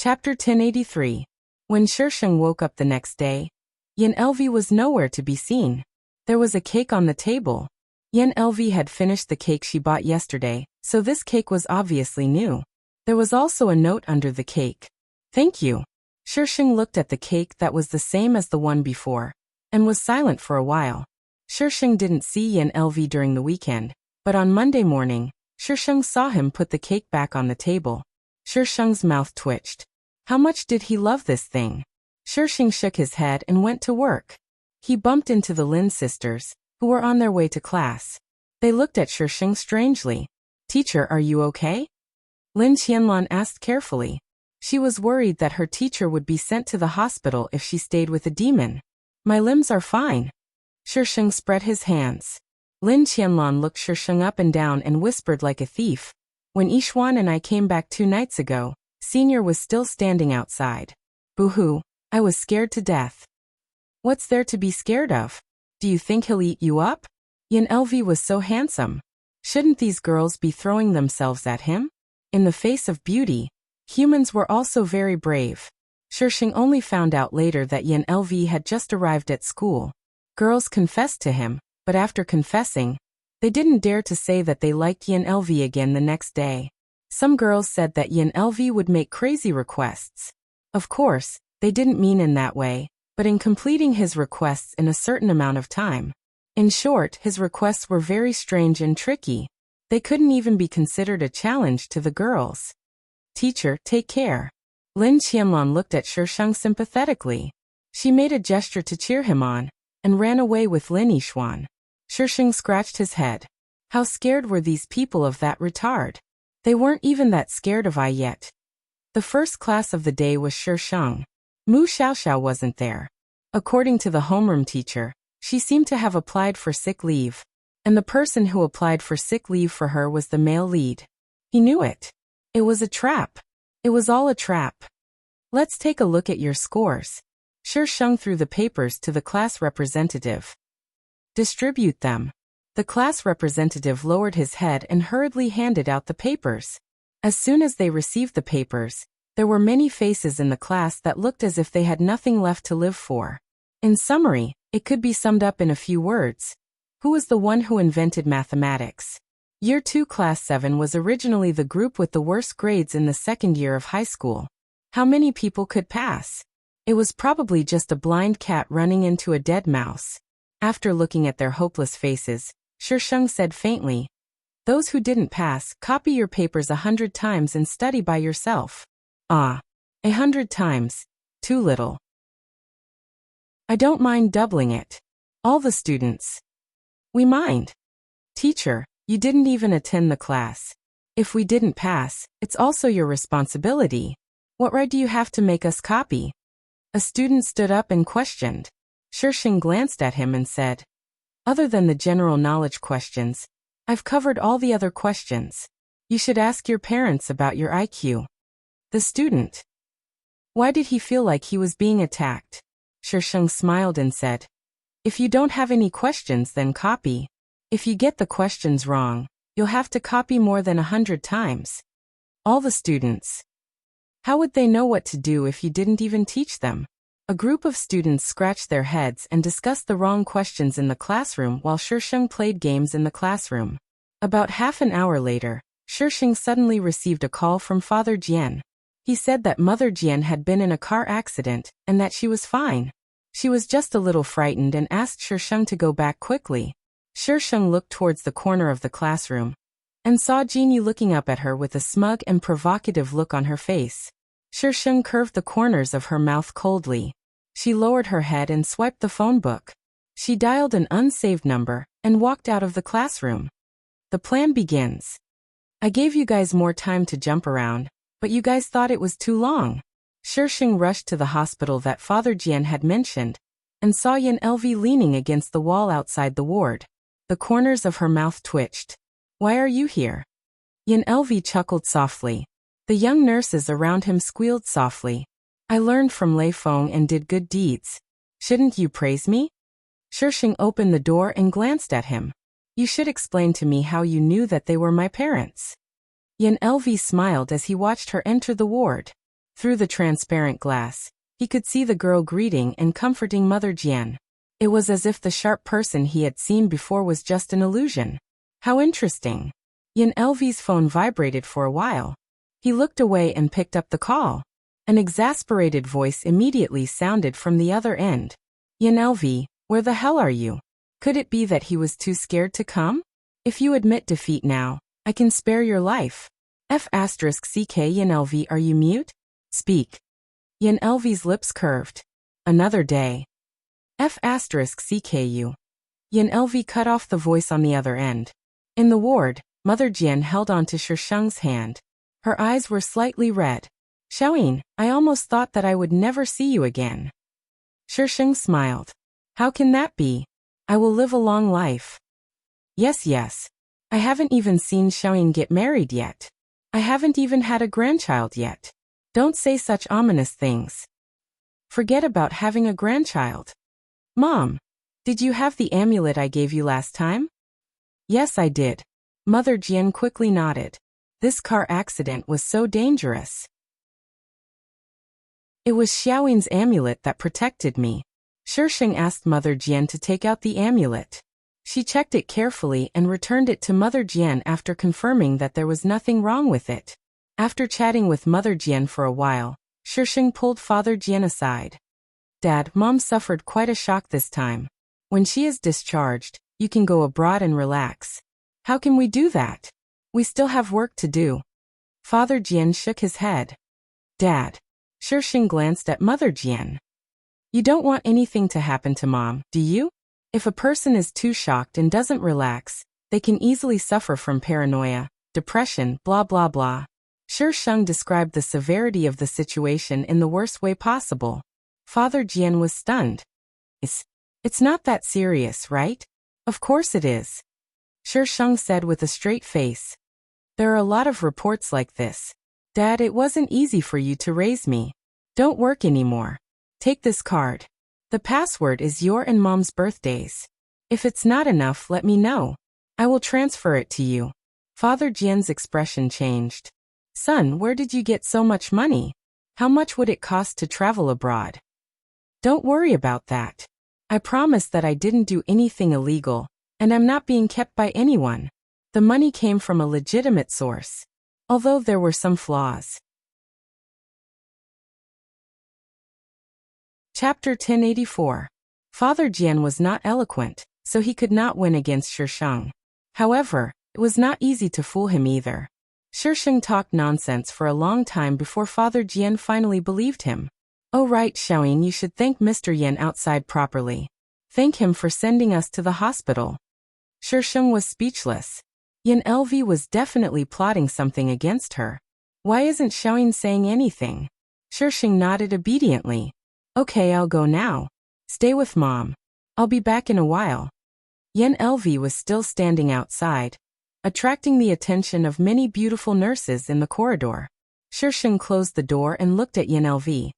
Chapter 1083. When Shisheng woke up the next day, Yin Lv was nowhere to be seen. There was a cake on the table. Yin Lv had finished the cake she bought yesterday, so this cake was obviously new. There was also a note under the cake. Thank you. Shisheng looked at the cake that was the same as the one before, and was silent for a while. Shisheng didn't see Yin Lv during the weekend, but on Monday morning, Shisheng saw him put the cake back on the table. Shisheng's mouth twitched. How much did he love this thing? Shisheng shook his head and went to work. He bumped into the Lin sisters, who were on their way to class. They looked at Shisheng strangely. Teacher, are you okay? Lin Qianlan asked carefully. She was worried that her teacher would be sent to the hospital if she stayed with a demon. My limbs are fine. Shisheng spread his hands. Lin Qianlan looked Shisheng up and down and whispered like a thief. When Yixuan and I came back 2 nights ago, Senior was still standing outside. Boo-hoo, I was scared to death. What's there to be scared of? Do you think he'll eat you up? Yin Lv was so handsome. Shouldn't these girls be throwing themselves at him? In the face of beauty, humans were also very brave. Shisheng only found out later that Yin Lv had just arrived at school. Girls confessed to him, but after confessing, they didn't dare to say that they liked Yin Lv again the next day. Some girls said that Yin Lv would make crazy requests. Of course, they didn't mean in that way, but in completing his requests in a certain amount of time. In short, his requests were very strange and tricky. They couldn't even be considered a challenge to the girls. Teacher, take care. Lin Qianlan looked at Shisheng sympathetically. She made a gesture to cheer him on, and ran away with Lin Yixuan. Shisheng scratched his head. How scared were these people of that retard? They weren't even that scared of I yet. The first class of the day was Shisheng. Mu Xiaoxiao wasn't there. According to the homeroom teacher, she seemed to have applied for sick leave. And the person who applied for sick leave for her was the male lead. He knew it. It was a trap. It was all a trap. Let's take a look at your scores. Shisheng threw the papers to the class representative. Distribute them. The class representative lowered his head and hurriedly handed out the papers. As soon as they received the papers, there were many faces in the class that looked as if they had nothing left to live for. In summary, it could be summed up in a few words. Who was the one who invented mathematics? Year 2 Class 7 was originally the group with the worst grades in the second year of high school. How many people could pass? It was probably just a blind cat running into a dead mouse. After looking at their hopeless faces, Shisheng said faintly, those who didn't pass, copy your papers 100 times and study by yourself. 100 times. Too little. I don't mind doubling it. All the students. We mind. Teacher, you didn't even attend the class. If we didn't pass, it's also your responsibility. What right do you have to make us copy? A student stood up and questioned. Shisheng glanced at him and said, other than the general knowledge questions, I've covered all the other questions. You should ask your parents about your IQ. The student. Why did he feel like he was being attacked? Shisheng smiled and said, if you don't have any questions, then copy. If you get the questions wrong, you'll have to copy more than 100 times. All the students. How would they know what to do if you didn't even teach them? A group of students scratched their heads and discussed the wrong questions in the classroom while Shisheng played games in the classroom. About half an hour later, Shisheng suddenly received a call from Father Jian. He said that Mother Jian had been in a car accident and that she was fine. She was just a little frightened and asked Shisheng to go back quickly. Shisheng looked towards the corner of the classroom and saw Jinyu looking up at her with a smug and provocative look on her face. Shisheng curved the corners of her mouth coldly. She lowered her head and swiped the phone book. She dialed an unsaved number and walked out of the classroom. The plan begins. I gave you guys more time to jump around, but you guys thought it was too long. Shisheng rushed to the hospital that Father Jian had mentioned and saw Yin Lv leaning against the wall outside the ward. The corners of her mouth twitched. Why are you here? Yin Lv chuckled softly. The young nurses around him squealed softly. I learned from Lei Feng and did good deeds. Shouldn't you praise me? Shisheng opened the door and glanced at him. You should explain to me how you knew that they were my parents. Yin Lv smiled as he watched her enter the ward. Through the transparent glass, he could see the girl greeting and comforting Mother Jian. It was as if the sharp person he had seen before was just an illusion. How interesting. Yan Lv's phone vibrated for a while. He looked away and picked up the call. An exasperated voice immediately sounded from the other end. Yan Lv, where the hell are you? Could it be that he was too scared to come? If you admit defeat now, I can spare your life. F***ck Yan Lv, are you mute? Speak. Yan Lv's lips curved. Another day. F***ck. Yan Lv cut off the voice on the other end. In the ward, Mother Jian held on to Shisheng's hand. Her eyes were slightly red. Xiaoyin, I almost thought that I would never see you again. Shisheng smiled. How can that be? I will live a long life. Yes. I haven't even seen Xiaoyin get married yet. I haven't even had a grandchild yet. Don't say such ominous things. Forget about having a grandchild. Mom, did you have the amulet I gave you last time? Yes, I did. Mother Jian quickly nodded. This car accident was so dangerous. It was Xiaoyin's amulet that protected me. Shisheng asked Mother Jian to take out the amulet. She checked it carefully and returned it to Mother Jian after confirming that there was nothing wrong with it. After chatting with Mother Jian for a while, Shisheng pulled Father Jian aside. Dad, Mom suffered quite a shock this time. When she is discharged, you can go abroad and relax. How can we do that? We still have work to do. Father Jian shook his head. Dad. Shisheng glanced at Mother Jian. You don't want anything to happen to Mom, do you? If a person is too shocked and doesn't relax, they can easily suffer from paranoia, depression, blah blah blah. Shisheng described the severity of the situation in the worst way possible. Father Jian was stunned. It's not that serious, right? Of course it is. Shisheng said with a straight face. There are a lot of reports like this. Dad, it wasn't easy for you to raise me. Don't work anymore. Take this card. The password is your and Mom's birthdays. If it's not enough, let me know. I will transfer it to you. Father Jian's expression changed. Son, where did you get so much money? How much would it cost to travel abroad? Don't worry about that. I promise that I didn't do anything illegal, and I'm not being kept by anyone. The money came from a legitimate source, although there were some flaws. Chapter 1084. Father Jian was not eloquent, so he could not win against Shisheng. However, it was not easy to fool him either. Shisheng talked nonsense for a long time before Father Jian finally believed him. Oh right, Xiaoyin, you should thank Mr. Yan outside properly. Thank him for sending us to the hospital. Shisheng was speechless. Yan Lv was definitely plotting something against her. Why isn't Xiaoyin saying anything? Shisheng nodded obediently. Okay, I'll go now. Stay with Mom. I'll be back in a while. Yan Lv was still standing outside, attracting the attention of many beautiful nurses in the corridor. Shisheng closed the door and looked at Yan Lv.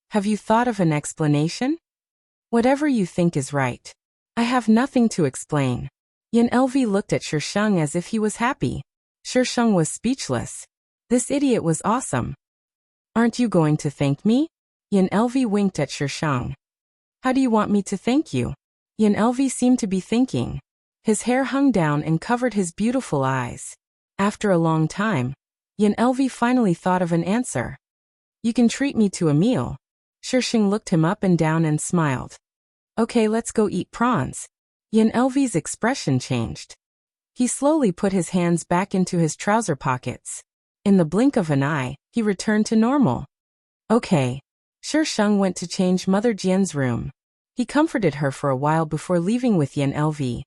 Have you thought of an explanation? Whatever you think is right. I have nothing to explain. Yan Lv looked at Shisheng as if he was happy. Shisheng was speechless. This idiot was awesome. Aren't you going to thank me? Yan Lv winked at Shisheng. How do you want me to thank you? Yan Lv seemed to be thinking. His hair hung down and covered his beautiful eyes. After a long time, Yan Lv finally thought of an answer. You can treat me to a meal. Shisheng looked him up and down and smiled. Okay, let's go eat prawns. Yan Lv's expression changed. He slowly put his hands back into his trouser pockets. In the blink of an eye, he returned to normal. Okay. Shisheng went to change Mother Jian's room. He comforted her for a while before leaving with Yan Lv.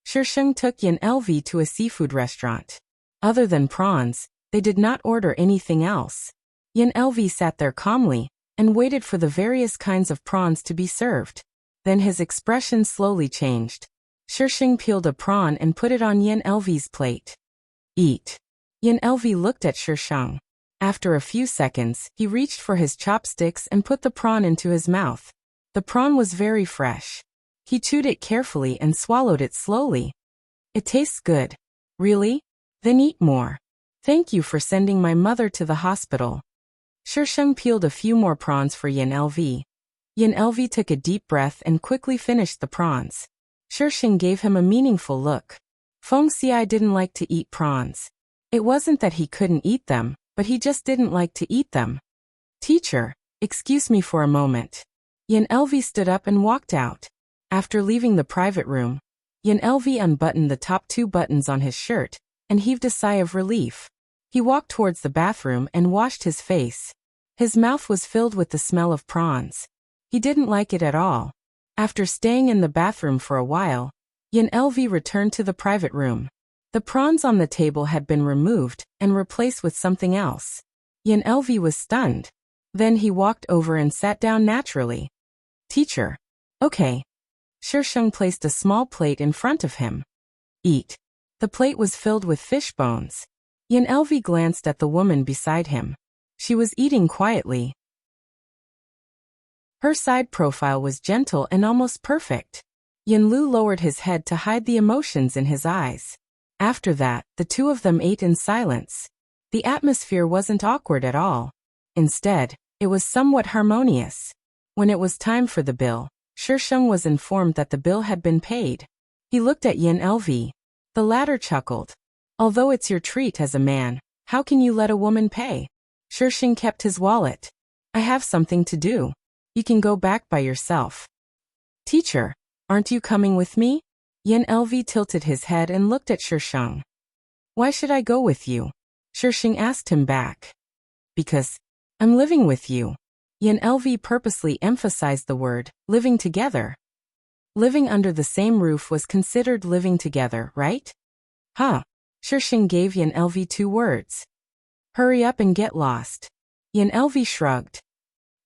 Shisheng took Yan Lv to a seafood restaurant. Other than prawns, they did not order anything else. Yan Lv sat there calmly and waited for the various kinds of prawns to be served. Then his expression slowly changed. Shisheng peeled a prawn and put it on Yan Lv's plate. Eat. Yan Lv looked at Shisheng. After a few seconds, he reached for his chopsticks and put the prawn into his mouth. The prawn was very fresh. He chewed it carefully and swallowed it slowly. It tastes good. Really? Then eat more. Thank you for sending my mother to the hospital. Shisheng peeled a few more prawns for Yin LV. Yin LV took a deep breath and quickly finished the prawns. Shisheng gave him a meaningful look. Feng Xiai didn't like to eat prawns. It wasn't that he couldn't eat them, but he just didn't like to eat them. Teacher, excuse me for a moment. Yin LV stood up and walked out. After leaving the private room, Yin LV unbuttoned the top 2 buttons on his shirt and heaved a sigh of relief. He walked towards the bathroom and washed his face. His mouth was filled with the smell of prawns. He didn't like it at all. After staying in the bathroom for a while, Yin LV returned to the private room. The prawns on the table had been removed and replaced with something else. Yin LV was stunned. Then he walked over and sat down naturally. Teacher. Okay. Shisheng placed a small plate in front of him. Eat. The plate was filled with fish bones. Yin LV glanced at the woman beside him. She was eating quietly. Her side profile was gentle and almost perfect. Yin Lu lowered his head to hide the emotions in his eyes. After that, the two of them ate in silence. The atmosphere wasn't awkward at all. Instead, it was somewhat harmonious. When it was time for the bill, Shisheng was informed that the bill had been paid. He looked at Yin LV. The latter chuckled. Although it's your treat as a man, how can you let a woman pay? Shisheng kept his wallet. I have something to do. You can go back by yourself. Teacher, aren't you coming with me? Yin LV tilted his head and looked at Shisheng. Why should I go with you? Shisheng asked him back. Because I'm living with you. Yin LV purposely emphasized the word, living together. Living under the same roof was considered living together, right? Huh. Shisheng gave Yin LV 2 words. Hurry up and get lost. Yin LV shrugged.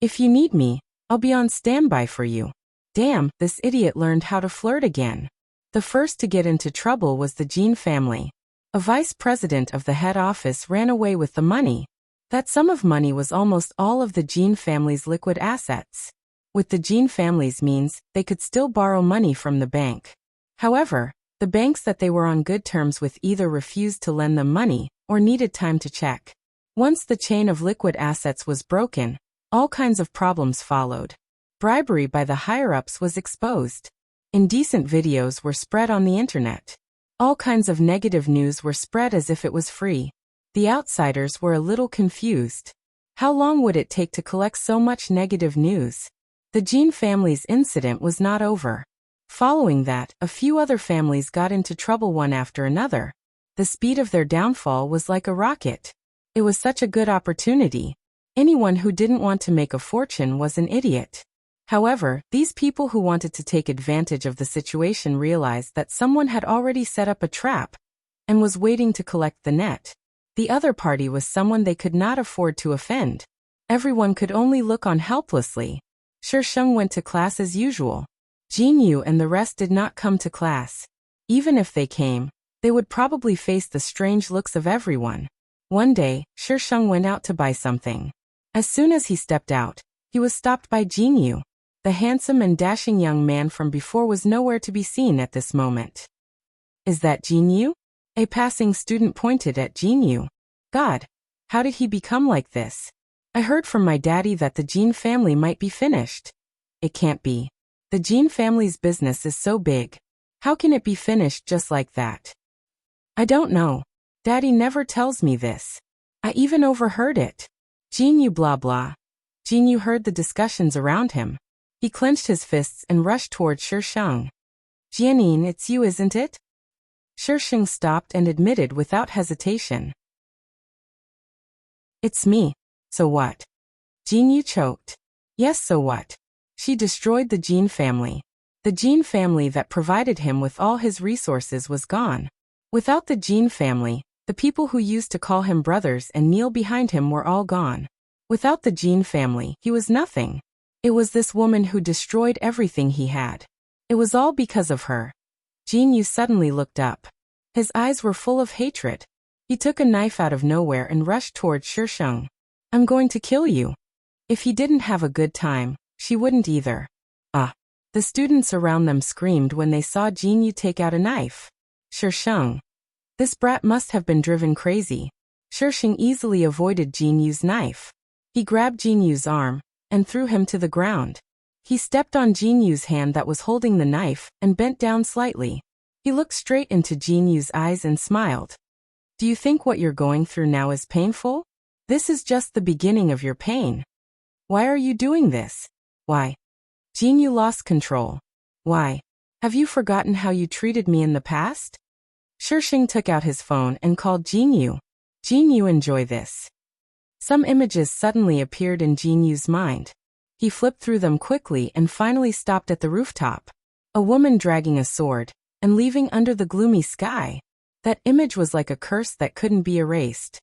If you need me, I'll be on standby for you. Damn, this idiot learned how to flirt again. The first to get into trouble was the Jean family. A vice president of the head office ran away with the money. That sum of money was almost all of the Jean family's liquid assets. With the Jean family's means, they could still borrow money from the bank. However, the banks that they were on good terms with either refused to lend them money or needed time to check. Once the chain of liquid assets was broken, all kinds of problems followed. Bribery by the higher-ups was exposed. Indecent videos were spread on the internet. All kinds of negative news were spread as if it was free. The outsiders were a little confused. How long would it take to collect so much negative news? The Jean family's incident was not over. Following that, a few other families got into trouble one after another. The speed of their downfall was like a rocket. It was such a good opportunity. Anyone who didn't want to make a fortune was an idiot. However, these people who wanted to take advantage of the situation realized that someone had already set up a trap and was waiting to collect the net. The other party was someone they could not afford to offend. Everyone could only look on helplessly. Shisheng went to class as usual. Jin Yu and the rest did not come to class. Even if they came, they would probably face the strange looks of everyone. One day, Shisheng went out to buy something. As soon as he stepped out, he was stopped by Jin Yu. The handsome and dashing young man from before was nowhere to be seen at this moment. Is that Jin Yu? A passing student pointed at Jin Yu. God, how did he become like this? I heard from my daddy that the Jean family might be finished. It can't be. The Jean family's business is so big. How can it be finished just like that? I don't know. Daddy never tells me this. I even overheard it. Jin Yu blah blah. Jin Yu heard the discussions around him. He clenched his fists and rushed toward Shisheng. Jianin, it's you, isn't it? Shisheng stopped and admitted without hesitation. It's me. So what? Jin Yu choked. Yes, so what? She destroyed the Jean family. The Jean family that provided him with all his resources was gone. Without the Jean family, the people who used to call him brothers and kneel behind him were all gone. Without the Jean family, he was nothing. It was this woman who destroyed everything he had. It was all because of her. Jin Yu suddenly looked up. His eyes were full of hatred. He took a knife out of nowhere and rushed toward Shisheng. I'm going to kill you. If he didn't have a good time, she wouldn't either. Ah. The students around them screamed when they saw Jin Yu take out a knife. Shisheng. This brat must have been driven crazy. Shisheng easily avoided Jin Yu's knife. He grabbed Jinyu's arm and threw him to the ground. He stepped on Jinyu's hand that was holding the knife and bent down slightly. He looked straight into Jinyu's eyes and smiled. Do you think what you're going through now is painful? This is just the beginning of your pain. Why are you doing this? Why? Jinyu lost control. Why? Have you forgotten how you treated me in the past? Shisheng took out his phone and called Jinyu. Jinyu, enjoy this. Some images suddenly appeared in Jinyu's mind. He flipped through them quickly and finally stopped at the rooftop. A woman dragging a sword and leaving under the gloomy sky. That image was like a curse that couldn't be erased.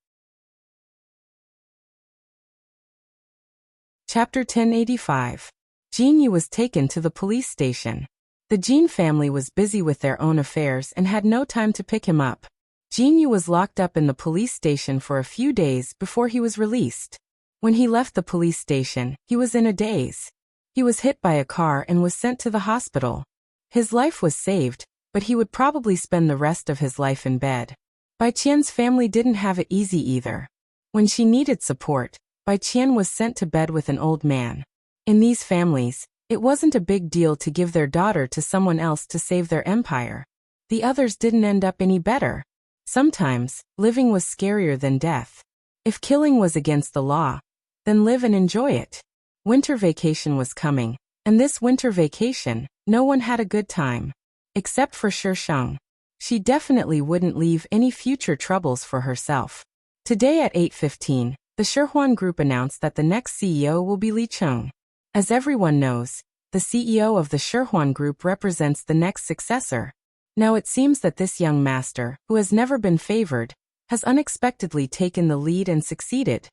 Chapter 1085. Jinyu was taken to the police station. The Jin family was busy with their own affairs and had no time to pick him up. Jinyu was locked up in the police station for a few days before he was released. When he left the police station, he was in a daze. He was hit by a car and was sent to the hospital. His life was saved, but he would probably spend the rest of his life in bed. Bai Qian's family didn't have it easy either. When she needed support, Bai Qian was sent to bed with an old man. In these families, it wasn't a big deal to give their daughter to someone else to save their empire. The others didn't end up any better. Sometimes, living was scarier than death. If killing was against the law, then live and enjoy it. Winter vacation was coming, and this winter vacation, no one had a good time. Except for Shisheng. She definitely wouldn't leave any future troubles for herself. Today at 8:15, the Shihuan Group announced that the next CEO will be Li Cheng. As everyone knows, the CEO of the Shihuan Group represents the next successor. Now it seems that this young master, who has never been favored, has unexpectedly taken the lead and succeeded.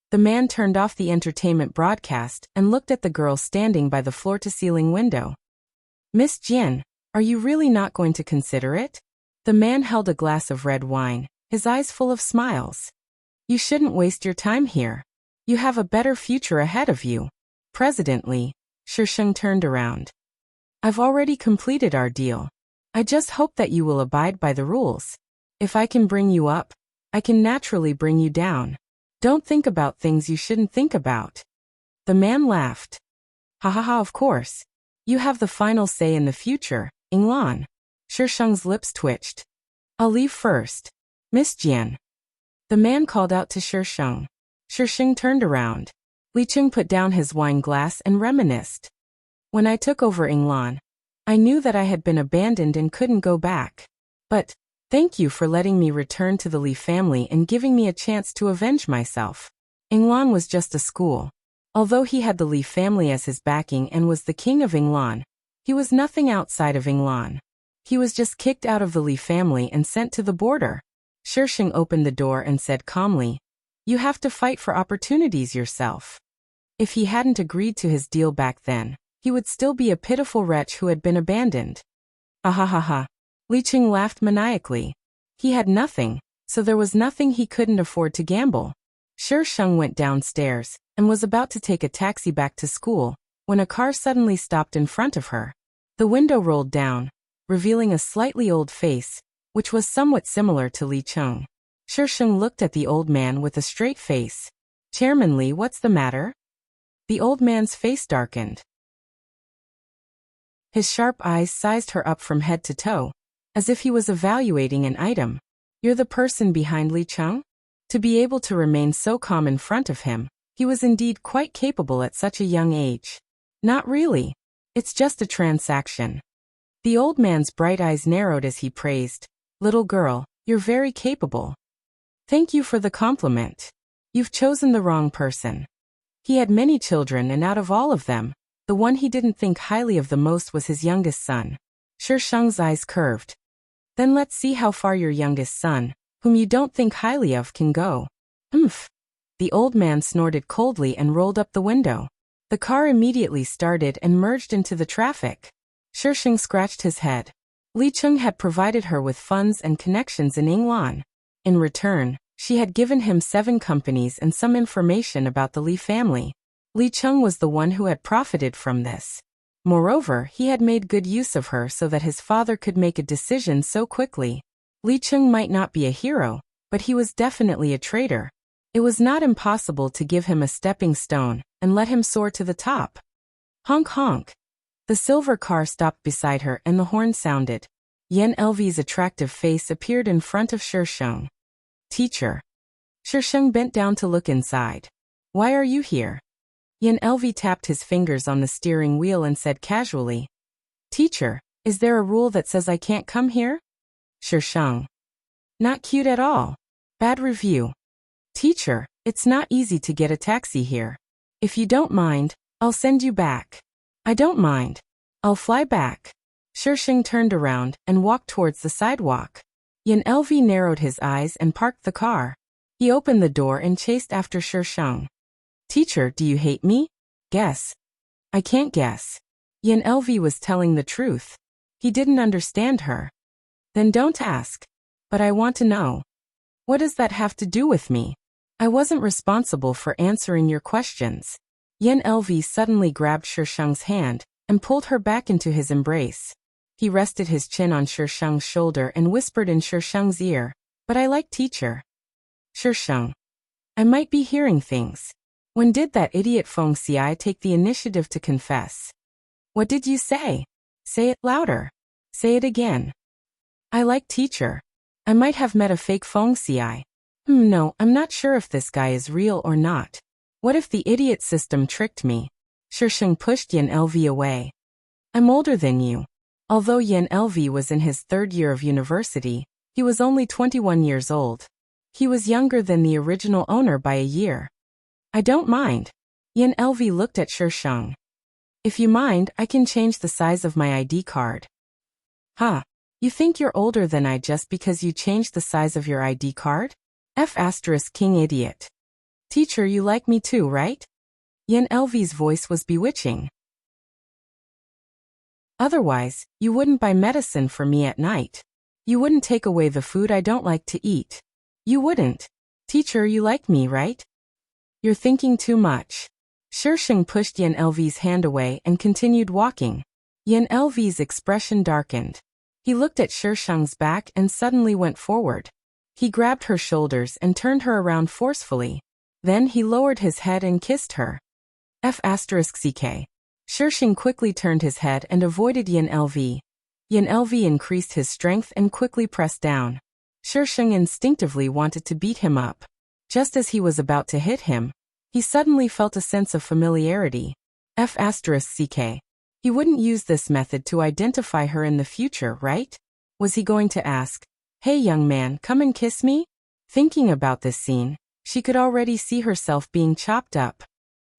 The man turned off the entertainment broadcast and looked at the girl standing by the floor-to-ceiling window. Miss Jian, are you really not going to consider it? The man held a glass of red wine, his eyes full of smiles. You shouldn't waste your time here. You have a better future ahead of you. President Li, Shisheng turned around. I've already completed our deal. I just hope that you will abide by the rules. If I can bring you up, I can naturally bring you down. Don't think about things you shouldn't think about. The man laughed. Ha ha ha, of course. You have the final say in the future, Inglan. Shisheng's lips twitched. I'll leave first. Miss Jian. The man called out to Shisheng. Shisheng turned around. Li Cheng put down his wine glass and reminisced. When I took over Inglan, I knew that I had been abandoned and couldn't go back. But, thank you for letting me return to the Li family and giving me a chance to avenge myself. Inglan was just a school. Although he had the Li family as his backing and was the king of Inglan, he was nothing outside of Inglan. He was just kicked out of the Li family and sent to the border. Shisheng opened the door and said calmly, You have to fight for opportunities yourself. If he hadn't agreed to his deal back then, he would still be a pitiful wretch who had been abandoned. Ah ha ha ha. Li Cheng laughed maniacally. He had nothing, so there was nothing he couldn't afford to gamble. Shisheng went downstairs and was about to take a taxi back to school when a car suddenly stopped in front of her. The window rolled down, revealing a slightly old face, which was somewhat similar to Li Cheng. Shisheng looked at the old man with a straight face. Chairman Li, what's the matter? The old man's face darkened. His sharp eyes sized her up from head to toe, as if he was evaluating an item. You're the person behind Li Cheng? To be able to remain so calm in front of him, he was indeed quite capable at such a young age. Not really. It's just a transaction. The old man's bright eyes narrowed as he praised. Little girl, you're very capable. Thank you for the compliment. You've chosen the wrong person. He had many children and out of all of them, the one he didn't think highly of the most was his youngest son. Shisheng's eyes curved. Then let's see how far your youngest son, whom you don't think highly of, can go. Humph. The old man snorted coldly and rolled up the window. The car immediately started and merged into the traffic. Shisheng scratched his head. Li Cheng had provided her with funds and connections in Inglan. In return, she had given him 7 companies and some information about the Li family. Li Cheng was the one who had profited from this. Moreover, he had made good use of her so that his father could make a decision so quickly. Li Cheng might not be a hero, but he was definitely a traitor. It was not impossible to give him a stepping stone and let him soar to the top. Honk honk. The silver car stopped beside her and the horn sounded. Yan Lv's attractive face appeared in front of Shisheng. Teacher. Shisheng bent down to look inside. Why are you here? Yan Lv tapped his fingers on the steering wheel and said casually. Teacher, is there a rule that says I can't come here? Shisheng. Not cute at all. Bad review. Teacher, it's not easy to get a taxi here. If you don't mind, I'll send you back. I don't mind. I'll fly back. Shisheng turned around and walked towards the sidewalk. Yan Lv narrowed his eyes and parked the car. He opened the door and chased after Shisheng. Teacher, do you hate me? Guess. I can't guess. Yan Lv was telling the truth. He didn't understand her. Then don't ask. But I want to know. What does that have to do with me? I wasn't responsible for answering your questions. Yan Lv suddenly grabbed Shisheng's hand and pulled her back into his embrace. He rested his chin on Shisheng's shoulder and whispered in Shisheng's ear, but I like teacher. Shisheng. I might be hearing things. When did that idiot Feng Xi take the initiative to confess? What did you say? Say it louder. Say it again. I like teacher. I might have met a fake Feng Xi. No, I'm not sure if this guy is real or not. What if the idiot system tricked me? Shisheng pushed Yan Lv away. I'm older than you. Although Yan Lv was in his third year of university, he was only 21 years old. He was younger than the original owner by a year. I don't mind. Yan Lv looked at Shisheng. If you mind, I can change the size of my ID card. Huh? You think you're older than I just because you changed the size of your ID card? King idiot. Teacher, you like me too, right? Yan Lv's voice was bewitching. Otherwise, you wouldn't buy medicine for me at night. You wouldn't take away the food I don't like to eat. You wouldn't. Teacher, you like me, right? You're thinking too much. Shisheng pushed Yan Lv's hand away and continued walking. Yan Lv's expression darkened. He looked at Shisheng's back and suddenly went forward. He grabbed her shoulders and turned her around forcefully. Then he lowered his head and kissed her. Ck. Shisheng quickly turned his head and avoided Yan Lv. Yan Lv increased his strength and quickly pressed down. Shisheng instinctively wanted to beat him up. Just as he was about to hit him, he suddenly felt a sense of familiarity. Ck. He wouldn't use this method to identify her in the future, right? Was he going to ask, "Hey young man, come and kiss me?" Thinking about this scene, she could already see herself being chopped up.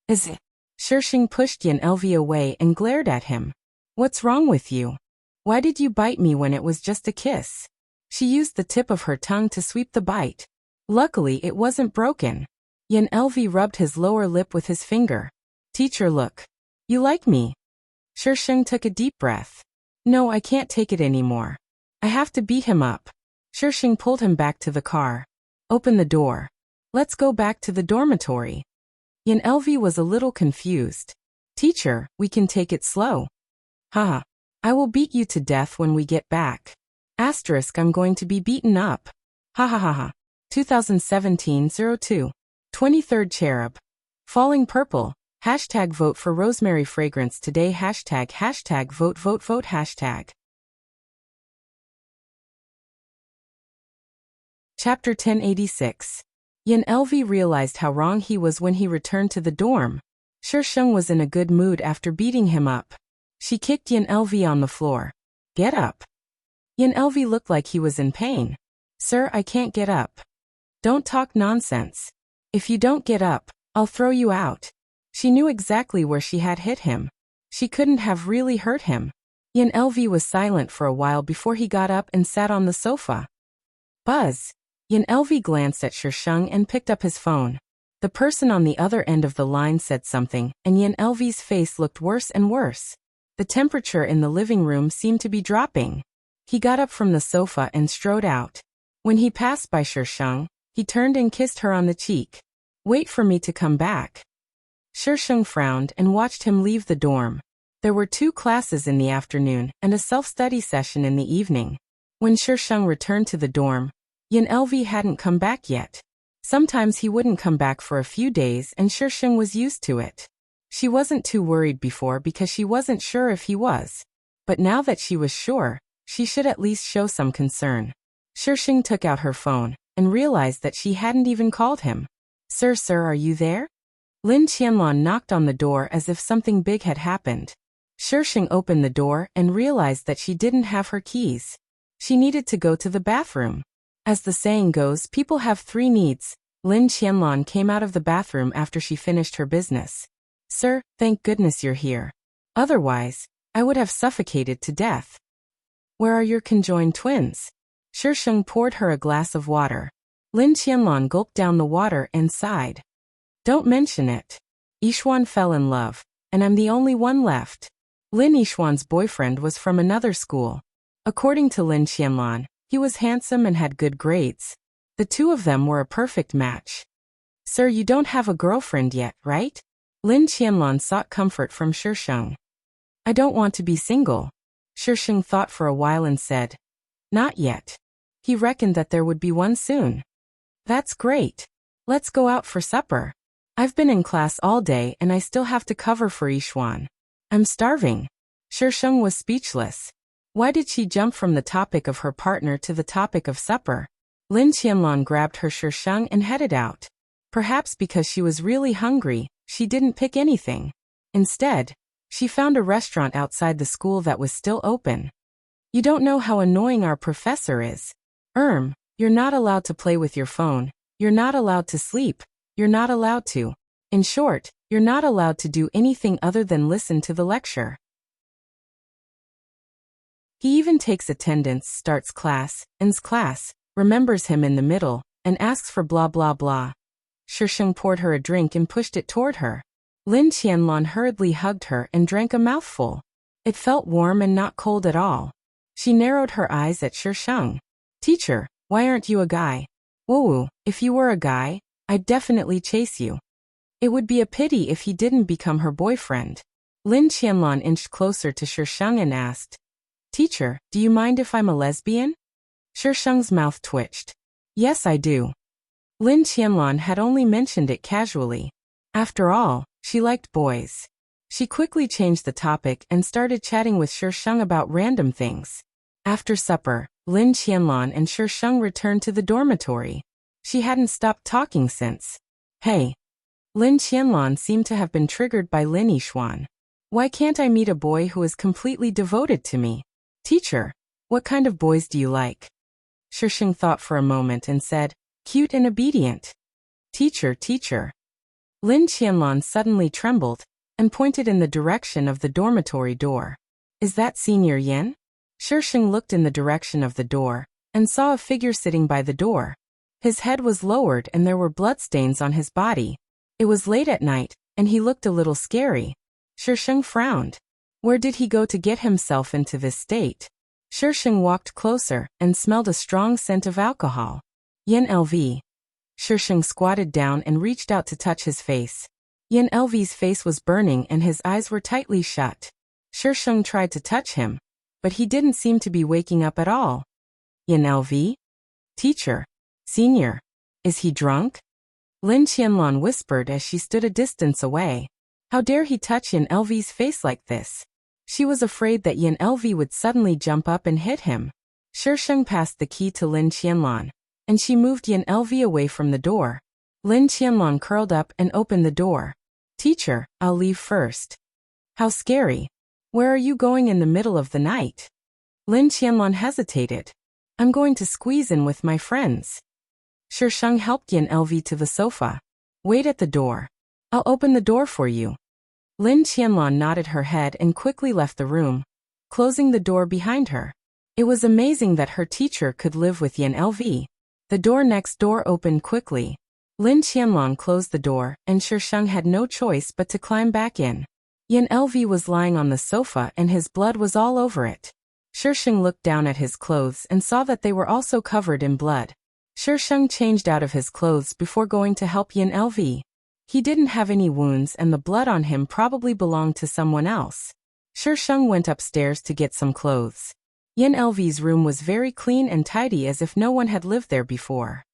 Is it? Shisheng pushed Yan Lv away and glared at him. What's wrong with you? Why did you bite me when it was just a kiss? She used the tip of her tongue to sweep the bite. Luckily, it wasn't broken. Yan Lv rubbed his lower lip with his finger. Teacher, look. You like me? Shisheng took a deep breath. No, I can't take it anymore. I have to beat him up. Shisheng pulled him back to the car. Open the door. Let's go back to the dormitory. Yan Lv was a little confused. Teacher, we can take it slow. Haha. I will beat you to death when we get back. I'm going to be beaten up. Ha ha ha ha. 2017-02. 23rd Cherub. Falling Purple. Hashtag vote for Rosemary Fragrance today. Hashtag vote vote vote hashtag. Chapter 1086. Yan Lv realized how wrong he was when he returned to the dorm. Shisheng was in a good mood after beating him up. She kicked Yan Lv on the floor. Get up. Yan Lv looked like he was in pain. Sir, I can't get up. Don't talk nonsense. If you don't get up, I'll throw you out. She knew exactly where she had hit him. She couldn't have really hurt him. Yan Lv was silent for a while before he got up and sat on the sofa. Buzz. Yan Lv glanced at Shisheng and picked up his phone. The person on the other end of the line said something, and Yan Lv's face looked worse and worse. The temperature in the living room seemed to be dropping. He got up from the sofa and strode out. When he passed by Shisheng, he turned and kissed her on the cheek. Wait for me to come back. Shisheng frowned and watched him leave the dorm. There were 2 classes in the afternoon and a self-study session in the evening. When Shisheng returned to the dorm, Yan Lv hadn't come back yet. Sometimes he wouldn't come back for a few days and Shisheng was used to it. She wasn't too worried before because she wasn't sure if he was. But now that she was sure, she should at least show some concern. Shisheng took out her phone and realized that she hadn't even called him. Sir, are you there? Lin Qianlong knocked on the door as if something big had happened. Shisheng opened the door and realized that she didn't have her keys. She needed to go to the bathroom. As the saying goes, people have 3 needs. Lin Qianlong came out of the bathroom after she finished her business. Sir, thank goodness you're here. Otherwise, I would have suffocated to death. Where are your conjoined twins? Shisheng poured her a glass of water. Lin Qianlong gulped down the water and sighed. Don't mention it. Yishuan fell in love, and I'm the only one left. Lin Yishuan's boyfriend was from another school. According to Lin Qianlong, he was handsome and had good grades. The 2 of them were a perfect match. Sir, you don't have a girlfriend yet, right? Lin Qianlong sought comfort from Shisheng. I don't want to be single. Shisheng thought for a while and said, not yet. He reckoned that there would be one soon. That's great. Let's go out for supper. I've been in class all day and I still have to cover for Yishuan. I'm starving. Shisheng was speechless. Why did she jump from the topic of her partner to the topic of supper? Lin Qianlong grabbed her Shisheng and headed out. Perhaps because she was really hungry, she didn't pick anything. Instead, she found a restaurant outside the school that was still open. You don't know how annoying our professor is. You're not allowed to play with your phone. You're not allowed to sleep. You're not allowed to. In short, you're not allowed to do anything other than listen to the lecture. He even takes attendance, starts class, ends class, remembers him in the middle, and asks for blah blah blah. Shisheng poured her a drink and pushed it toward her. Lin Qianlong hurriedly hugged her and drank a mouthful. It felt warm and not cold at all. She narrowed her eyes at Shisheng. Teacher, why aren't you a guy? Woo, if you were a guy, I'd definitely chase you. It would be a pity if he didn't become her boyfriend. Lin Qianlong inched closer to Shisheng and asked, Teacher, do you mind if I'm a lesbian? Shisheng's mouth twitched. Yes, I do. Lin Qianlong had only mentioned it casually. After all, she liked boys. She quickly changed the topic and started chatting with Shisheng about random things. After supper, Lin Qianlong and Shisheng returned to the dormitory. She hadn't stopped talking since. Hey. Lin Qianlong seemed to have been triggered by Lin Yishuan. Why can't I meet a boy who is completely devoted to me? Teacher, what kind of boys do you like? Shisheng thought for a moment and said, cute and obedient. Teacher. Lin Qianlong suddenly trembled and pointed in the direction of the dormitory door. Is that Senior Yin? Shisheng looked in the direction of the door and saw a figure sitting by the door. His head was lowered and there were bloodstains on his body. It was late at night, and he looked a little scary. Shisheng frowned. Where did he go to get himself into this state? Shisheng walked closer and smelled a strong scent of alcohol. Yin LV. Shisheng squatted down and reached out to touch his face. Yin LV's face was burning and his eyes were tightly shut. Shisheng tried to touch him, but he didn't seem to be waking up at all. Yin LV? Teacher. Senior. Is he drunk? Lin Qianlong whispered as she stood a distance away. How dare he touch Yin LV's face like this? She was afraid that Yin LV would suddenly jump up and hit him. Shisheng passed the key to Lin Qianlong, and she moved Yin LV away from the door. Lin Qianlong curled up and opened the door. Teacher, I'll leave first. How scary. Where are you going in the middle of the night? Lin Qianlong hesitated. I'm going to squeeze in with my friends. Shisheng helped Yin LV to the sofa. Wait at the door. I'll open the door for you. Lin Qianlong nodded her head and quickly left the room, closing the door behind her. It was amazing that her teacher could live with Yin LV. The door next door opened quickly. Lin Qianlong closed the door, and Shisheng had no choice but to climb back in. Yin LV was lying on the sofa and his blood was all over it. Shisheng looked down at his clothes and saw that they were also covered in blood. Shisheng changed out of his clothes before going to help Yin LV. He didn't have any wounds and the blood on him probably belonged to someone else. Shisheng went upstairs to get some clothes. Yin LV's room was very clean and tidy as if no one had lived there before.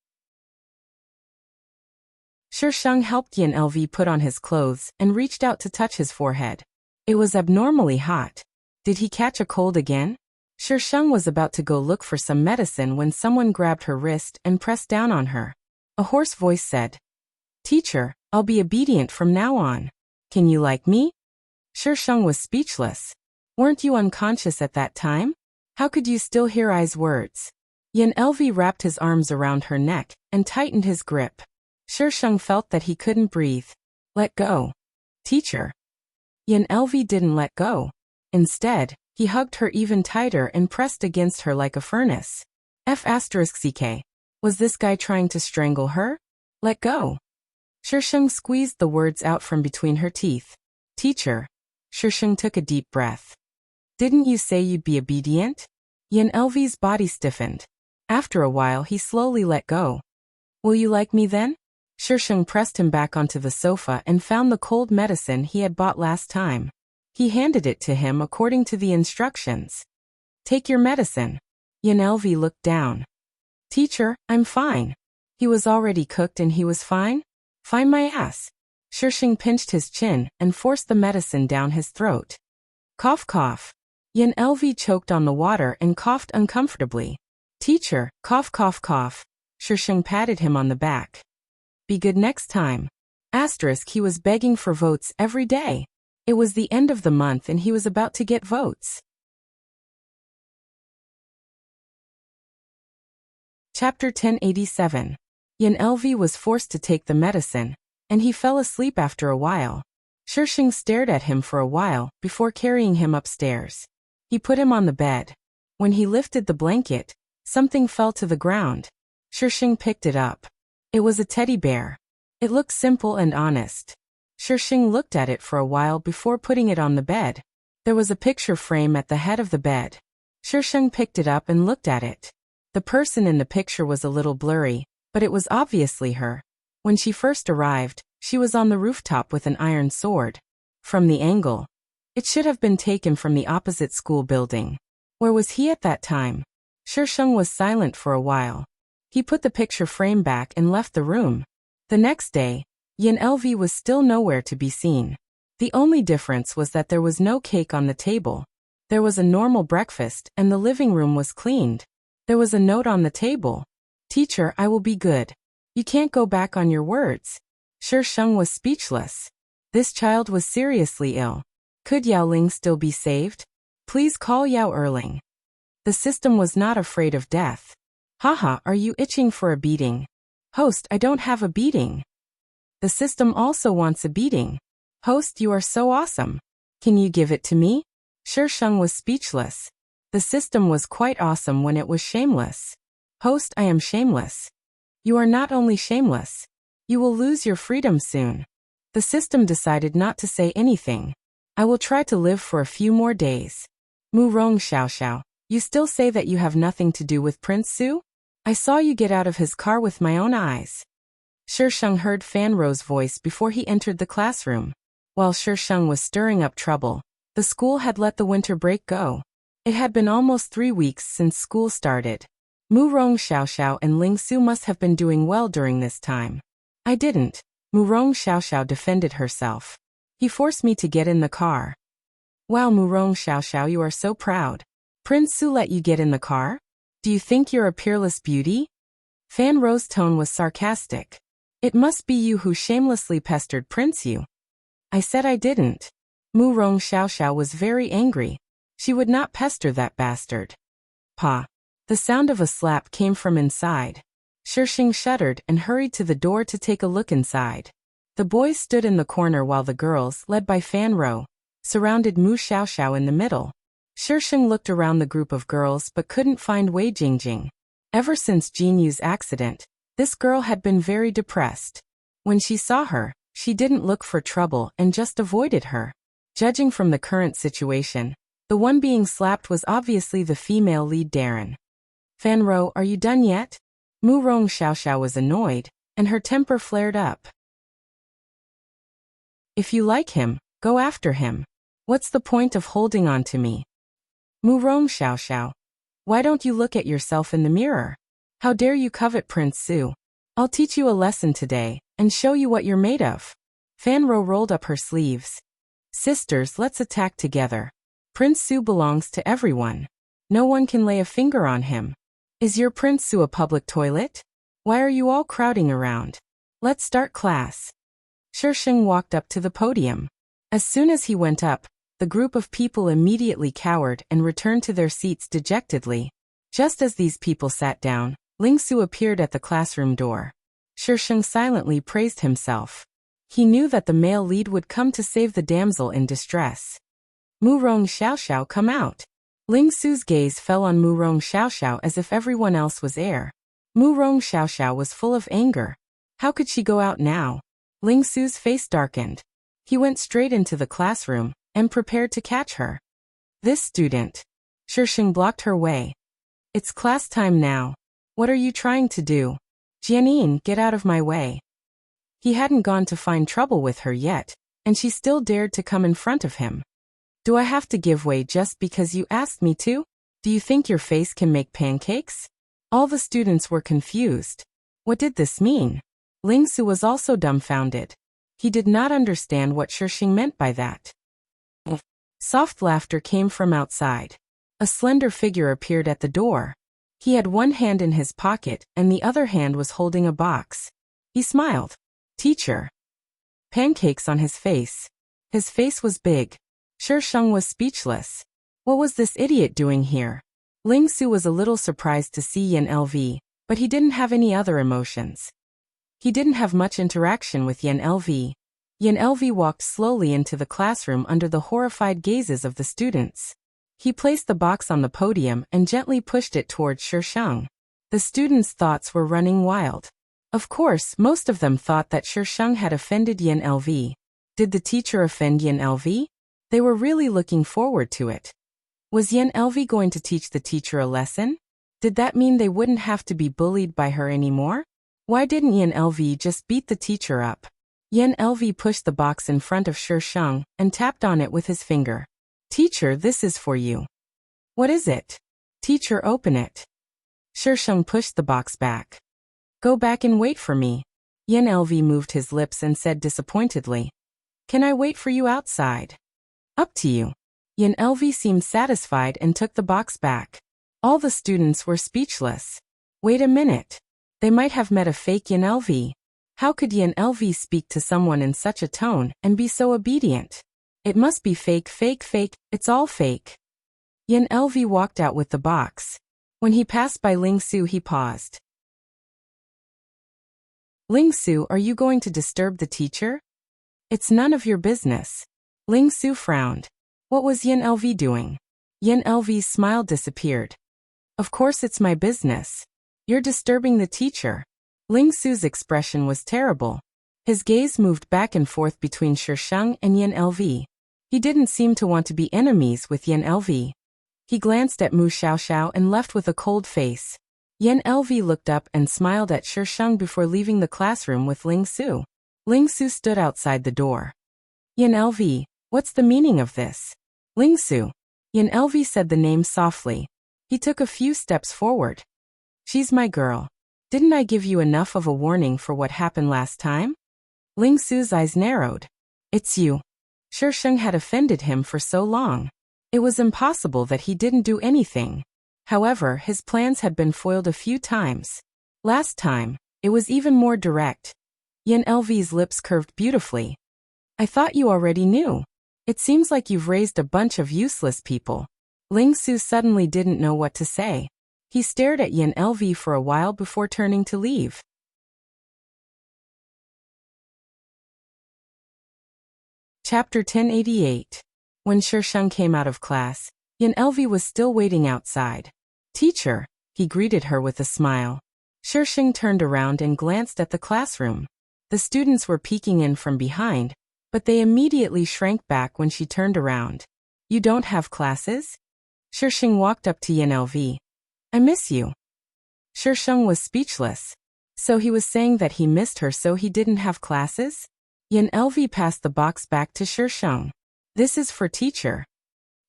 Sheng helped Yin LV put on his clothes and reached out to touch his forehead. It was abnormally hot. Did he catch a cold again? Sheng was about to go look for some medicine when someone grabbed her wrist and pressed down on her. A hoarse voice said, "Teacher, I'll be obedient from now on. Can you like me?" Sheng was speechless. Weren't you unconscious at that time? How could you still hear I's words? Yin LV wrapped his arms around her neck and tightened his grip. Sheng felt that he couldn't breathe. "Let go. Teacher." Yin LV didn't let go. Instead, he hugged her even tighter and pressed against her like a furnace. F***ck. Was this guy trying to strangle her? "Let go." Sheng squeezed the words out from between her teeth. "Teacher." Sheng took a deep breath. "Didn't you say you'd be obedient?" Yin LV's body stiffened. After a while he slowly let go. "Will you like me then?" Sheng pressed him back onto the sofa and found the cold medicine he had bought last time. He handed it to him according to the instructions. "Take your medicine." Yin LV looked down. "Teacher, I'm fine." He was already cooked and he was fine? Fine my ass. Sheng pinched his chin and forced the medicine down his throat. Cough cough. Yin LV choked on the water and coughed uncomfortably. "Teacher, cough cough cough." Sheng patted him on the back. "Be good next time." He was begging for votes every day. It was the end of the month and he was about to get votes. Chapter 1087. Yin LV was forced to take the medicine, and he fell asleep after a while. Sheng stared at him for a while before carrying him upstairs. He put him on the bed. When he lifted the blanket, something fell to the ground. Sheng picked it up. It was a teddy bear. It looked simple and honest. Sheng looked at it for a while before putting it on the bed. There was a picture frame at the head of the bed. Sheng picked it up and looked at it. The person in the picture was a little blurry, but it was obviously her. When she first arrived, she was on the rooftop with an iron sword. From the angle, it should have been taken from the opposite school building. Where was he at that time? Sheng was silent for a while. He put the picture frame back and left the room. The next day, Yin LV was still nowhere to be seen. The only difference was that there was no cake on the table. There was a normal breakfast and the living room was cleaned. There was a note on the table. "Teacher, I will be good. You can't go back on your words." Sheng was speechless. This child was seriously ill. Could Yao Ling still be saved? Please call Yao Erling. The system was not afraid of death. "Haha, are you itching for a beating?" "Host, I don't have a beating." The system also wants a beating. "Host, you are so awesome. Can you give it to me?" Sheng was speechless. The system was quite awesome when it was shameless. "Host, I am shameless." "You are not only shameless. You will lose your freedom soon." The system decided not to say anything. "I will try to live for a few more days." "Mu Rong Xiao, you still say that you have nothing to do with Prince Su? I saw you get out of his car with my own eyes." Sheng heard Fan Ro's voice before he entered the classroom. While Sheng was stirring up trouble, the school had let the winter break go. It had been almost 3 weeks since school started. Mu Rong Xiao and Ling Su must have been doing well during this time. "I didn't." Mu Rong Xiao defended herself. "He forced me to get in the car." "Wow, Mu Rong Xiao, you are so proud. Prince Su let you get in the car? Do you think you're a peerless beauty?" Fan Ro's tone was sarcastic. "It must be you who shamelessly pestered Prince Yu." "I said I didn't." Mu Rong Xiao was very angry. She would not pester that bastard. Pa. The sound of a slap came from inside. Sheng shuddered and hurried to the door to take a look inside. The boys stood in the corner while the girls, led by Fan Ro, surrounded Mu Xiao in the middle. Sheng looked around the group of girls but couldn't find Wei Jingjing. Ever since Jin Yu's accident, this girl had been very depressed. When she saw her, she didn't look for trouble and just avoided her. Judging from the current situation, the one being slapped was obviously the female lead Darren. "Fan Ro, are you done yet?" Mu Rong Xiao was annoyed, and her temper flared up. "If you like him, go after him. What's the point of holding on to me?" "Mu Rong Xiao, why don't you look at yourself in the mirror? How dare you covet Prince Su? I'll teach you a lesson today, and show you what you're made of. Fanro rolled up her sleeves. Sisters, let's attack together. Prince Su belongs to everyone. No one can lay a finger on him. Is your Prince Su a public toilet? Why are you all crowding around? Let's start class. Shisheng walked up to the podium. As soon as he went up, the group of people immediately cowered and returned to their seats dejectedly. Just as these people sat down, Ling Su appeared at the classroom door. Shisheng silently praised himself. He knew that the male lead would come to save the damsel in distress. Murong Xiaoxiao, come out. Ling Su's gaze fell on Murong Xiaoxiao as if everyone else was air. Murong Xiaoxiao was full of anger. How could she go out now? Ling Su's face darkened. He went straight into the classroom and prepared to catch her. This student. Shisheng blocked her way. It's class time now. What are you trying to do? Jianyin, get out of my way. He hadn't gone to find trouble with her yet, and she still dared to come in front of him. Do I have to give way just because you asked me to? Do you think your face can make pancakes? All the students were confused. What did this mean? Ling Su was also dumbfounded. He did not understand what Shisheng meant by that. Soft laughter came from outside. A slender figure appeared at the door. He had one hand in his pocket and the other hand was holding a box. He smiled. Teacher. Pancakes on his face. His face was big. Shisheng was speechless. What was this idiot doing here? Ling Su was a little surprised to see Yan LV, but he didn't have any other emotions. He didn't have much interaction with Yan LV. Yan LV walked slowly into the classroom under the horrified gazes of the students. He placed the box on the podium and gently pushed it towards Shisheng. The students' thoughts were running wild. Of course, most of them thought that Shisheng had offended Yan LV. Did the teacher offend Yan LV? They were really looking forward to it. Was Yan LV going to teach the teacher a lesson? Did that mean they wouldn't have to be bullied by her anymore? Why didn't Yan LV just beat the teacher up? Yan LV pushed the box in front of Shisheng and tapped on it with his finger. Teacher, this is for you. What is it? Teacher, open it. Shisheng pushed the box back. Go back and wait for me. Yan LV moved his lips and said disappointedly. Can I wait for you outside? Up to you. Yan LV seemed satisfied and took the box back. All the students were speechless. Wait a minute. They might have met a fake Yan LV. How could Yan LV speak to someone in such a tone and be so obedient? It must be fake, fake, fake, it's all fake. Yan LV walked out with the box. When he passed by Ling Su, he paused. Ling Su, are you going to disturb the teacher? It's none of your business. Ling Su frowned. What was Yan LV doing? Yan LV's smile disappeared. Of course it's my business. You're disturbing the teacher. Ling Su's expression was terrible. His gaze moved back and forth between Shisheng and Yan LV. He didn't seem to want to be enemies with Yan LV. He glanced at Mu Xiaoxiao and left with a cold face. Yan LV looked up and smiled at Shisheng before leaving the classroom with Ling Su. Ling Su stood outside the door. Yan LV, what's the meaning of this? Ling Su. Yan LV said the name softly. He took a few steps forward. She's my girl. Didn't I give you enough of a warning for what happened last time? Ling Su's eyes narrowed. It's you. Shisheng had offended him for so long. It was impossible that he didn't do anything. However, his plans had been foiled a few times. Last time, it was even more direct. Yan LV's lips curved beautifully. I thought you already knew. It seems like you've raised a bunch of useless people. Ling Su suddenly didn't know what to say. He stared at Yan LV for a while before turning to leave. Chapter 1088. When Shisheng came out of class, Yan LV was still waiting outside. Teacher, he greeted her with a smile. Shisheng turned around and glanced at the classroom. The students were peeking in from behind, but they immediately shrank back when she turned around. You don't have classes? Shisheng walked up to Yan LV. I miss you. Shisheng was speechless. So he was saying that he missed her so he didn't have classes? Yan LV passed the box back to Shisheng. This is for teacher.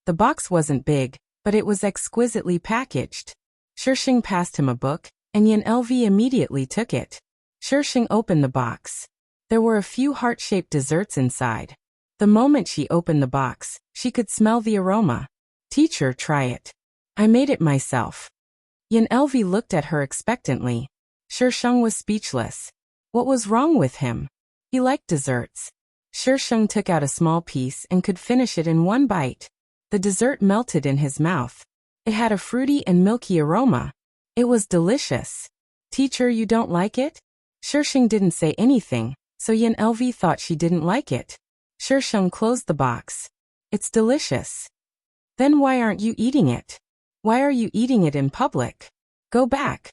The box wasn't big, but it was exquisitely packaged. Shisheng passed him a book, and Yan LV immediately took it. Shisheng opened the box. There were a few heart-shaped desserts inside. The moment she opened the box, she could smell the aroma. Teacher, try it. I made it myself. Yan Elvi looked at her expectantly. Shisheng was speechless. What was wrong with him? He liked desserts. Shisheng took out a small piece and could finish it in one bite. The dessert melted in his mouth. It had a fruity and milky aroma. It was delicious. Teacher, you don't like it? Shisheng didn't say anything, so Yan Elvi thought she didn't like it. Shisheng closed the box. It's delicious. Then why aren't you eating it? Why are you eating it in public? Go back.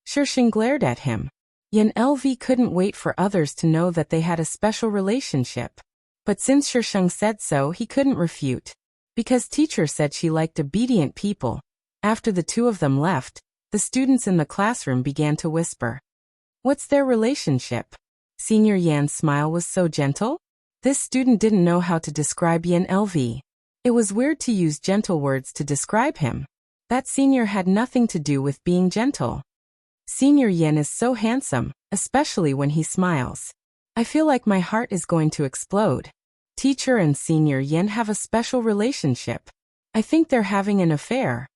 Shisheng glared at him. Yan Elvi couldn't wait for others to know that they had a special relationship. But since Shisheng said so, he couldn't refute. Because teacher said she liked obedient people. After the two of them left, the students in the classroom began to whisper. What's their relationship? Senior Yan's smile was so gentle. This student didn't know how to describe Yan Elvi. It was weird to use gentle words to describe him. That senior had nothing to do with being gentle. Senior Yan is so handsome, especially when he smiles. I feel like my heart is going to explode. Teacher and Senior Yan have a special relationship. I think they're having an affair.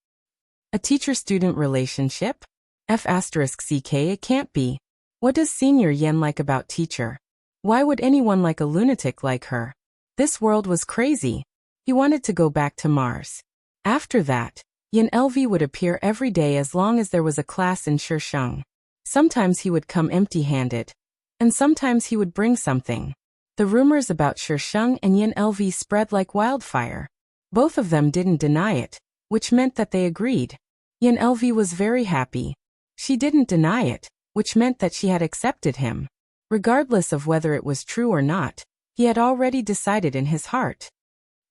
A teacher-student relationship? F***ck, it can't be. What does Senior Yan like about teacher? Why would anyone like a lunatic like her? This world was crazy. He wanted to go back to Mars. After that, Yan Elvi would appear every day as long as there was a class in Shisheng. Sometimes he would come empty-handed. And sometimes he would bring something. The rumors about Shisheng and Yan Elvi spread like wildfire. Both of them didn't deny it, which meant that they agreed. Yan Elvi was very happy. She didn't deny it, which meant that she had accepted him. Regardless of whether it was true or not, he had already decided in his heart.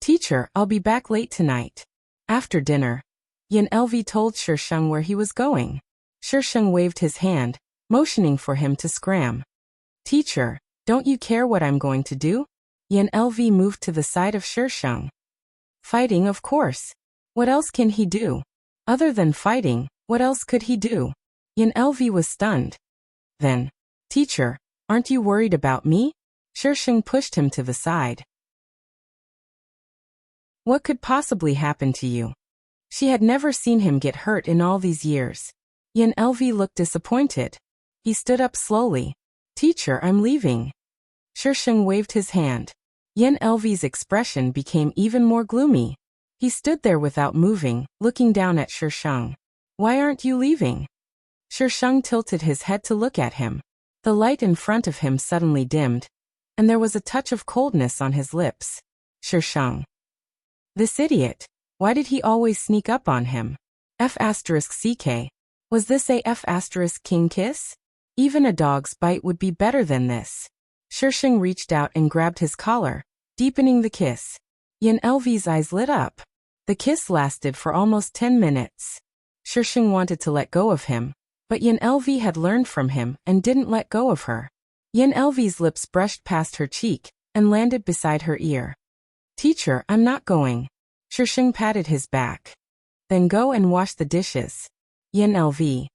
Teacher, I'll be back late tonight. After dinner, Yan Elvi told Shisheng where he was going. Shisheng waved his hand, motioning for him to scram. Teacher, don't you care what I'm going to do? Yan Elvi moved to the side of Shisheng. Fighting, of course. What else can he do? Other than fighting, what else could he do? Yan Elvi was stunned. Then, teacher, aren't you worried about me? Shisheng pushed him to the side. What could possibly happen to you? She had never seen him get hurt in all these years. Yan Elvi looked disappointed. He stood up slowly. Teacher, I'm leaving. Shisheng waved his hand. Yan Elvi's expression became even more gloomy. He stood there without moving, looking down at Shisheng. Why aren't you leaving? Shisheng tilted his head to look at him. The light in front of him suddenly dimmed, and there was a touch of coldness on his lips. Shisheng. This idiot. Why did he always sneak up on him? F***ck. Was this a F***king kiss? Even a dog's bite would be better than this. Shisheng reached out and grabbed his collar, deepening the kiss. Yan Elvi's eyes lit up. The kiss lasted for almost 10 minutes. Shisheng wanted to let go of him, but Yan Elvi had learned from him and didn't let go of her. Yan Elvi's lips brushed past her cheek and landed beside her ear. Teacher, I'm not going. Shisheng patted his back. Then go and wash the dishes. Yan Elvi.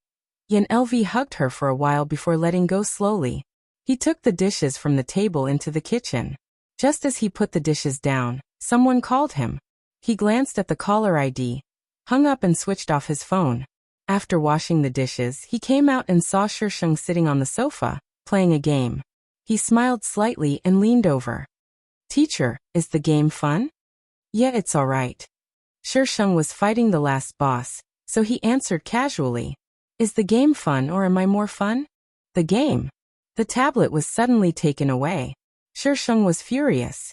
Yan Elvi hugged her for a while before letting go slowly. He took the dishes from the table into the kitchen. Just as he put the dishes down, someone called him. He glanced at the caller ID, hung up and switched off his phone. After washing the dishes, he came out and saw Shisheng sitting on the sofa, playing a game. He smiled slightly and leaned over. Teacher, is the game fun? Yeah, it's alright. Shisheng was fighting the last boss, so he answered casually. Is the game fun or am I more fun? The game. The tablet was suddenly taken away. Shisheng was furious.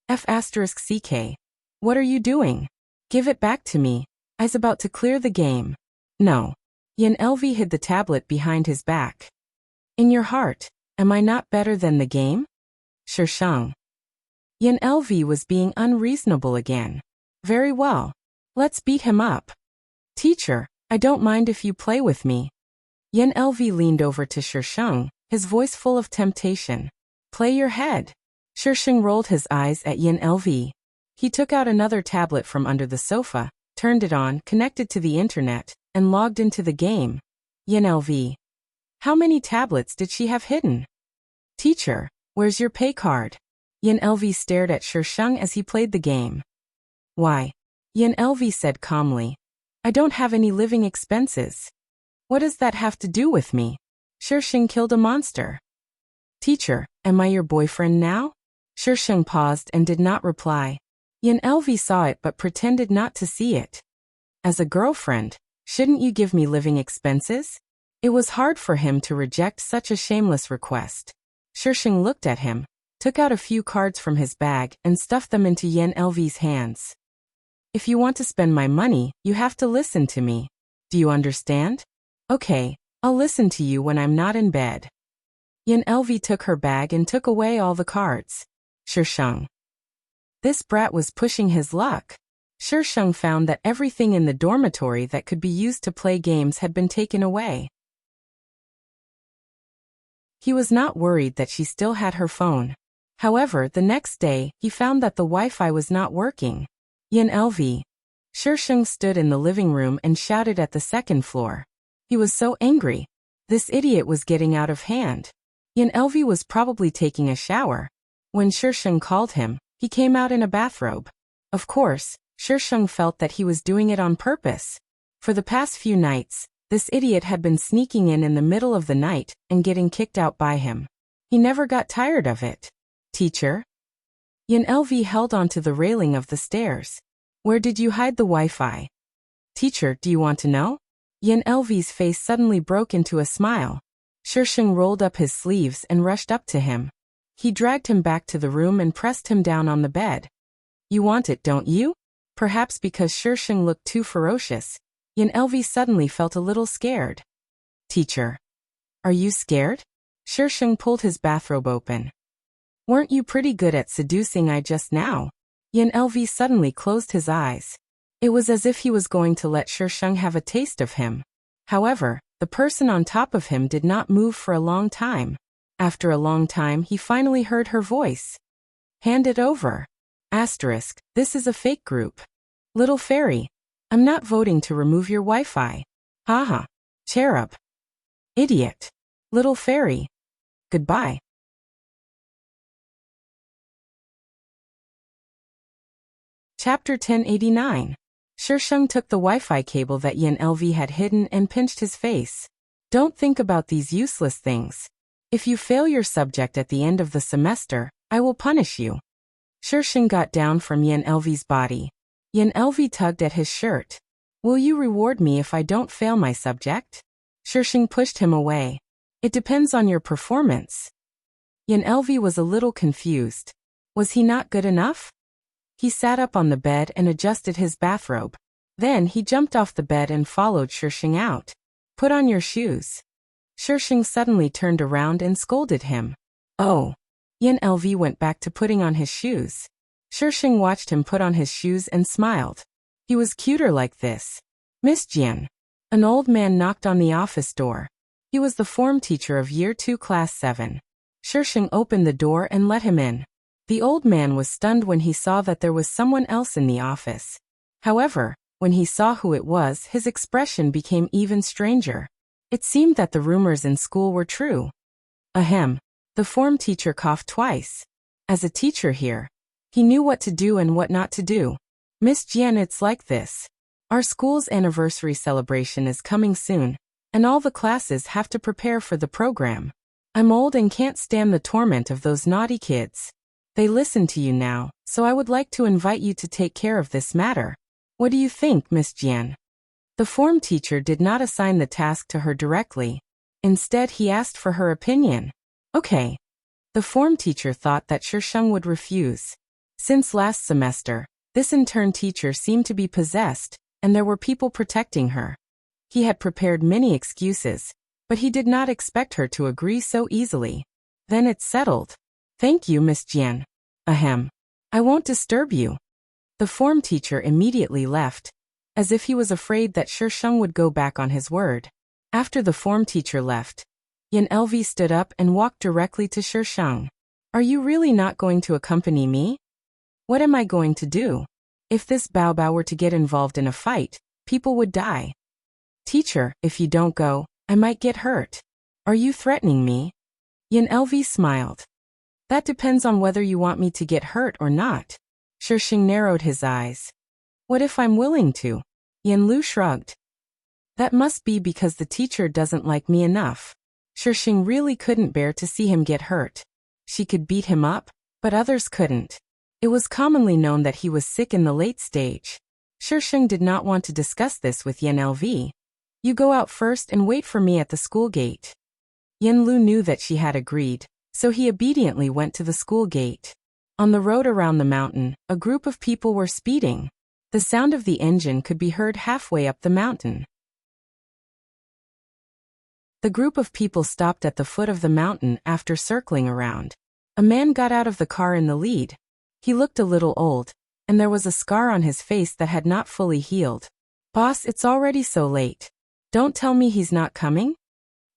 F***ck. What are you doing? Give it back to me. I's about to clear the game. No. Yan Elvi hid the tablet behind his back. In your heart, am I not better than the game? Shisheng. Yan Elvi was being unreasonable again. Very well. Let's beat him up. Teacher, I don't mind if you play with me. Yan Elvi leaned over to Shisheng, his voice full of temptation. Play your head. Shisheng rolled his eyes at Yan Elvi. He took out another tablet from under the sofa, turned it on, connected to the internet, and logged into the game. Yan Elvi. How many tablets did she have hidden? Teacher, where's your pay card? Yin Elvi stared at Shisheng as he played the game. Why? Yin Elvi said calmly. I don't have any living expenses. What does that have to do with me? Shisheng killed a monster. Teacher, am I your boyfriend now? Shisheng paused and did not reply. Yin Elvi saw it but pretended not to see it. As a girlfriend, shouldn't you give me living expenses? It was hard for him to reject such a shameless request. Shisheng looked at him, took out a few cards from his bag and stuffed them into Yin Elvi's hands. If you want to spend my money, you have to listen to me. Do you understand? Okay, I'll listen to you when I'm not in bed. Yin Elvi took her bag and took away all the cards. Shisheng. This brat was pushing his luck. Shisheng found that everything in the dormitory that could be used to play games had been taken away. He was not worried that she still had her phone. However, the next day, he found that the Wi-Fi was not working. Yin Elvi. Shisheng stood in the living room and shouted at the second floor. He was so angry. This idiot was getting out of hand. Yin Elvi was probably taking a shower. When Shisheng called him, he came out in a bathrobe. Of course, Shisheng felt that he was doing it on purpose. For the past few nights, this idiot had been sneaking in the middle of the night and getting kicked out by him. He never got tired of it. Teacher? Yin Elvi held onto the railing of the stairs. Where did you hide the Wi-Fi? Teacher, do you want to know? Yin Elvi's face suddenly broke into a smile. Shisheng rolled up his sleeves and rushed up to him. He dragged him back to the room and pressed him down on the bed. You want it, don't you? Perhaps because Shisheng looked too ferocious, Yin Elvi suddenly felt a little scared. Teacher. Are you scared? Shisheng pulled his bathrobe open. Weren't you pretty good at seducing I just now? Yin Elvi suddenly closed his eyes. It was as if he was going to let Shisheng have a taste of him. However, the person on top of him did not move for a long time. After a long time, he finally heard her voice. Hand it over. Asterisk, this is a fake group. Little fairy. I'm not voting to remove your Wi-Fi. Haha. Cherub. Idiot. Little fairy. Goodbye. Chapter 1089. Shisheng took the Wi-Fi cable that Yin Elvi had hidden and pinched his face. Don't think about these useless things. If you fail your subject at the end of the semester, I will punish you. Shisheng got down from Yin Elvi's body. Yin Elvi tugged at his shirt. Will you reward me if I don't fail my subject? Shisheng pushed him away. It depends on your performance. Yin Elvi was a little confused. Was he not good enough? He sat up on the bed and adjusted his bathrobe. Then he jumped off the bed and followed Shisheng out. Put on your shoes. Shisheng suddenly turned around and scolded him. Oh. Yin Elvi went back to putting on his shoes. Shisheng watched him put on his shoes and smiled. He was cuter like this. Miss Jian. An old man knocked on the office door. He was the form teacher of Year 2 Class 7. Shisheng opened the door and let him in. The old man was stunned when he saw that there was someone else in the office. However, when he saw who it was, his expression became even stranger. It seemed that the rumors in school were true. Ahem. The form teacher coughed twice. As a teacher here, he knew what to do and what not to do. Miss Jian, it's like this. Our school's anniversary celebration is coming soon, and all the classes have to prepare for the program. I'm old and can't stand the torment of those naughty kids. They listen to you now, so I would like to invite you to take care of this matter. What do you think, Miss Jian? The form teacher did not assign the task to her directly. Instead, he asked for her opinion. Okay. The form teacher thought that Shisheng would refuse. Since last semester, this intern teacher seemed to be possessed, and there were people protecting her. He had prepared many excuses, but he did not expect her to agree so easily. Then it's settled. Thank you, Miss Jian. Ahem. I won't disturb you. The form teacher immediately left, as if he was afraid that Shisheng would go back on his word. After the form teacher left, Yin Elvi stood up and walked directly to Shisheng. Are you really not going to accompany me? What am I going to do? If this Baobao were to get involved in a fight, people would die. Teacher, if you don't go, I might get hurt. Are you threatening me? Yan Lv smiled. That depends on whether you want me to get hurt or not. Shisheng narrowed his eyes. What if I'm willing to? Yan Lu shrugged. That must be because the teacher doesn't like me enough. Shisheng really couldn't bear to see him get hurt. She could beat him up, but others couldn't. It was commonly known that he was sick in the late stage. Shisheng did not want to discuss this with Yan Lv. You go out first and wait for me at the school gate. Yan Lu knew that she had agreed, so he obediently went to the school gate. On the road around the mountain, a group of people were speeding. The sound of the engine could be heard halfway up the mountain. The group of people stopped at the foot of the mountain after circling around. A man got out of the car in the lead. He looked a little old, and there was a scar on his face that had not fully healed. Boss, it's already so late. Don't tell me he's not coming?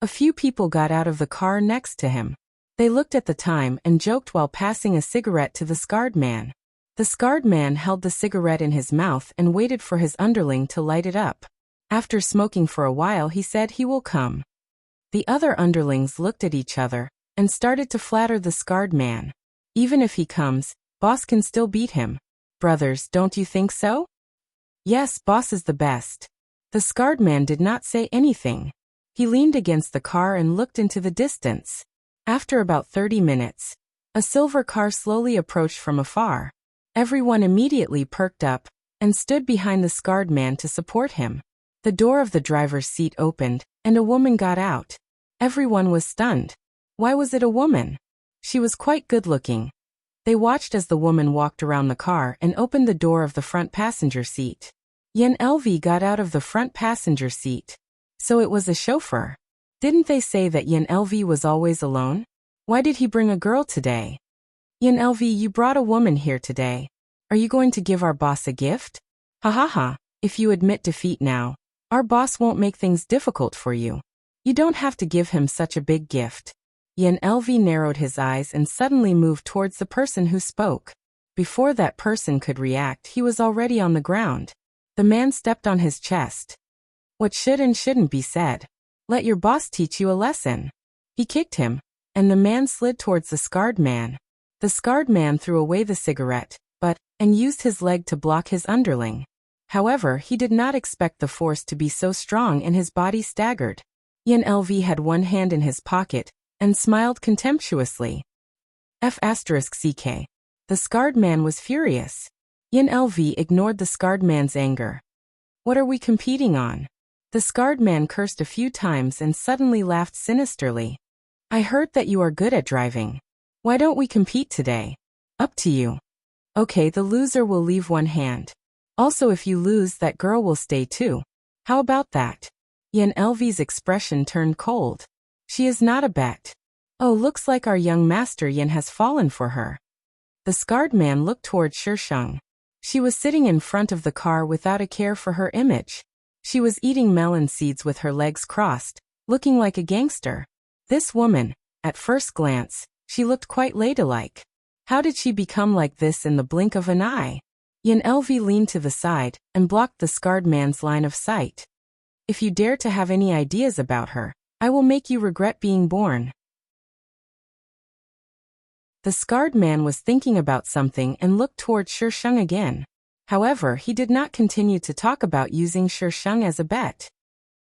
A few people got out of the car next to him. They looked at the time and joked while passing a cigarette to the scarred man. The scarred man held the cigarette in his mouth and waited for his underling to light it up. After smoking for a while, he said he will come. The other underlings looked at each other and started to flatter the scarred man. Even if he comes, boss can still beat him. Brothers, don't you think so? Yes, boss is the best. The scarred man did not say anything. He leaned against the car and looked into the distance. After about 30 minutes, a silver car slowly approached from afar. Everyone immediately perked up and stood behind the scarred man to support him. The door of the driver's seat opened, and a woman got out. Everyone was stunned. Why was it a woman? She was quite good-looking. They watched as the woman walked around the car and opened the door of the front passenger seat. Yan Lv got out of the front passenger seat. So it was a chauffeur. Didn't they say that Yan Lv was always alone? Why did he bring a girl today? Yan Lv, you brought a woman here today. Are you going to give our boss a gift? Ha ha ha, if you admit defeat now, our boss won't make things difficult for you. You don't have to give him such a big gift. Yan Lv narrowed his eyes and suddenly moved towards the person who spoke. Before that person could react, he was already on the ground. The man stepped on his chest. What should and shouldn't be said. Let your boss teach you a lesson. He kicked him, and the man slid towards the scarred man. The scarred man threw away the cigarette, and used his leg to block his underling. However, he did not expect the force to be so strong and his body staggered. Yan Lv had one hand in his pocket, and smiled contemptuously. F***ck. The scarred man was furious. Yan Lv ignored the scarred man's anger. What are we competing on? The scarred man cursed a few times and suddenly laughed sinisterly. I heard that you are good at driving. Why don't we compete today? Up to you. Okay, the loser will leave one hand. Also, if you lose, that girl will stay too. How about that? Yan Lv's expression turned cold. She is not a bet. Oh, looks like our young master Yan has fallen for her. The scarred man looked toward Shisheng. She was sitting in front of the car without a care for her image. She was eating melon seeds with her legs crossed, looking like a gangster. This woman, at first glance, she looked quite ladylike. How did she become like this in the blink of an eye? Yan Lv leaned to the side and blocked the scarred man's line of sight. If you dare to have any ideas about her, I will make you regret being born. The scarred man was thinking about something and looked toward Shisheng again. However, he did not continue to talk about using Shisheng as a bet.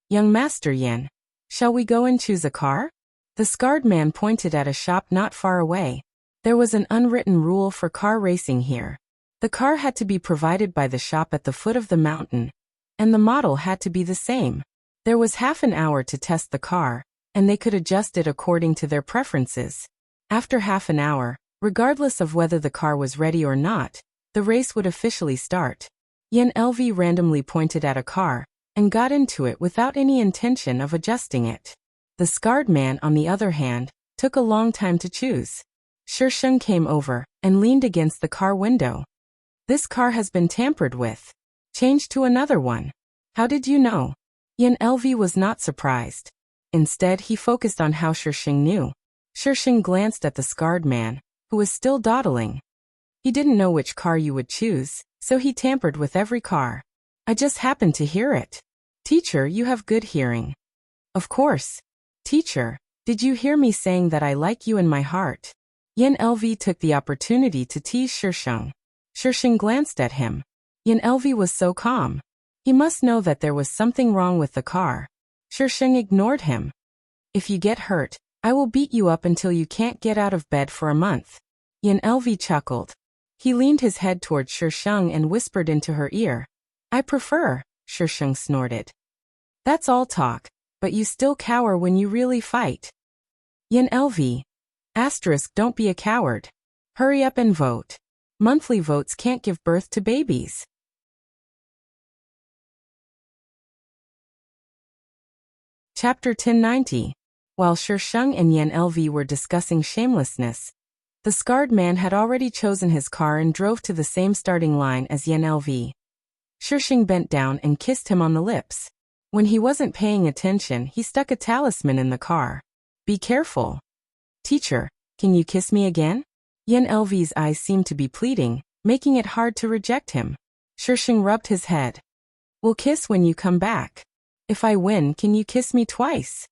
Young Master Yan, shall we go and choose a car? The scarred man pointed at a shop not far away. There was an unwritten rule for car racing here. The car had to be provided by the shop at the foot of the mountain, and the model had to be the same. There was half an hour to test the car, and they could adjust it according to their preferences. After half an hour, regardless of whether the car was ready or not, the race would officially start. Yan Lv randomly pointed at a car, and got into it without any intention of adjusting it. The scarred man, on the other hand, took a long time to choose. Shisheng came over and leaned against the car window. This car has been tampered with. Change to another one. How did you know? Yan Lv was not surprised. Instead, he focused on how Shisheng knew. Shisheng glanced at the scarred man, who was still dawdling. He didn't know which car you would choose, so he tampered with every car. I just happened to hear it. Teacher, you have good hearing. Of course. Teacher, Did you hear me saying that I like you in my heart? Yan Lv took the opportunity to tease Shisheng. Shisheng glanced at him. Yan Lv was so calm. He must know that there was something wrong with the car. Shisheng ignored him. If you get hurt, I will beat you up until you can't get out of bed for a month. Yan Lv chuckled. He leaned his head toward Shisheng and whispered into her ear. I prefer, Shisheng snorted. That's all talk, but you still cower when you really fight. Yan Lv. Asterisk, don't be a coward. Hurry up and vote. Monthly votes can't give birth to babies. Chapter 1090. While Shisheng and Yan Lv were discussing shamelessness, the scarred man had already chosen his car and drove to the same starting line as Yan Lv. Shisheng bent down and kissed him on the lips. When he wasn't paying attention, he stuck a talisman in the car. Be careful. Teacher, can you kiss me again? Yan Lv's eyes seemed to be pleading, making it hard to reject him. Shisheng rubbed his head. We'll kiss when you come back. If I win, can you kiss me twice?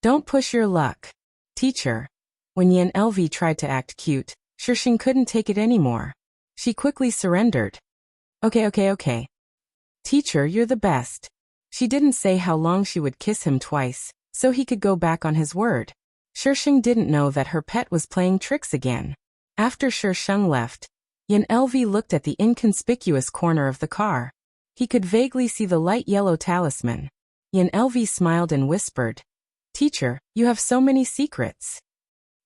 Don't push your luck. Teacher. When Yan Lv tried to act cute, Shisheng couldn't take it anymore. She quickly surrendered. Okay. Teacher, you're the best. She didn't say how long she would kiss him twice, so he could go back on his word. Shisheng didn't know that her pet was playing tricks again. After Shisheng left, Yan Lv looked at the inconspicuous corner of the car. He could vaguely see the light yellow talisman. Yan Lv smiled and whispered, Teacher, you have so many secrets.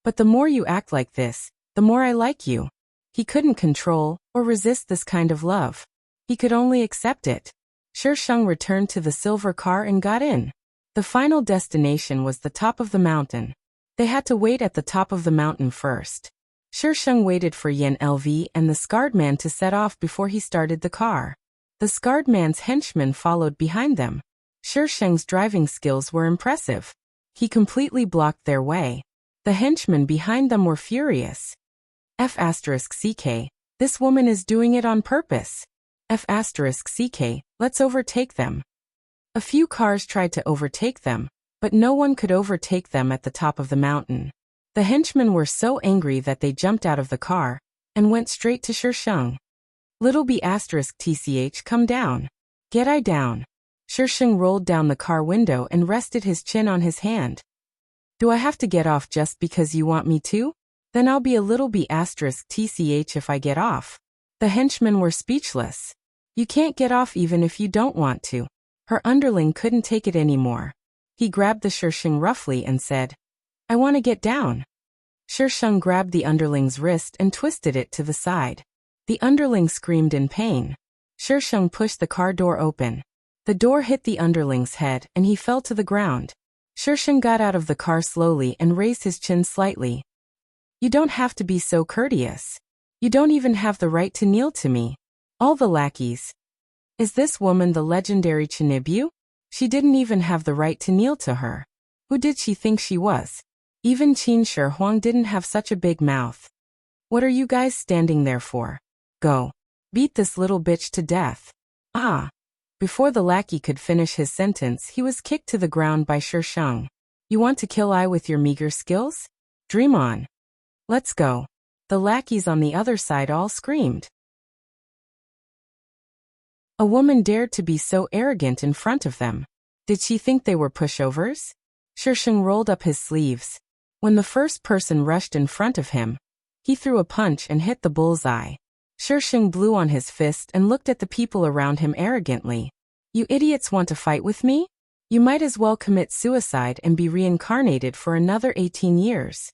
But the more you act like this, the more I like you. He couldn't control or resist this kind of love. He could only accept it. Shisheng returned to the silver car and got in. The final destination was the top of the mountain. They had to wait at the top of the mountain first. Shisheng waited for Yan Lv and the scarred man to set off before he started the car. The scarred man's henchmen followed behind them. Shisheng's driving skills were impressive. He completely blocked their way. The henchmen behind them were furious. F***ck, this woman is doing it on purpose. F***ck, let's overtake them. A few cars tried to overtake them, but no one could overtake them at the top of the mountain. The henchmen were so angry that they jumped out of the car and went straight to Shisheng. Little b****, come down. Get I down. Shisheng rolled down the car window and rested his chin on his hand. Do I have to get off just because you want me to? Then I'll be a little b**** if I get off. The henchmen were speechless. You can't get off even if you don't want to. Her underling couldn't take it anymore. He grabbed the Shisheng roughly and said, I want to get down. Shisheng grabbed the underling's wrist and twisted it to the side. The underling screamed in pain. Shisheng pushed the car door open. The door hit the underling's head and he fell to the ground. Shisheng got out of the car slowly and raised his chin slightly. You don't have to be so courteous. You don't even have the right to kneel to me. All the lackeys. Is this woman the legendary Chinibyu? She didn't even have the right to kneel to her. Who did she think she was? Even Qin Shi Huang didn't have such a big mouth. What are you guys standing there for? Go. Beat this little bitch to death. Ah. Before the lackey could finish his sentence, he was kicked to the ground by Shisheng. You want to kill I with your meager skills? Dream on. Let's go. The lackeys on the other side all screamed. A woman dared to be so arrogant in front of them. Did she think they were pushovers? Shisheng rolled up his sleeves. When the first person rushed in front of him, he threw a punch and hit the bullseye. Shisheng blew on his fist and looked at the people around him arrogantly. You idiots want to fight with me? You might as well commit suicide and be reincarnated for another 18 years.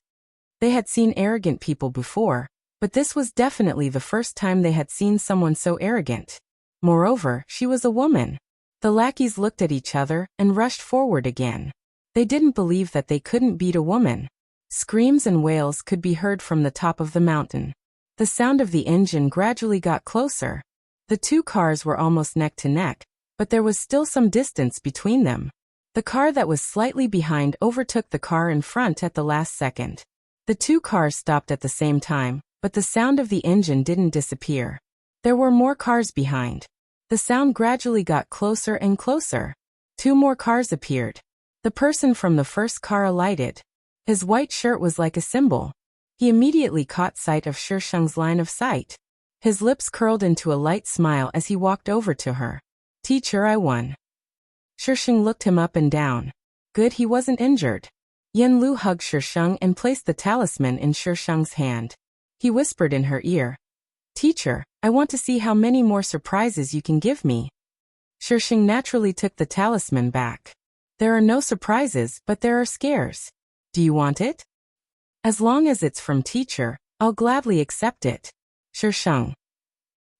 They had seen arrogant people before, but this was definitely the first time they had seen someone so arrogant. Moreover, she was a woman. The lackeys looked at each other and rushed forward again. They didn't believe that they couldn't beat a woman. Screams and wails could be heard from the top of the mountain. The sound of the engine gradually got closer. The two cars were almost neck to neck, but there was still some distance between them. The car that was slightly behind overtook the car in front at the last second. The two cars stopped at the same time, but the sound of the engine didn't disappear. There were more cars behind. The sound gradually got closer and closer. Two more cars appeared. The person from the first car alighted. His white shirt was like a symbol. He immediately caught sight of Shisheng's line of sight. His lips curled into a light smile as he walked over to her. Teacher, I won. Shisheng looked him up and down. Good he wasn't injured. Yanlu hugged Shisheng and placed the talisman in Shisheng's hand. He whispered in her ear. Teacher, I want to see how many more surprises you can give me. Shisheng naturally took the talisman back. There are no surprises, but there are scares. Do you want it? As long as it's from teacher, I'll gladly accept it. Shisheng.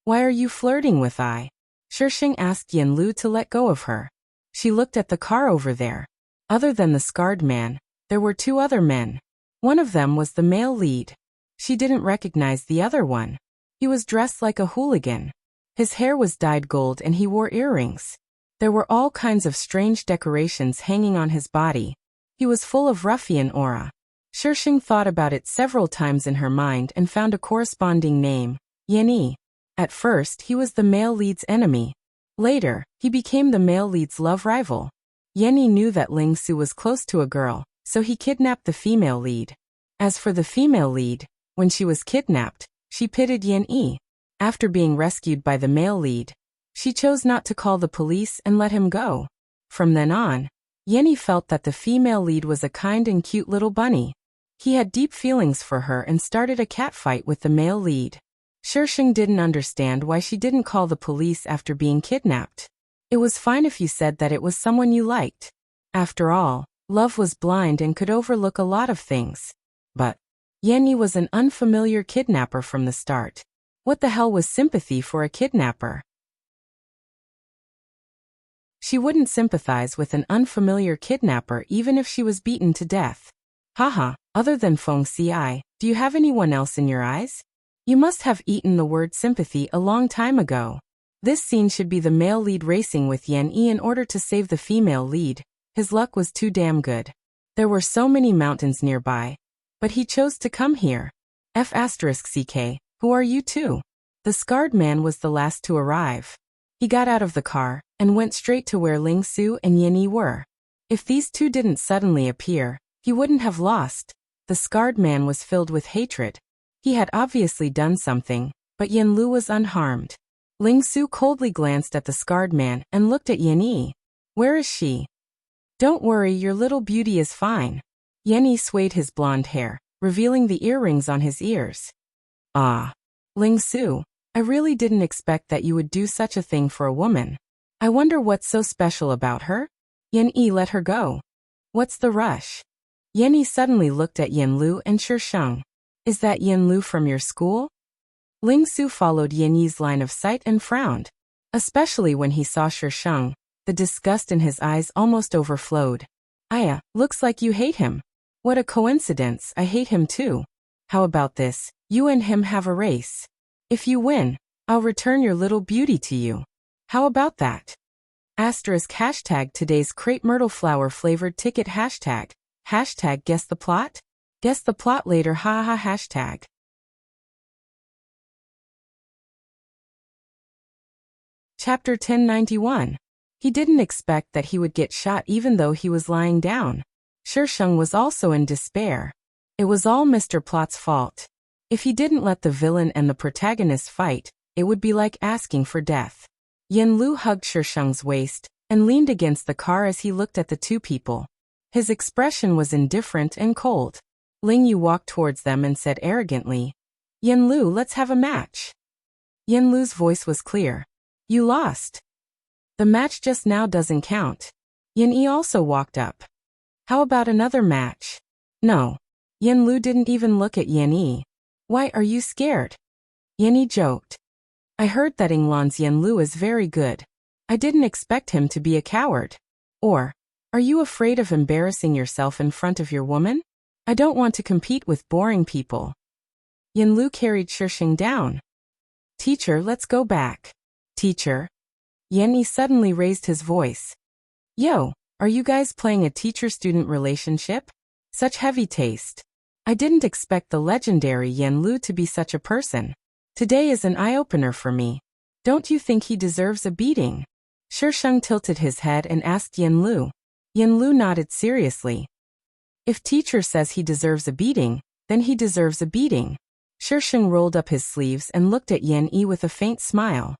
Why are you flirting with I? Shisheng asked Yanlu to let go of her. She looked at the car over there. Other than the scarred man, there were two other men. One of them was the male lead. She didn't recognize the other one. He was dressed like a hooligan. His hair was dyed gold and he wore earrings. There were all kinds of strange decorations hanging on his body. He was full of ruffian aura. Shisheng thought about it several times in her mind and found a corresponding name, Yanyi. At first, he was the male lead's enemy. Later, he became the male lead's love rival. Yanyi knew that Ling Su was close to a girl, so he kidnapped the female lead. As for the female lead, when she was kidnapped, she pitied Yanyi. After being rescued by the male lead, she chose not to call the police and let him go. From then on, Yanyi felt that the female lead was a kind and cute little bunny. He had deep feelings for her and started a catfight with the male lead. Shisheng didn't understand why she didn't call the police after being kidnapped. It was fine if you said that it was someone you liked. After all, love was blind and could overlook a lot of things. But Yanyi was an unfamiliar kidnapper from the start. What the hell was sympathy for a kidnapper? She wouldn't sympathize with an unfamiliar kidnapper even if she was beaten to death. Haha, other than Feng Ci, do you have anyone else in your eyes? You must have eaten the word sympathy a long time ago. This scene should be the male lead racing with Yanyi in order to save the female lead. His luck was too damn good. There were so many mountains nearby. But he chose to come here. F***ck, who are you two? The scarred man was the last to arrive. He got out of the car and went straight to where Ling Su and Yanyi were. If these two didn't suddenly appear, he wouldn't have lost. The scarred man was filled with hatred. He had obviously done something, but Yanlu was unharmed. Ling Su coldly glanced at the scarred man and looked at Yanyi. Where is she? Don't worry, your little beauty is fine. Yanyi swayed his blonde hair, revealing the earrings on his ears. Ah. Ling Su, I really didn't expect that you would do such a thing for a woman. I wonder what's so special about her? Yanyi, let her go. What's the rush? Yanyi suddenly looked at Yanlu and Shisheng. Is that Yanlu from your school? Ling Su followed Yanyi's line of sight and frowned. Especially when he saw Shisheng, the disgust in his eyes almost overflowed. Aya, looks like you hate him. What a coincidence, I hate him too. How about this, you and him have a race. If you win, I'll return your little beauty to you. How about that? ## today's crepe myrtle flower flavored ticket #. Guess the plot? Guess the plot later haha #. Chapter 1091. He didn't expect that he would get shot even though he was lying down. Shisheng was also in despair. It was all Mr. Plot's fault. If he didn't let the villain and the protagonist fight, it would be like asking for death. Yanlu hugged Shisheng's waist and leaned against the car as he looked at the two people. His expression was indifferent and cold. Ling Yu walked towards them and said arrogantly, Yanlu, let's have a match. Yanlu's voice was clear. You lost. The match just now doesn't count. Yanyi also walked up. How about another match? No. Yanlu didn't even look at Yanyi. Why are you scared? Yanyi joked. I heard that England's Yanlu is very good. I didn't expect him to be a coward. Or, are you afraid of embarrassing yourself in front of your woman? I don't want to compete with boring people. Yanlu carried Shisheng down. Teacher, let's go back. Teacher. Yanyi suddenly raised his voice. Yo, are you guys playing a teacher-student relationship? Such heavy taste. I didn't expect the legendary Yanlu to be such a person. Today is an eye-opener for me. Don't you think he deserves a beating? Shisheng tilted his head and asked Yanlu. Yanlu nodded seriously. If teacher says he deserves a beating, then he deserves a beating. Shisheng rolled up his sleeves and looked at Yan Yi with a faint smile.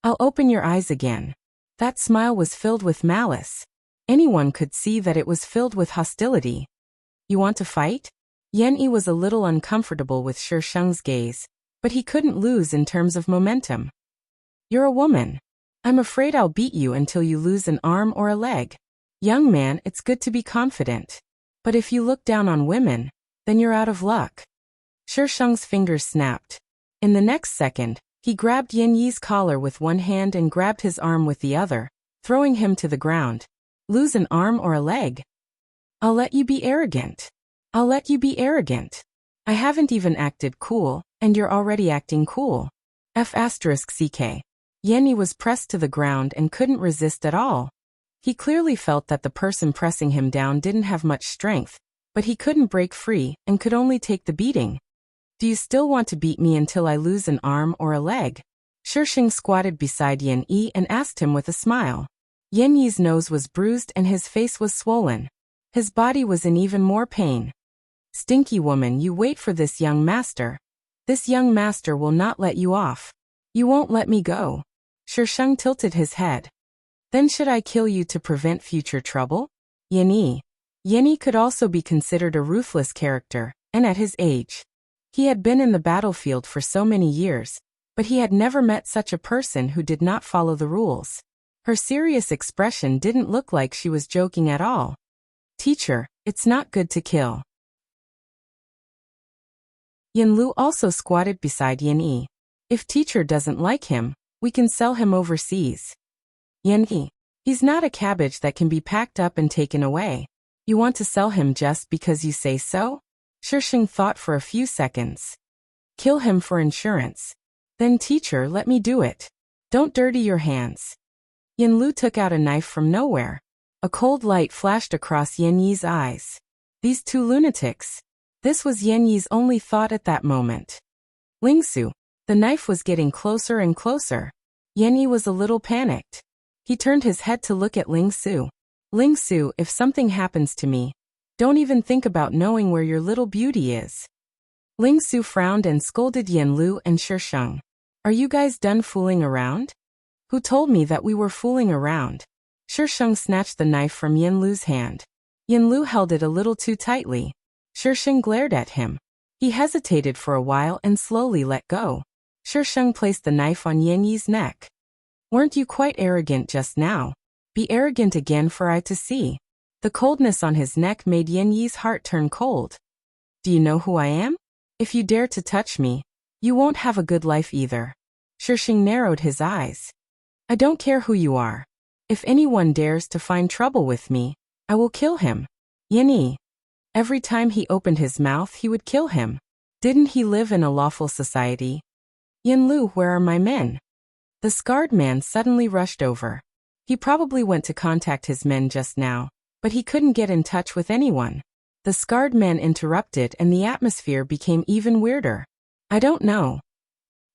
I'll open your eyes again. That smile was filled with malice. Anyone could see that it was filled with hostility. You want to fight? Yan Yi was a little uncomfortable with Shisheng's gaze, but he couldn't lose in terms of momentum. You're a woman. I'm afraid I'll beat you until you lose an arm or a leg. Young man, it's good to be confident. But if you look down on women, then you're out of luck. Shisheng's fingers snapped. In the next second, he grabbed Yan Yi's collar with one hand and grabbed his arm with the other, throwing him to the ground. Lose an arm or a leg? I'll let you be arrogant. I'll let you be arrogant. I haven't even acted cool, and you're already acting cool. F***ck. Yan Yi was pressed to the ground and couldn't resist at all. He clearly felt that the person pressing him down didn't have much strength, but he couldn't break free and could only take the beating. Do you still want to beat me until I lose an arm or a leg? Shisheng squatted beside Yan Yi and asked him with a smile. Yan Yi's nose was bruised and his face was swollen. His body was in even more pain. Stinky woman, you wait for this young master. This young master will not let you off. You won't let me go. Shisheng tilted his head. Then should I kill you to prevent future trouble? Yan Yi could also be considered a ruthless character, and at his age. He had been in the battlefield for so many years, but he had never met such a person who did not follow the rules. Her serious expression didn't look like she was joking at all. Teacher, it's not good to kill. Yan Lu also squatted beside Yan Yi. If teacher doesn't like him, we can sell him overseas. Yan Yi, he's not a cabbage that can be packed up and taken away. You want to sell him just because you say so? Shisheng thought for a few seconds. Kill him for insurance. Then teacher, let me do it. Don't dirty your hands. Yan Lu took out a knife from nowhere. A cold light flashed across Yan Yi's eyes. These two lunatics. This was Yan Yi's only thought at that moment. Lingsu. The knife was getting closer and closer. Yan Yi was a little panicked. He turned his head to look at Lingsu. Lingsu, if something happens to me, don't even think about knowing where your little beauty is. Lingsu frowned and scolded Yan Lu and Shisheng. Are you guys done fooling around? Who told me that we were fooling around? Shisheng snatched the knife from Yan Lu's hand. Yan Lu held it a little too tightly. Shisheng glared at him. He hesitated for a while and slowly let go. Shisheng placed the knife on Yan Yi's neck. Weren't you quite arrogant just now? Be arrogant again for I to see. The coldness on his neck made Yan Yi's heart turn cold. Do you know who I am? If you dare to touch me, you won't have a good life either. Shisheng narrowed his eyes. I don't care who you are. If anyone dares to find trouble with me, I will kill him. Yan Yi. Every time he opened his mouth he would kill him. Didn't he live in a lawful society? Yan Lu, where are my men? The scarred man suddenly rushed over. He probably went to contact his men just now, but he couldn't get in touch with anyone. The scarred man interrupted and the atmosphere became even weirder. I don't know.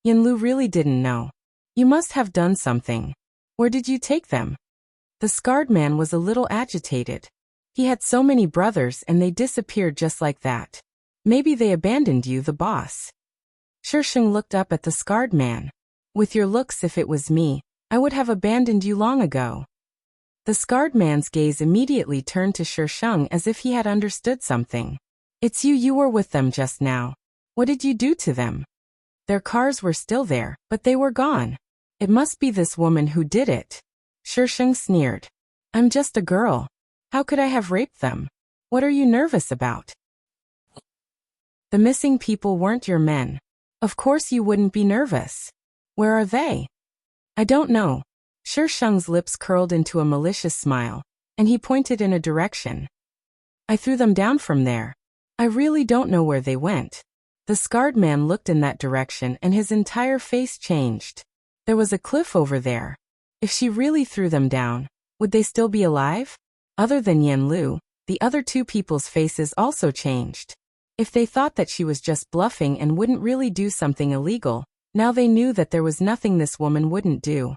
Yan Lu really didn't know. You must have done something. Where did you take them? The scarred man was a little agitated. He had so many brothers and they disappeared just like that. Maybe they abandoned you, the boss. Shisheng looked up at the scarred man. With your looks, if it was me, I would have abandoned you long ago. The scarred man's gaze immediately turned to Shisheng as if he had understood something. It's you were with them just now. What did you do to them? Their cars were still there, but they were gone. It must be this woman who did it. Shisheng sneered. I'm just a girl. How could I have raped them? What are you nervous about? The missing people weren't your men. Of course you wouldn't be nervous. Where are they? I don't know. Shisheng's lips curled into a malicious smile, and he pointed in a direction. I threw them down from there. I really don't know where they went. The scarred man looked in that direction and his entire face changed. There was a cliff over there. If she really threw them down, would they still be alive? Other than Yan Lu, the other two people's faces also changed. If they thought that she was just bluffing and wouldn't really do something illegal, now they knew that there was nothing this woman wouldn't do.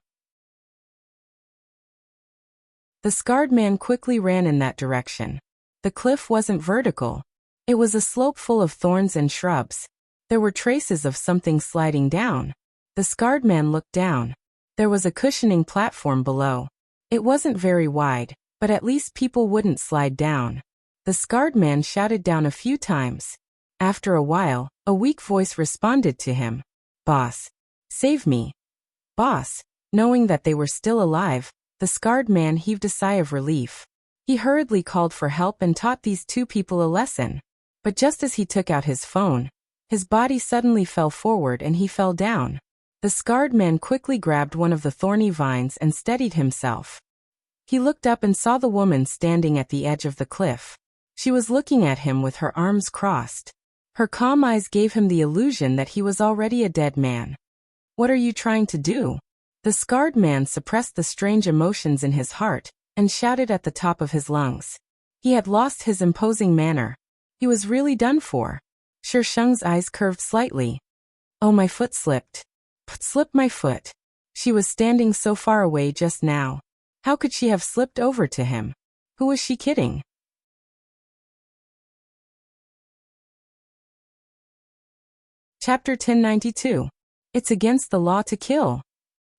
The scarred man quickly ran in that direction. The cliff wasn't vertical. It was a slope full of thorns and shrubs. There were traces of something sliding down. The scarred man looked down. There was a cushioning platform below. It wasn't very wide, but at least people wouldn't slide down. The scarred man shouted down a few times. After a while, a weak voice responded to him. "Boss. Save me." "Boss." Knowing that they were still alive, the scarred man heaved a sigh of relief. He hurriedly called for help and taught these two people a lesson. But just as he took out his phone, his body suddenly fell forward and he fell down. The scarred man quickly grabbed one of the thorny vines and steadied himself. He looked up and saw the woman standing at the edge of the cliff. She was looking at him with her arms crossed. Her calm eyes gave him the illusion that he was already a dead man. "What are you trying to do?" The scarred man suppressed the strange emotions in his heart and shouted at the top of his lungs. He had lost his imposing manner. He was really done for. Shisheng's eyes curved slightly. "Oh, my foot slipped. Slipped my foot." She was standing so far away just now. How could she have slipped over to him? Who was she kidding? Chapter 1092. It's against the law to kill.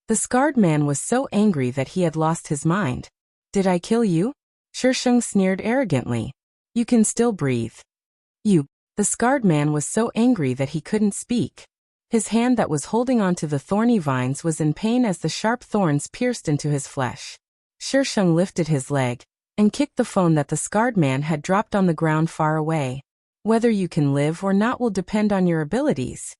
The scarred man was so angry that he had lost his mind. "Did I kill you?" Shisheng sneered arrogantly. "You can still breathe." "You." The scarred man was so angry that he couldn't speak. His hand that was holding onto the thorny vines was in pain as the sharp thorns pierced into his flesh. Shisheng lifted his leg and kicked the phone that the scarred man had dropped on the ground far away. "Whether you can live or not will depend on your abilities.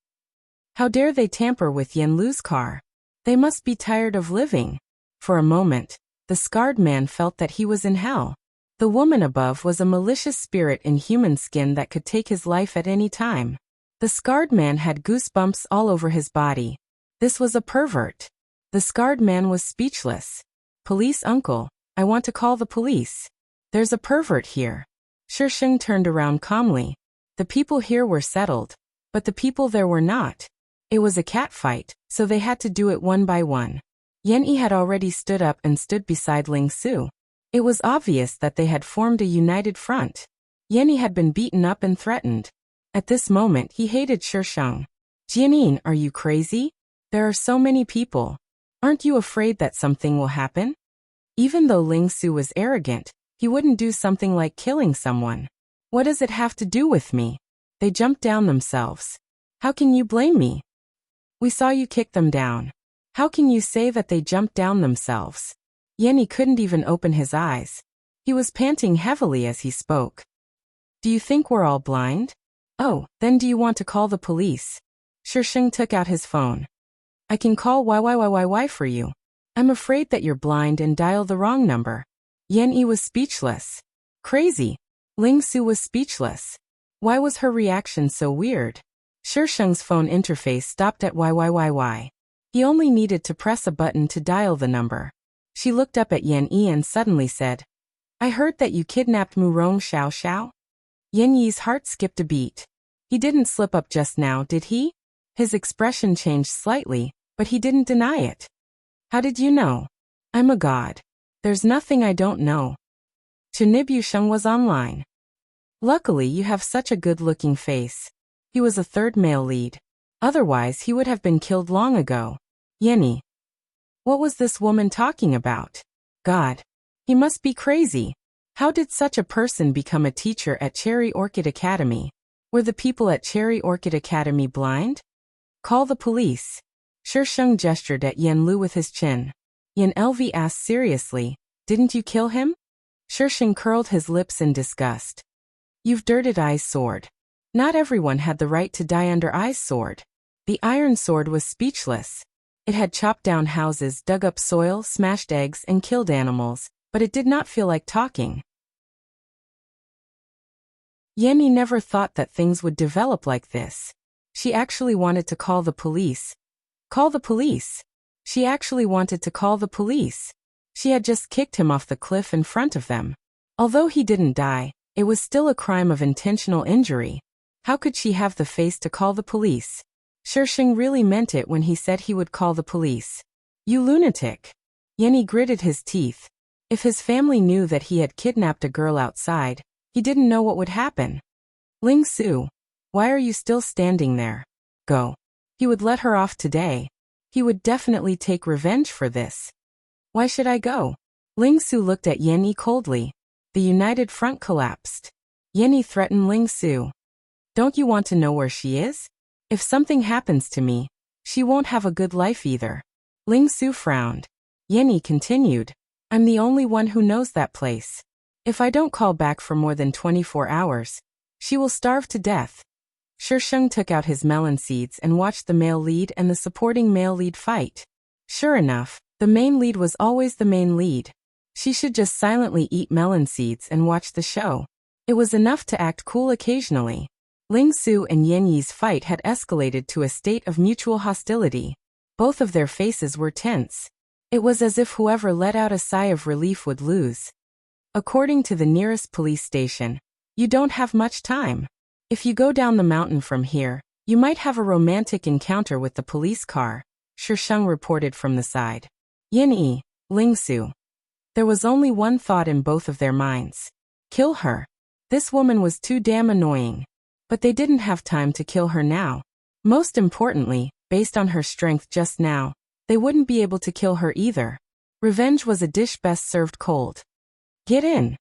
How dare they tamper with Yan Lu's car? They must be tired of living." For a moment, the scarred man felt that he was in hell. The woman above was a malicious spirit in human skin that could take his life at any time. The scarred man had goosebumps all over his body. This was a pervert. The scarred man was speechless. "Police uncle, I want to call the police. There's a pervert here." Shisheng turned around calmly. The people here were settled, but the people there were not. It was a cat fight, so they had to do it one by one. Yan Yi had already stood up and stood beside Ling Su. It was obvious that they had formed a united front. Yan Yi had been beaten up and threatened. At this moment he hated Shisheng. "Jianin, are you crazy? There are so many people. Aren't you afraid that something will happen?" Even though Ling Su was arrogant, he wouldn't do something like killing someone. "What does it have to do with me? They jumped down themselves. How can you blame me? We saw you kick them down. How can you say that they jumped down themselves?" Yan Yi couldn't even open his eyes. He was panting heavily as he spoke. "Do you think we're all blind? Oh, then do you want to call the police?" Shisheng took out his phone. "I can call YYYYY for you. I'm afraid that you're blind and dial the wrong number." Yan Yi was speechless. Crazy. Ling Su was speechless. Why was her reaction so weird? Shisheng's phone interface stopped at YYYY. He only needed to press a button to dial the number. She looked up at Yan Yi and suddenly said, "I heard that you kidnapped Murong Xiao Xiao." Yan Yi's heart skipped a beat. He didn't slip up just now, did he? His expression changed slightly, but he didn't deny it. "How did you know? I'm a god. There's nothing I don't know." Chinibusheng was online. "Luckily you have such a good-looking face." He was a third male lead. Otherwise he would have been killed long ago. Yan Yi. What was this woman talking about? God. He must be crazy. How did such a person become a teacher at Cherry Orchid Academy? Were the people at Cherry Orchid Academy blind? "Call the police." Shisheng gestured at Yan Lu with his chin. Yan Lv asked seriously, "Didn't you kill him?" Shisheng curled his lips in disgust. "You've dirted Ai's sword." Not everyone had the right to die under Ai's sword. The iron sword was speechless. It had chopped down houses, dug up soil, smashed eggs, and killed animals, but it did not feel like talking. Yan Yi never thought that things would develop like this. She actually wanted to call the police. Call the police. She actually wanted to call the police. She had just kicked him off the cliff in front of them. Although he didn't die, it was still a crime of intentional injury. How could she have the face to call the police? Shisheng really meant it when he said he would call the police. "You lunatic." Yan Yi gritted his teeth. If his family knew that he had kidnapped a girl outside, He didn't know what would happen. Ling Su, why are you still standing there? Go. He would let her off today. He would definitely take revenge for this. Why should I go? Ling Su looked at Yan Yi coldly. The united front collapsed. Yan Yi threatened Ling Su. Don't you want to know where she is? If something happens to me, she won't have a good life either. Ling Su frowned. Yan Yi continued. I'm the only one who knows that place. If I don't call back for more than 24 hours, she will starve to death. Shisheng took out his melon seeds and watched the male lead and the supporting male lead fight. Sure enough, the main lead was always the main lead. She should just silently eat melon seeds and watch the show. It was enough to act cool occasionally. Ling Su and Yan Yi's fight had escalated to a state of mutual hostility. Both of their faces were tense. It was as if whoever let out a sigh of relief would lose. According to the nearest police station, you don't have much time. If you go down the mountain from here, you might have a romantic encounter with the police car, Shisheng reported from the side. Yan Yi, Ling Su. There was only one thought in both of their minds. Kill her. This woman was too damn annoying. But they didn't have time to kill her now. Most importantly, based on her strength just now, they wouldn't be able to kill her either. Revenge was a dish best served cold. Get in.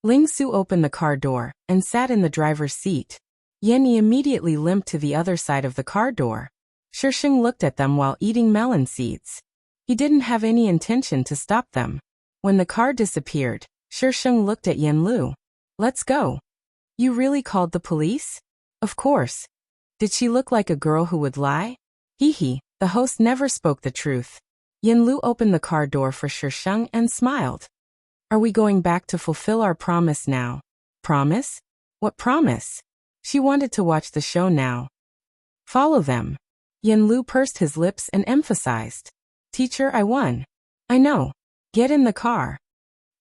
Ling Su opened the car door and sat in the driver's seat. Yan Yi immediately limped to the other side of the car door. Shisheng looked at them while eating melon seeds. He didn't have any intention to stop them. When the car disappeared, Shisheng looked at Yan Lu. Let's go. You really called the police? Of course. Did she look like a girl who would lie? Hee, the host never spoke the truth. Yan Lu opened the car door for Shisheng and smiled. Are we going back to fulfill our promise now? Promise? What promise? She wanted to watch the show now. Follow them. Yan Lu pursed his lips and emphasized. Teacher, I won. I know. Get in the car.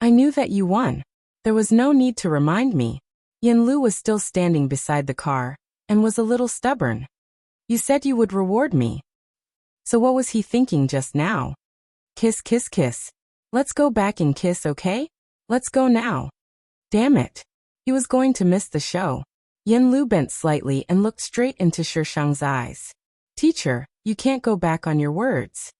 I knew that you won. There was no need to remind me. Yan Lu was still standing beside the car, and was a little stubborn. You said you would reward me. So what was he thinking just now? Kiss, kiss, kiss. Let's go back and kiss, okay? Let's go now. Damn it. He was going to miss the show. Yan Lu bent slightly and looked straight into Shisheng's eyes. Teacher, you can't go back on your words.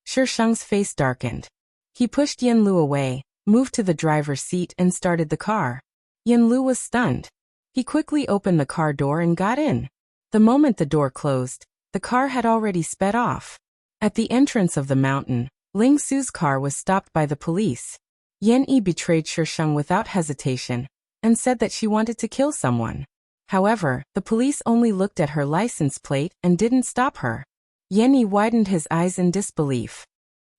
Shisheng's face darkened. He pushed Yan Lu away, moved to the driver's seat and started the car. Yan Lu was stunned. He quickly opened the car door and got in. The moment the door closed, the car had already sped off. At the entrance of the mountain, Ling Su's car was stopped by the police. Yan Yi betrayed Shisheng without hesitation, and said that she wanted to kill someone. However, the police only looked at her license plate and didn't stop her. Yan Yi widened his eyes in disbelief.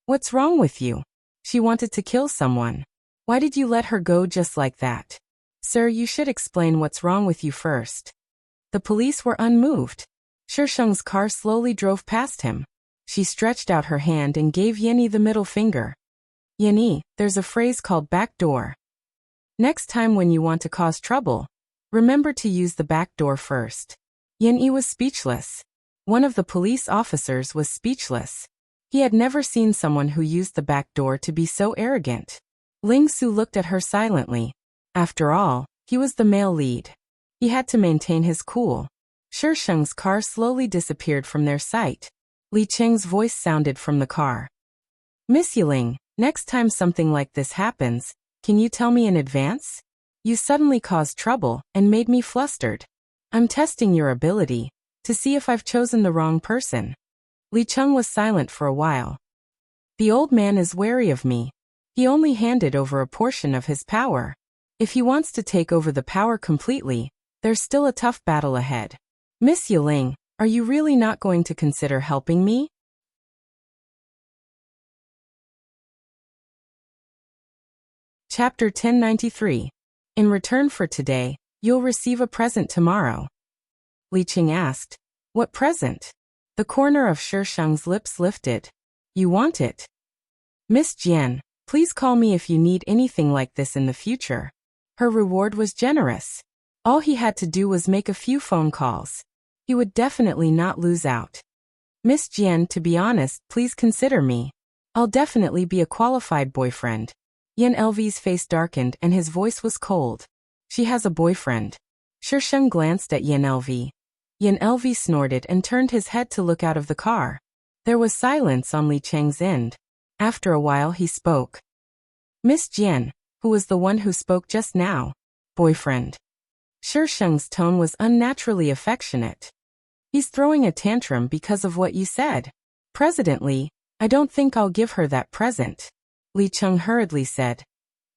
What's wrong with you? She wanted to kill someone. Why did you let her go just like that? Sir, you should explain what's wrong with you first. The police were unmoved. Shisheng's car slowly drove past him. She stretched out her hand and gave Yan Yi the middle finger. Yan Yi, there's a phrase called back door. Next time when you want to cause trouble, remember to use the back door first. Yan Yi was speechless. One of the police officers was speechless. He had never seen someone who used the back door to be so arrogant. Ling Su looked at her silently. After all, he was the male lead. He had to maintain his cool. Shisheng's car slowly disappeared from their sight. Li Cheng's voice sounded from the car. Miss Yiling, next time something like this happens, can you tell me in advance? You suddenly caused trouble and made me flustered. I'm testing your ability to see if I've chosen the wrong person. Li Cheng was silent for a while. The old man is wary of me. He only handed over a portion of his power. If he wants to take over the power completely, there's still a tough battle ahead. Miss Yiling, are you really not going to consider helping me? Chapter 1093. In return for today, you'll receive a present tomorrow. Li Cheng asked. What present? The corner of Shisheng's lips lifted. You want it? Miss Jian, please call me if you need anything like this in the future. Her reward was generous. All he had to do was make a few phone calls. He would definitely not lose out. Miss Jian, to be honest, please consider me. I'll definitely be a qualified boyfriend. Yan Lv's face darkened and his voice was cold. She has a boyfriend. Shisheng glanced at Yan Lv. Yan Lv snorted and turned his head to look out of the car. There was silence on Li Cheng's end. After a while he spoke. Miss Jian, who was the one who spoke just now. Boyfriend. Shisheng's tone was unnaturally affectionate. He's throwing a tantrum because of what you said. President Li, I don't think I'll give her that present. Li Cheng hurriedly said.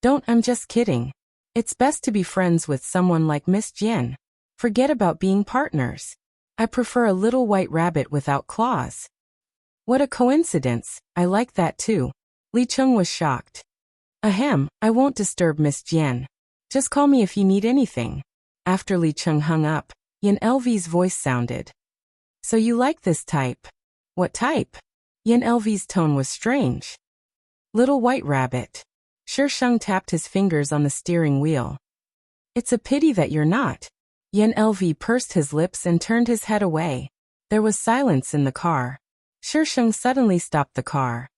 Don't, I'm just kidding. It's best to be friends with someone like Miss Jian. Forget about being partners. I prefer a little white rabbit without claws. What a coincidence, I like that too. Li Cheng was shocked. Ahem, I won't disturb Miss Jian. Just call me if you need anything. After Li Cheng hung up, Yan Lv's voice sounded. So you like this type? What type? Yan Lv's tone was strange. Little white rabbit. Shisheng tapped his fingers on the steering wheel. It's a pity that you're not. Yan Lv pursed his lips and turned his head away. There was silence in the car. Shisheng suddenly stopped the car.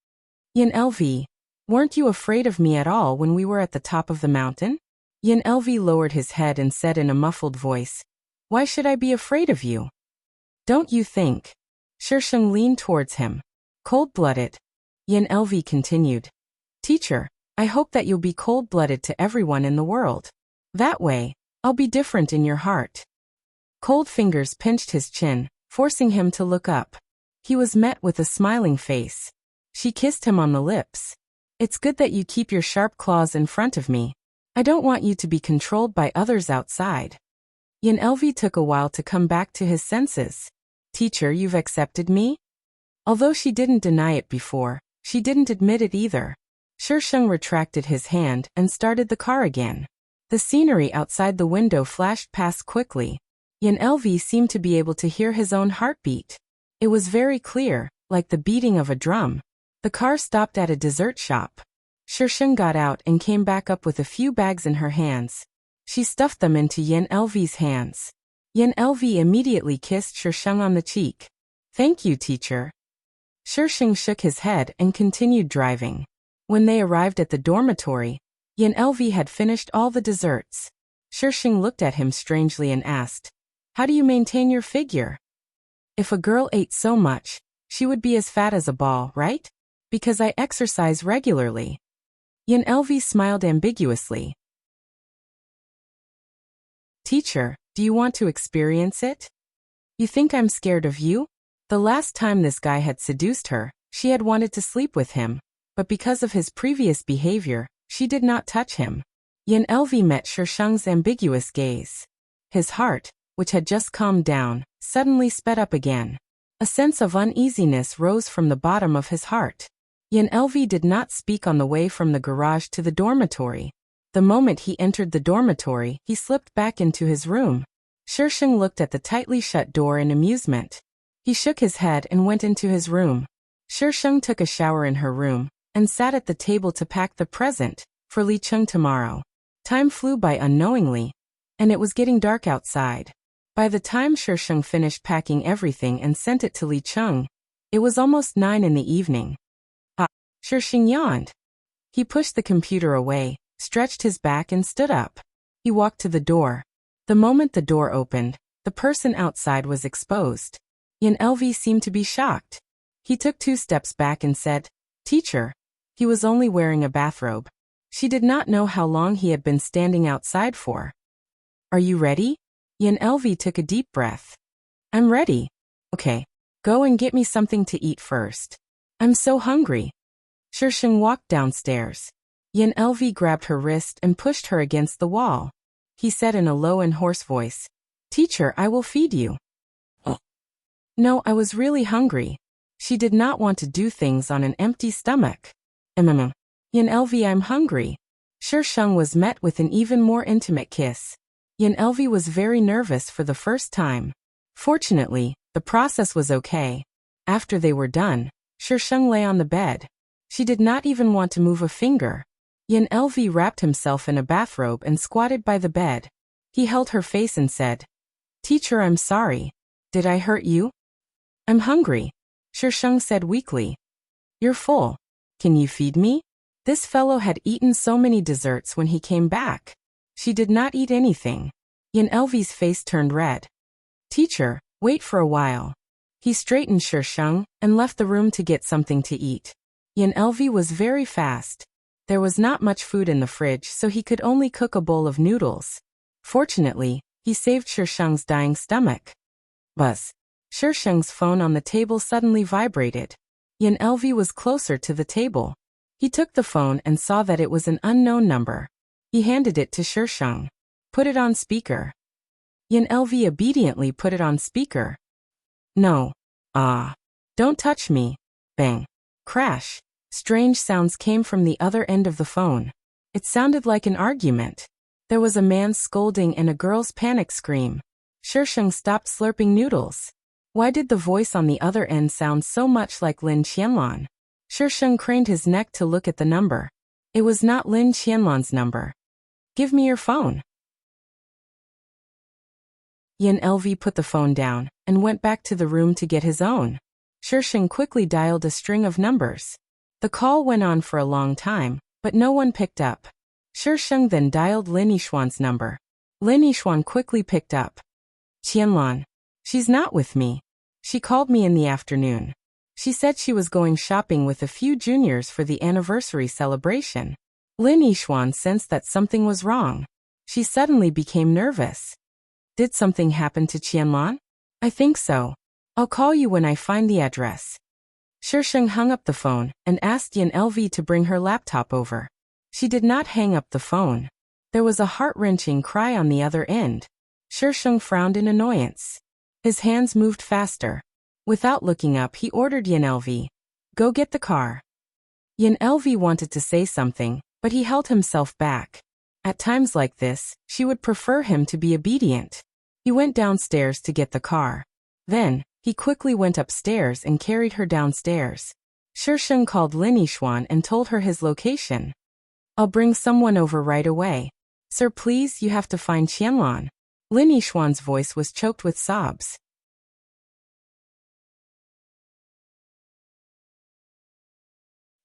Yan Lv, weren't you afraid of me at all when we were at the top of the mountain? Yan Lv lowered his head and said in a muffled voice, Why should I be afraid of you? Don't you think? Shisheng leaned towards him. Cold-blooded. Yan Lv continued. Teacher, I hope that you'll be cold-blooded to everyone in the world. That way, I'll be different in your heart. Cold fingers pinched his chin, forcing him to look up. He was met with a smiling face. She kissed him on the lips. It's good that you keep your sharp claws in front of me. I don't want you to be controlled by others outside. Yan Lv took a while to come back to his senses. Teacher, you've accepted me? Although she didn't deny it before, she didn't admit it either. Shisheng retracted his hand and started the car again. The scenery outside the window flashed past quickly. Yan Lv seemed to be able to hear his own heartbeat. It was very clear, like the beating of a drum. The car stopped at a dessert shop. Shisheng got out and came back up with a few bags in her hands. She stuffed them into Yan Lv's hands. Yan Lv immediately kissed Shisheng on the cheek. Thank you, teacher. Shisheng shook his head and continued driving. When they arrived at the dormitory, Yan Lv had finished all the desserts. Shisheng looked at him strangely and asked, How do you maintain your figure? If a girl ate so much, she would be as fat as a ball, right? Because I exercise regularly. Yan Lv smiled ambiguously. Teacher, do you want to experience it? You think I'm scared of you? The last time this guy had seduced her, she had wanted to sleep with him, but because of his previous behavior, she did not touch him. Yan Lv met Shisheng's ambiguous gaze. His heart, which had just calmed down, suddenly sped up again. A sense of uneasiness rose from the bottom of his heart. Yan Lv did not speak on the way from the garage to the dormitory. The moment he entered the dormitory, he slipped back into his room. Shisheng looked at the tightly shut door in amusement. He shook his head and went into his room. Shisheng took a shower in her room and sat at the table to pack the present for Li Cheng tomorrow. Time flew by unknowingly, and it was getting dark outside. By the time Shisheng finished packing everything and sent it to Li Cheng, it was almost 9 in the evening. Shisheng yawned. He pushed the computer away, stretched his back and stood up. He walked to the door. The moment the door opened, the person outside was exposed. Yan Lv seemed to be shocked. He took 2 steps back and said, Teacher. He was only wearing a bathrobe. She did not know how long he had been standing outside for. Are you ready? Yan Lv took a deep breath. I'm ready. Okay. Go and get me something to eat first. I'm so hungry. Shisheng walked downstairs. Yan Lv grabbed her wrist and pushed her against the wall. He said in a low and hoarse voice, Teacher, I will feed you. Oh. No, I was really hungry. She did not want to do things on an empty stomach. Yan Lv, I'm hungry. Shisheng was met with an even more intimate kiss. Yan Lv was very nervous for the first time. Fortunately, the process was okay. After they were done, Shisheng lay on the bed. She did not even want to move a finger. Yan Lv wrapped himself in a bathrobe and squatted by the bed. He held her face and said, Teacher, I'm sorry. Did I hurt you? I'm hungry. Shisheng said weakly. You're full. Can you feed me? This fellow had eaten so many desserts when he came back. She did not eat anything. Yan Elvi's face turned red. Teacher, wait for a while. He straightened Shisheng and left the room to get something to eat. Yan Elvi was very fast. There was not much food in the fridge, so he could only cook a bowl of noodles. Fortunately, he saved Shisheng's dying stomach. Buzz. Shisheng's phone on the table suddenly vibrated. Yan Elvi was closer to the table. He took the phone and saw that it was an unknown number. He handed it to Shisheng. Put it on speaker. Yan Elvi obediently put it on speaker. No. Don't touch me. Bang. Crash. Strange sounds came from the other end of the phone. It sounded like an argument. There was a man's scolding and a girl's panic scream. Shisheng stopped slurping noodles. Why did the voice on the other end sound so much like Lin Qianlan? Shisheng craned his neck to look at the number. It was not Lin Qianlan's number. Give me your phone. Yan Elvi put the phone down and went back to the room to get his own. Shisheng quickly dialed a string of numbers. The call went on for a long time, but no one picked up. Shisheng then dialed Lin Yishuan's number. Lin Yishuan quickly picked up. Qianlan. She's not with me. She called me in the afternoon. She said she was going shopping with a few juniors for the anniversary celebration. Lin Yishuan sensed that something was wrong. She suddenly became nervous. Did something happen to Qianlan? I think so. I'll call you when I find the address. Shisheng hung up the phone and asked Yan Elvi to bring her laptop over. She did not hang up the phone. There was a heart-wrenching cry on the other end. Shisheng frowned in annoyance. His hands moved faster. Without looking up, he ordered Yan Elvi, "Go get the car." Yan Elvi wanted to say something, but he held himself back. At times like this, she would prefer him to be obedient. He went downstairs to get the car. Then, he quickly went upstairs and carried her downstairs. Shisheng called Lin Yishuan and told her his location. "I'll bring someone over right away. Sir, please, you have to find Qianlan." Lin Yishuan's voice was choked with sobs.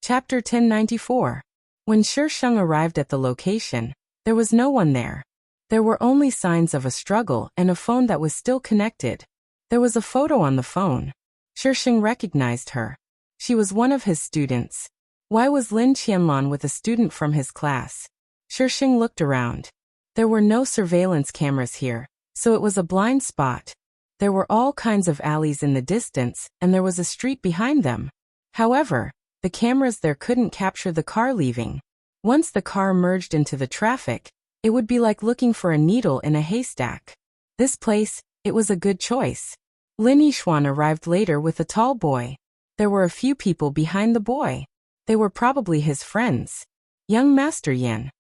Chapter 1094. When Shisheng arrived at the location, there was no one there. There were only signs of a struggle and a phone that was still connected. There was a photo on the phone. Shisheng recognized her. She was one of his students. Why was Lin Qianlan with a student from his class? Shisheng looked around. There were no surveillance cameras here, so it was a blind spot. There were all kinds of alleys in the distance, and there was a street behind them. However, the cameras there couldn't capture the car leaving. Once the car merged into the traffic, it would be like looking for a needle in a haystack. This place, it was a good choice. Lin Yishuan arrived later with a tall boy. There were a few people behind the boy. They were probably his friends. Young Master Yan.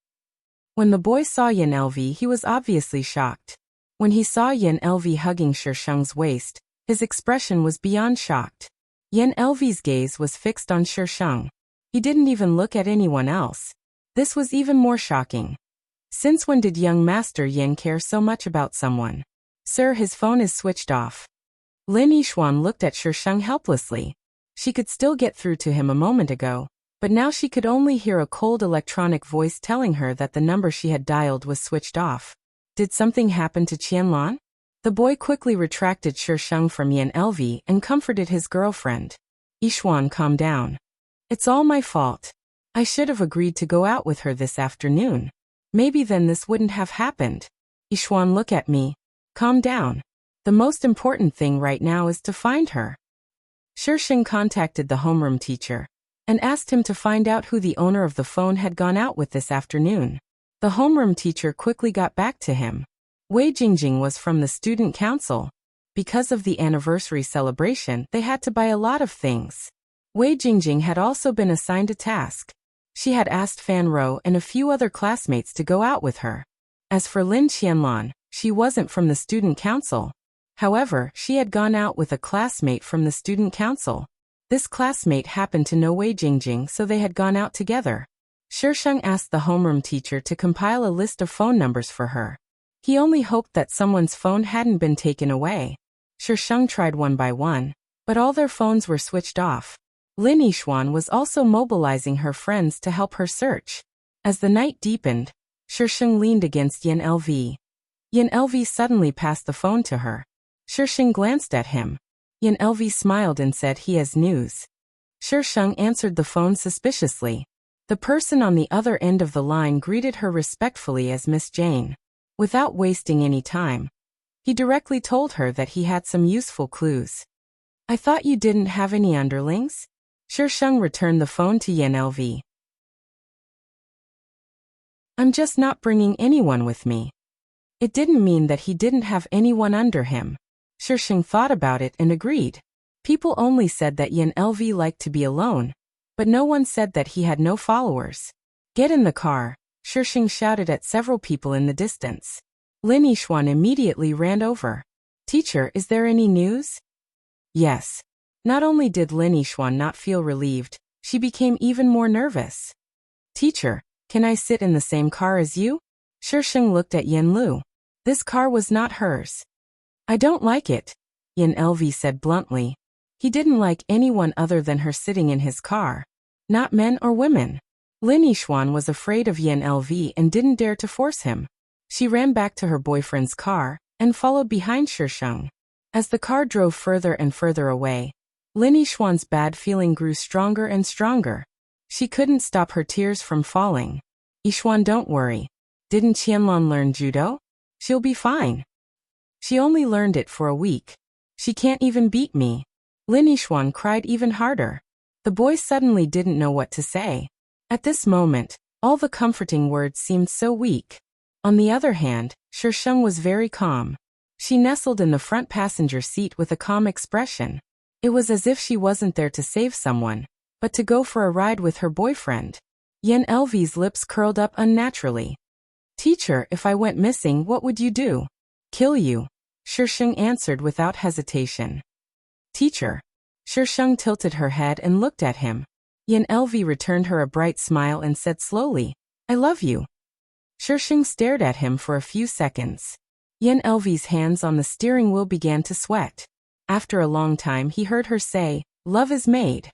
When the boy saw Yan Elvi, he was obviously shocked. When he saw Yan Elvi hugging Shisheng's waist, his expression was beyond shocked. Yan Elvi's gaze was fixed on Shisheng. He didn't even look at anyone else. This was even more shocking. Since when did young Master Yan care so much about someone? Sir, his phone is switched off. Lin Yishuan looked at Shisheng helplessly. She could still get through to him a moment ago, but now she could only hear a cold electronic voice telling her that the number she had dialed was switched off. Did something happen to Qianlan? The boy quickly retracted Shisheng from Yan Elvi and comforted his girlfriend. Yishuan, calm down. It's all my fault. I should have agreed to go out with her this afternoon. Maybe then this wouldn't have happened. Yishuan, look at me. Calm down. The most important thing right now is to find her. Shisheng contacted the homeroom teacher and asked him to find out who the owner of the phone had gone out with this afternoon. The homeroom teacher quickly got back to him. Wei Jingjing was from the student council. Because of the anniversary celebration, they had to buy a lot of things. Wei Jingjing had also been assigned a task. She had asked Fan Rou and a few other classmates to go out with her. As for Lin Qianlan, she wasn't from the student council. However, she had gone out with a classmate from the student council. This classmate happened to know Wei Jingjing, so they had gone out together. Shisheng asked the homeroom teacher to compile a list of phone numbers for her. He only hoped that someone's phone hadn't been taken away. Shisheng tried one by one, but all their phones were switched off. Lin Yixuan was also mobilizing her friends to help her search. As the night deepened, Shisheng leaned against Yin LV. Yin LV suddenly passed the phone to her. Shisheng glanced at him. Yin LV smiled and said he has news. Shisheng answered the phone suspiciously. The person on the other end of the line greeted her respectfully as Miss Jane. Without wasting any time, he directly told her that he had some useful clues. I thought you didn't have any underlings? Shisheng returned the phone to Yin LV. I'm just not bringing anyone with me. It didn't mean that he didn't have anyone under him. Shisheng thought about it and agreed. People only said that Yin LV liked to be alone, but no one said that he had no followers. Get in the car, Shisheng shouted at several people in the distance. Lin Yixuan immediately ran over. Teacher, is there any news? Yes. Not only did Lin Yixuan not feel relieved, she became even more nervous. Teacher, can I sit in the same car as you? Shisheng looked at Yin Lu. This car was not hers. I don't like it, Yin LV said bluntly. He didn't like anyone other than her sitting in his car. Not men or women. Lin Yixuan was afraid of Yin LV and didn't dare to force him. She ran back to her boyfriend's car and followed behind Shisheng. As the car drove further and further away, Lin Yixuan's bad feeling grew stronger and stronger. She couldn't stop her tears from falling. Yixuan, don't worry. Didn't Qianlan learn judo? She'll be fine. She only learned it for a week. She can't even beat me. Lin Yixuan cried even harder. The boy suddenly didn't know what to say. At this moment, all the comforting words seemed so weak. On the other hand, Shisheng was very calm. She nestled in the front passenger seat with a calm expression. It was as if she wasn't there to save someone, but to go for a ride with her boyfriend. Yin LV's lips curled up unnaturally. Teacher, if I went missing, what would you do? Kill you, Shisheng answered without hesitation. Teacher. Shisheng tilted her head and looked at him. Yin LV returned her a bright smile and said slowly, I love you. Shisheng stared at him for a few seconds. Yin LV's hands on the steering wheel began to sweat. After a long time he heard her say, love is made.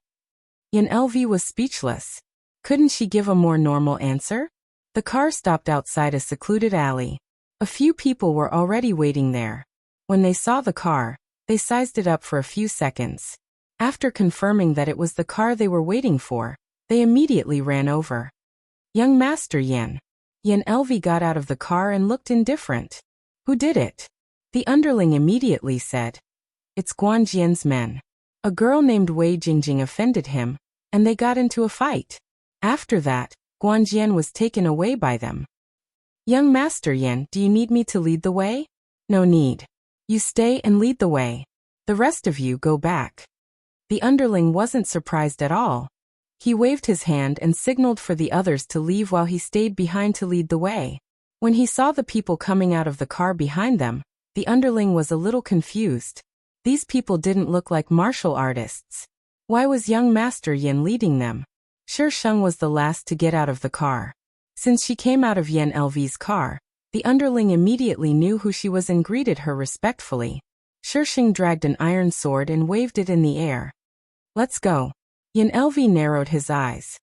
Yin LV was speechless. Couldn't she give a more normal answer? The car stopped outside a secluded alley. A few people were already waiting there. When they saw the car, they sized it up for a few seconds. After confirming that it was the car they were waiting for, they immediately ran over. Young Master Yin. Yin LV got out of the car and looked indifferent. Who did it? The underling immediately said. It's Guanjian's men. A girl named Wei Jingjing offended him, and they got into a fight. After that, Guanjian was taken away by them. Young Master Yin, do you need me to lead the way? No need. You stay and lead the way. The rest of you go back. The underling wasn't surprised at all. He waved his hand and signaled for the others to leave while he stayed behind to lead the way. When he saw the people coming out of the car behind them, the underling was a little confused. These people didn't look like martial artists. Why was young Master Yin leading them? Shisheng was the last to get out of the car. Since she came out of Yin LV's car, the underling immediately knew who she was and greeted her respectfully. Shisheng dragged an iron sword and waved it in the air. Let's go. Yin LV narrowed his eyes.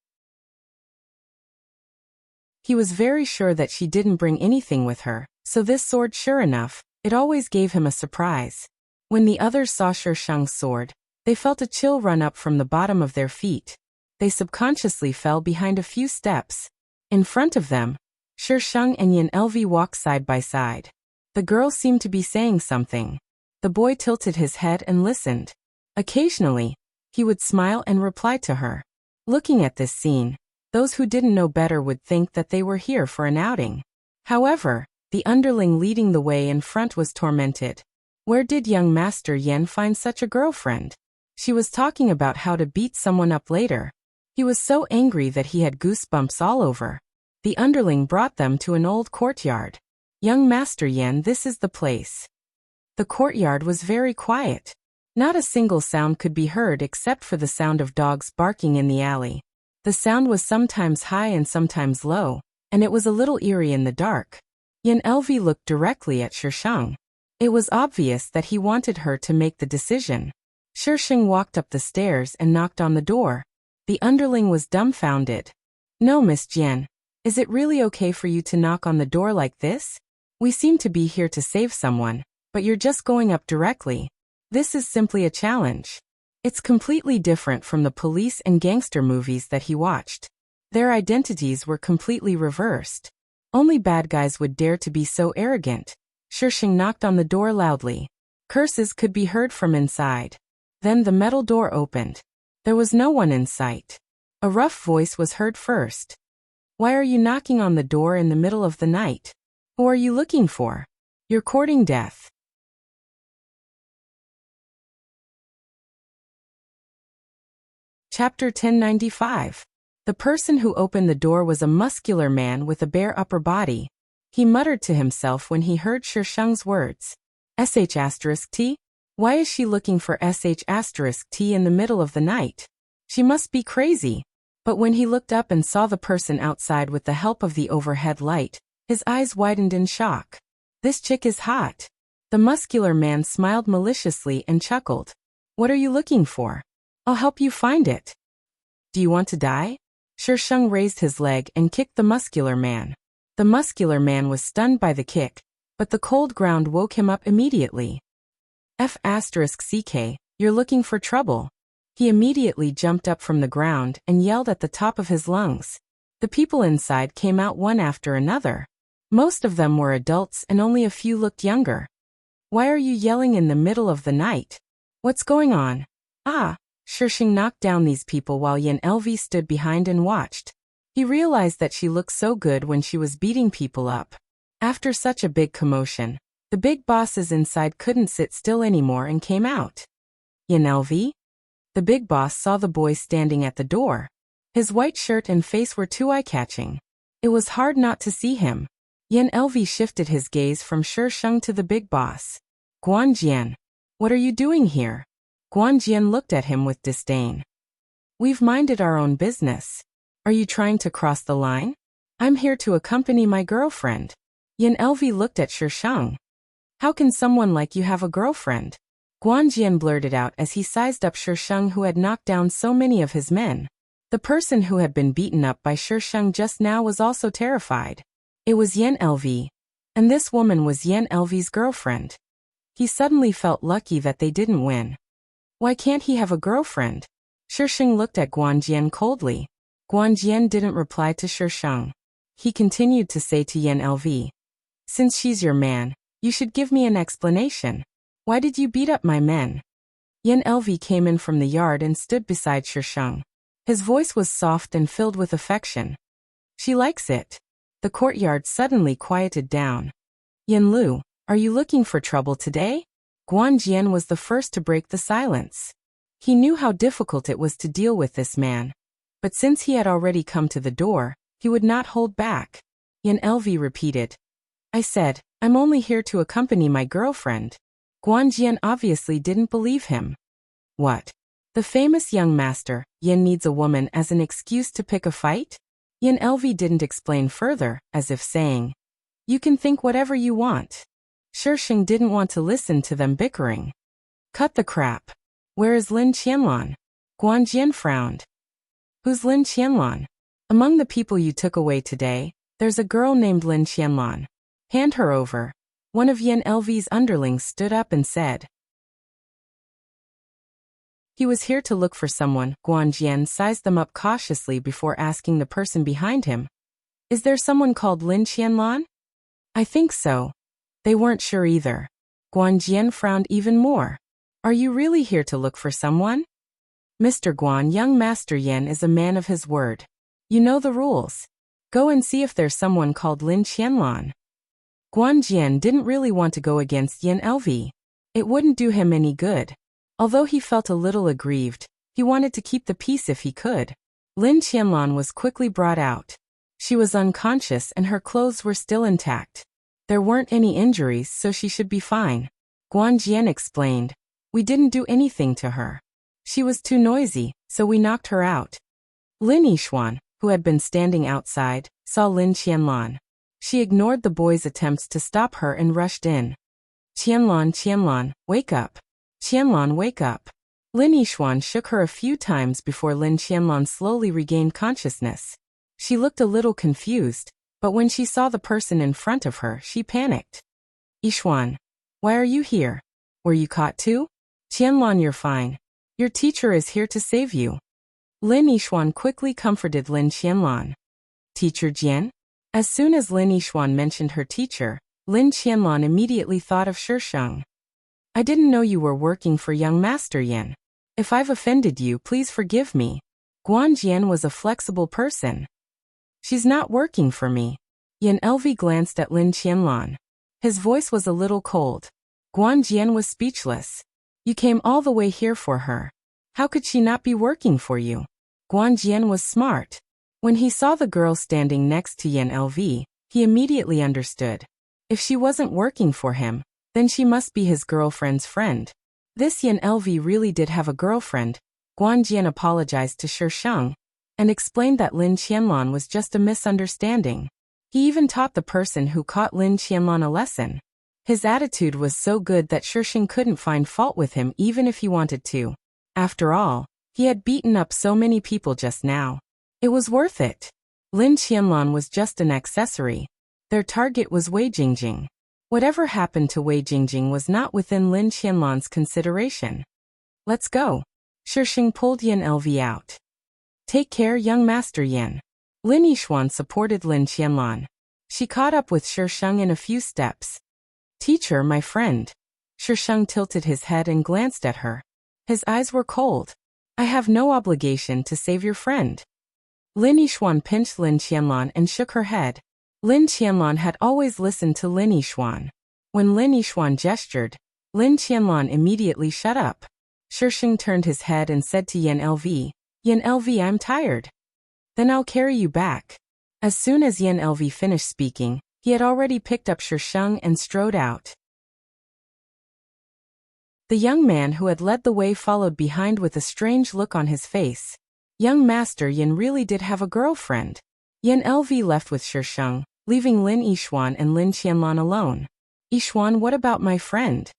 He was very sure that she didn't bring anything with her, so this sword, sure enough, it always gave him a surprise. When the others saw Shisheng's sword, they felt a chill run up from the bottom of their feet. They subconsciously fell behind a few steps. In front of them, Shisheng and Yin LV walked side by side. The girl seemed to be saying something. The boy tilted his head and listened. Occasionally, he would smile and reply to her. Looking at this scene, those who didn't know better would think that they were here for an outing. However, the underling leading the way in front was tormented. Where did young Master Yin find such a girlfriend? She was talking about how to beat someone up later. He was so angry that he had goosebumps all over. The underling brought them to an old courtyard. Young Master Yin, this is the place. The courtyard was very quiet. Not a single sound could be heard except for the sound of dogs barking in the alley. The sound was sometimes high and sometimes low, and it was a little eerie in the dark. Yin LV looked directly at Shisheng. It was obvious that he wanted her to make the decision. Shisheng walked up the stairs and knocked on the door. The underling was dumbfounded. "No, Miss Jian. Is it really okay for you to knock on the door like this? We seem to be here to save someone, but you're just going up directly. This is simply a challenge." It's completely different from the police and gangster movies that he watched. Their identities were completely reversed. Only bad guys would dare to be so arrogant. Shisheng knocked on the door loudly. Curses could be heard from inside. Then the metal door opened. There was no one in sight. A rough voice was heard first. "Why are you knocking on the door in the middle of the night? Who are you looking for? You're courting death." Chapter 1095. The person who opened the door was a muscular man with a bare upper body. He muttered to himself when he heard Shisheng's words. "Sh*T? Why is she looking for sh*T in the middle of the night? She must be crazy." But when he looked up and saw the person outside with the help of the overhead light, his eyes widened in shock. "This chick is hot." The muscular man smiled maliciously and chuckled. "What are you looking for? I'll help you find it." "Do you want to die?" Shisheng raised his leg and kicked the muscular man. The muscular man was stunned by the kick, but the cold ground woke him up immediately. "F***ck, you're looking for trouble." He immediately jumped up from the ground and yelled at the top of his lungs. The people inside came out one after another. Most of them were adults and only a few looked younger. "Why are you yelling in the middle of the night? What's going on?" "Ah!" Shisheng knocked down these people while Yan Lv stood behind and watched. He realized that she looked so good when she was beating people up. After such a big commotion, the big bosses inside couldn't sit still anymore and came out. "Yan Lv?" The big boss saw the boy standing at the door. His white shirt and face were too eye-catching. It was hard not to see him. Yan Lv shifted his gaze from Shisheng to the big boss. "Guanjian, what are you doing here?" Guanjian looked at him with disdain. "We've minded our own business. Are you trying to cross the line? I'm here to accompany my girlfriend." Yan Lv looked at Shisheng. "How can someone like you have a girlfriend?" Guanjian blurted out as he sized up Shisheng, who had knocked down so many of his men. The person who had been beaten up by Shisheng just now was also terrified. It was Yan Lv. And this woman was Yan Lv's girlfriend. He suddenly felt lucky that they didn't win. Why can't he have a girlfriend? Shisheng looked at Guanjian coldly. Guanjian didn't reply to Shisheng. He continued to say to Yan Lv, "Since she's your man, you should give me an explanation. Why did you beat up my men?" Yan Lv came in from the yard and stood beside Shisheng. His voice was soft and filled with affection. "She likes it." The courtyard suddenly quieted down. "Yan Lu, are you looking for trouble today?" Guanjian was the first to break the silence. He knew how difficult it was to deal with this man. But since he had already come to the door, he would not hold back. Yan Lv repeated, "I said, I'm only here to accompany my girlfriend." Guanjian obviously didn't believe him. "What? The famous young master, Yan, needs a woman as an excuse to pick a fight?" Yan Lv didn't explain further, as if saying, "You can think whatever you want." Shisheng didn't want to listen to them bickering. "Cut the crap. Where is Lin Qianlan?" Guanjian frowned. "Who's Lin Qianlan?" "Among the people you took away today, there's a girl named Lin Qianlan. Hand her over." One of Yan Lv's underlings stood up and said, "He was here to look for someone." Guanjian sized them up cautiously before asking the person behind him, "Is there someone called Lin Qianlan?" "I think so." They weren't sure either. Guanjian frowned even more. "Are you really here to look for someone?" "Mr. Guan, young Master Yan is a man of his word. You know the rules. Go and see if there's someone called Lin Qianlan." Guanjian didn't really want to go against Yan Lv. It wouldn't do him any good. Although he felt a little aggrieved, he wanted to keep the peace if he could. Lin Qianlan was quickly brought out. She was unconscious and her clothes were still intact. There weren't any injuries, so she should be fine. Guanjian explained, "We didn't do anything to her. She was too noisy, so we knocked her out." Lin Yishuan, who had been standing outside, saw Lin Qianlan. She ignored the boy's attempts to stop her and rushed in. Qianlan, wake up. Qianlan, wake up." Lin Yixuan shook her a few times before Lin Qianlan slowly regained consciousness. She looked a little confused, but when she saw the person in front of her, she panicked. Yixuan, why are you here? Were you caught too? Qianlan, you're fine. Your teacher is here to save you. Lin Yixuan quickly comforted Lin Qianlan. Teacher Jian? As soon as Lin Yixuan mentioned her teacher, Lin Qianlan immediately thought of Shisheng. I didn't know you were working for young Master Yan. If I've offended you, please forgive me. Guan Jian was a flexible person. She's not working for me. Yan Lv glanced at Lin Qianlan. His voice was a little cold. Guan Jian was speechless. You came all the way here for her. How could she not be working for you? Guan Jian was smart. When he saw the girl standing next to Yan Lv, he immediately understood. If she wasn't working for him, then she must be his girlfriend's friend. This Yan Lv really did have a girlfriend. Guan Jian apologized to Shisheng and explained that Lin Qianlan was just a misunderstanding. He even taught the person who caught Lin Qianlan a lesson. His attitude was so good that Shisheng couldn't find fault with him even if he wanted to. After all, he had beaten up so many people just now. It was worth it. Lin Qianlan was just an accessory. Their target was Wei Jingjing. Whatever happened to Wei Jingjing was not within Lin Qianlan's consideration. Let's go. Shisheng pulled Yan Lv out. Take care, young Master Yan. Lin Yixuan supported Lin Qianlan. She caught up with Shisheng in a few steps. Teacher, my friend. Shisheng tilted his head and glanced at her. His eyes were cold. I have no obligation to save your friend. Lin Yixuan pinched Lin Qianlan and shook her head. Lin Qianlan had always listened to Lin Yixuan. When Lin Yixuan gestured, Lin Qianlan immediately shut up. Shisheng turned his head and said to Yan Lv, Yan Lv, I'm tired. Then I'll carry you back. As soon as Yan Lv finished speaking, he had already picked up Shisheng and strode out. The young man who had led the way followed behind with a strange look on his face. Young Master Yan really did have a girlfriend. Yan Lv left with Shisheng, leaving Lin Yixuan and Lin Qianlan alone. Yixuan, what about my friend?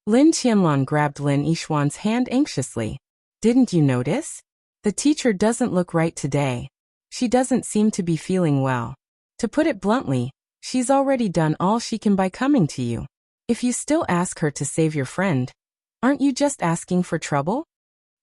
Lin Qianlan grabbed Lin Yixuan's hand anxiously. Didn't you notice? The teacher doesn't look right today. She doesn't seem to be feeling well. To put it bluntly, she's already done all she can by coming to you. If you still ask her to save your friend, aren't you just asking for trouble?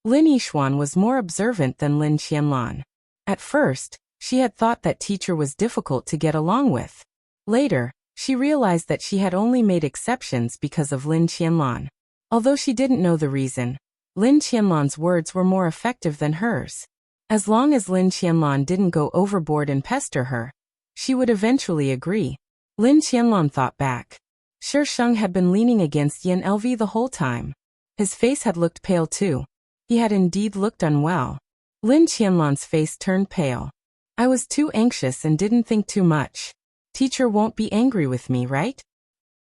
Lin Yixuan was more observant than Lin Qianlan. At first, she had thought that teacher was difficult to get along with. Later, she realized that she had only made exceptions because of Lin Qianlan. Although she didn't know the reason, Lin Qianlan's words were more effective than hers. As long as Lin Qianlan didn't go overboard and pester her, she would eventually agree. Lin Qianlan thought back. Shisheng had been leaning against Yan Lv the whole time. His face had looked pale too. He had indeed looked unwell. Lin Qianlan's face turned pale. I was too anxious and didn't think too much. Teacher won't be angry with me, right?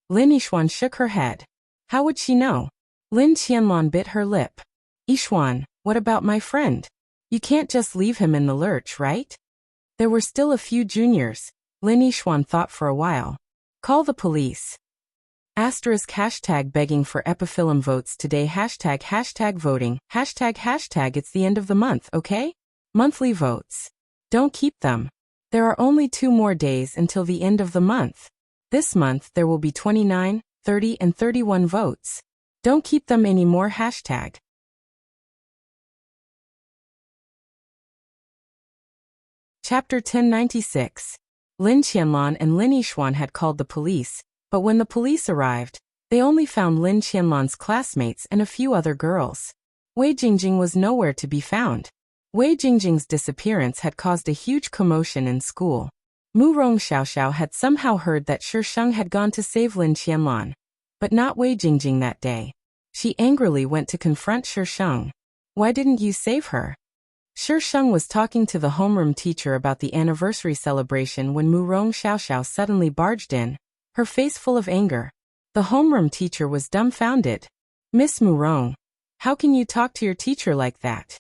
Lin Yixuan shook her head. How would she know? Lin Qianlan bit her lip. Yixuan, what about my friend? You can't just leave him in the lurch, right? There were still a few juniors. Lin Yixuan thought for a while. Call the police. Asterisk hashtag begging for epiphyllum votes today hashtag voting hashtag it's the end of the month, okay? Monthly votes. Don't keep them. There are only 2 more days until the end of the month. This month there will be 29, 30 and 31 votes. Don't keep them anymore hashtag. Chapter 1096. Lin Qianlan and Lin Yixuan had called the police, but when the police arrived, they only found Lin Qianlan's classmates and a few other girls. Wei Jingjing was nowhere to be found. Wei Jingjing's disappearance had caused a huge commotion in school. Mu Rongxiaoxiao had somehow heard that Shisheng had gone to save Lin Qianlan, but not Wei Jingjing that day. She angrily went to confront Shisheng. Why didn't you save her? Shisheng was talking to the homeroom teacher about the anniversary celebration when Mu Rongxiaoxiao suddenly barged in, her face full of anger. The homeroom teacher was dumbfounded. Miss Mu Rong, how can you talk to your teacher like that?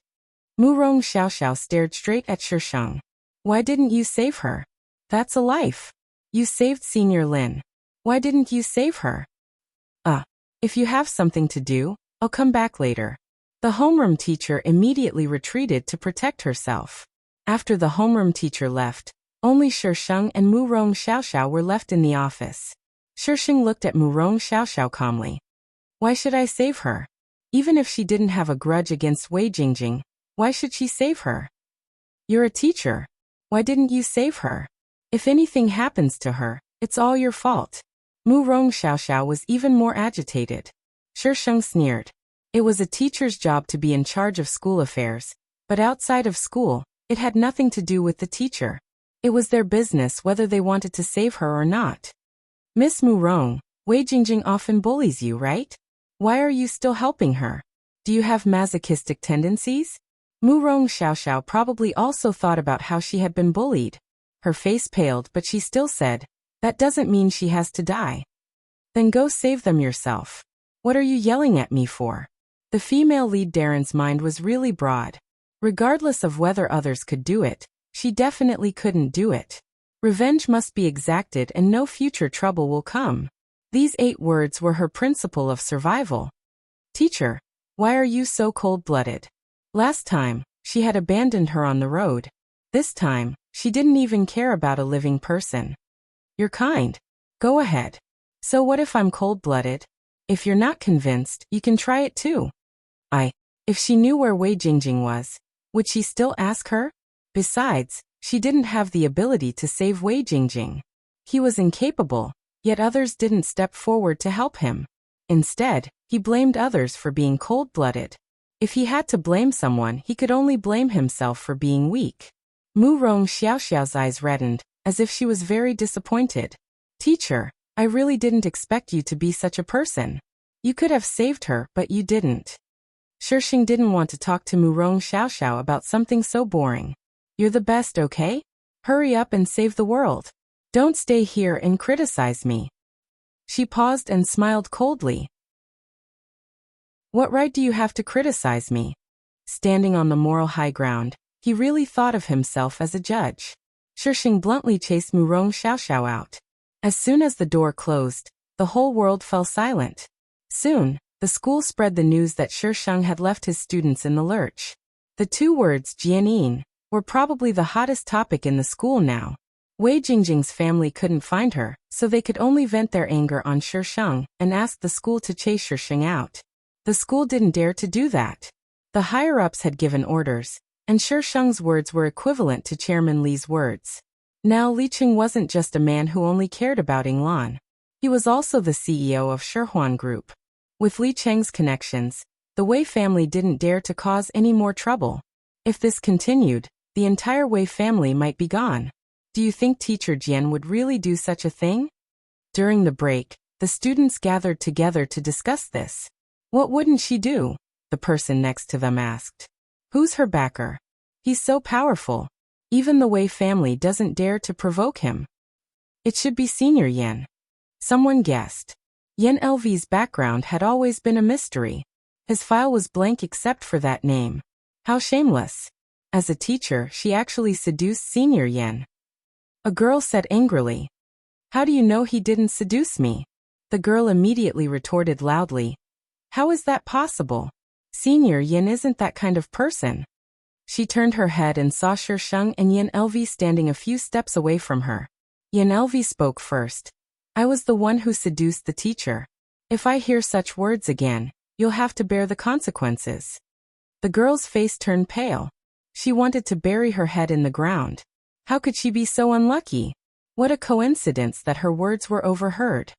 Mu Rongxiaoxiao stared straight at Shisheng. Why didn't you save her? That's a life. You saved Senior Lin. Why didn't you save her? If you have something to do, I'll come back later. The homeroom teacher immediately retreated to protect herself. After the homeroom teacher left, only Shisheng and Murong Xiaoxiao were left in the office. Shisheng looked at Murong Xiaoxiao calmly. Why should I save her? Even if she didn't have a grudge against Wei Jingjing, why should she save her? You're a teacher. Why didn't you save her? If anything happens to her, it's all your fault. Murong Xiaoxiao was even more agitated. Shisheng sneered. It was a teacher's job to be in charge of school affairs, but outside of school, it had nothing to do with the teacher. It was their business whether they wanted to save her or not. Miss Murong, Wei Jingjing often bullies you, right? Why are you still helping her? Do you have masochistic tendencies? Murong Xiaoxiao probably also thought about how she had been bullied. Her face paled, but she still said, that doesn't mean she has to die. Then go save them yourself. What are you yelling at me for? The female lead Darren's mind was really broad. Regardless of whether others could do it, she definitely couldn't do it. Revenge must be exacted and no future trouble will come. These 8 words were her principle of survival. Teacher, why are you so cold-blooded? Last time, she had abandoned her on the road. This time, she didn't even care about a living person. You're kind. Go ahead. So what if I'm cold-blooded? If you're not convinced, you can try it too. If she knew where Wei Jingjing was, would she still ask her? Besides, she didn't have the ability to save Wei Jingjing. He was incapable, yet others didn't step forward to help him. Instead, he blamed others for being cold-blooded. If he had to blame someone, he could only blame himself for being weak. Murong Xiaoxiao's eyes reddened, as if she was very disappointed. Teacher, I really didn't expect you to be such a person. You could have saved her, but you didn't. Shisheng didn't want to talk to Murong Xiaoxiao about something so boring. You're the best, okay? Hurry up and save the world. Don't stay here and criticize me. She paused and smiled coldly. What right do you have to criticize me? Standing on the moral high ground, he really thought of himself as a judge. Shisheng bluntly chased Murong Xiaoxiao out. As soon as the door closed, the whole world fell silent. Soon, the school spread the news that Shisheng had left his students in the lurch. The 2 words Jianyin were probably the hottest topic in the school now. Wei Jingjing's family couldn't find her, so they could only vent their anger on Shisheng and ask the school to chase Shisheng out. The school didn't dare to do that. The higher-ups had given orders, and Shisheng's words were equivalent to Chairman Li's words. Now Li Qing wasn't just a man who only cared about Yinglan. He was also the CEO of Shihuan Group. With Li Cheng's connections, the Wei family didn't dare to cause any more trouble. If this continued, the entire Wei family might be gone. Do you think Teacher Jian would really do such a thing? During the break, the students gathered together to discuss this. What wouldn't she do? The person next to them asked. Who's her backer? He's so powerful. Even the Wei family doesn't dare to provoke him. It should be Senior Yan. Someone guessed. Yan Lv's background had always been a mystery. His file was blank except for that name. How shameless. As a teacher, she actually seduced Senior Yan. A girl said angrily. How do you know he didn't seduce me? The girl immediately retorted loudly. How is that possible? Senior Yan isn't that kind of person. She turned her head and saw Shisheng and Yan Lv standing a few steps away from her. Yan Lv spoke first. I was the one who seduced the teacher. If I hear such words again, you'll have to bear the consequences. The girl's face turned pale. She wanted to bury her head in the ground. How could she be so unlucky? What a coincidence that her words were overheard.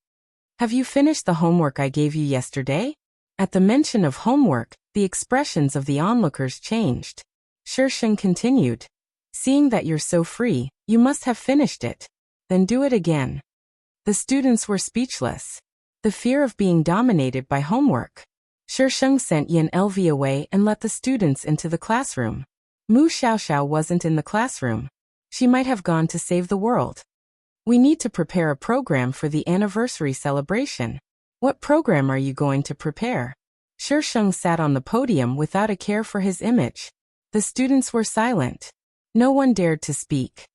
Have you finished the homework I gave you yesterday? At the mention of homework, the expressions of the onlookers changed. Shisheng continued. Seeing that you're so free, you must have finished it. Then do it again. The students were speechless. The fear of being dominated by homework. Shisheng sent Yan Lv away and let the students into the classroom. Mu Xiaoxiao wasn't in the classroom. She might have gone to save the world. We need to prepare a program for the anniversary celebration. What program are you going to prepare? Shisheng sat on the podium without a care for his image. The students were silent. No one dared to speak.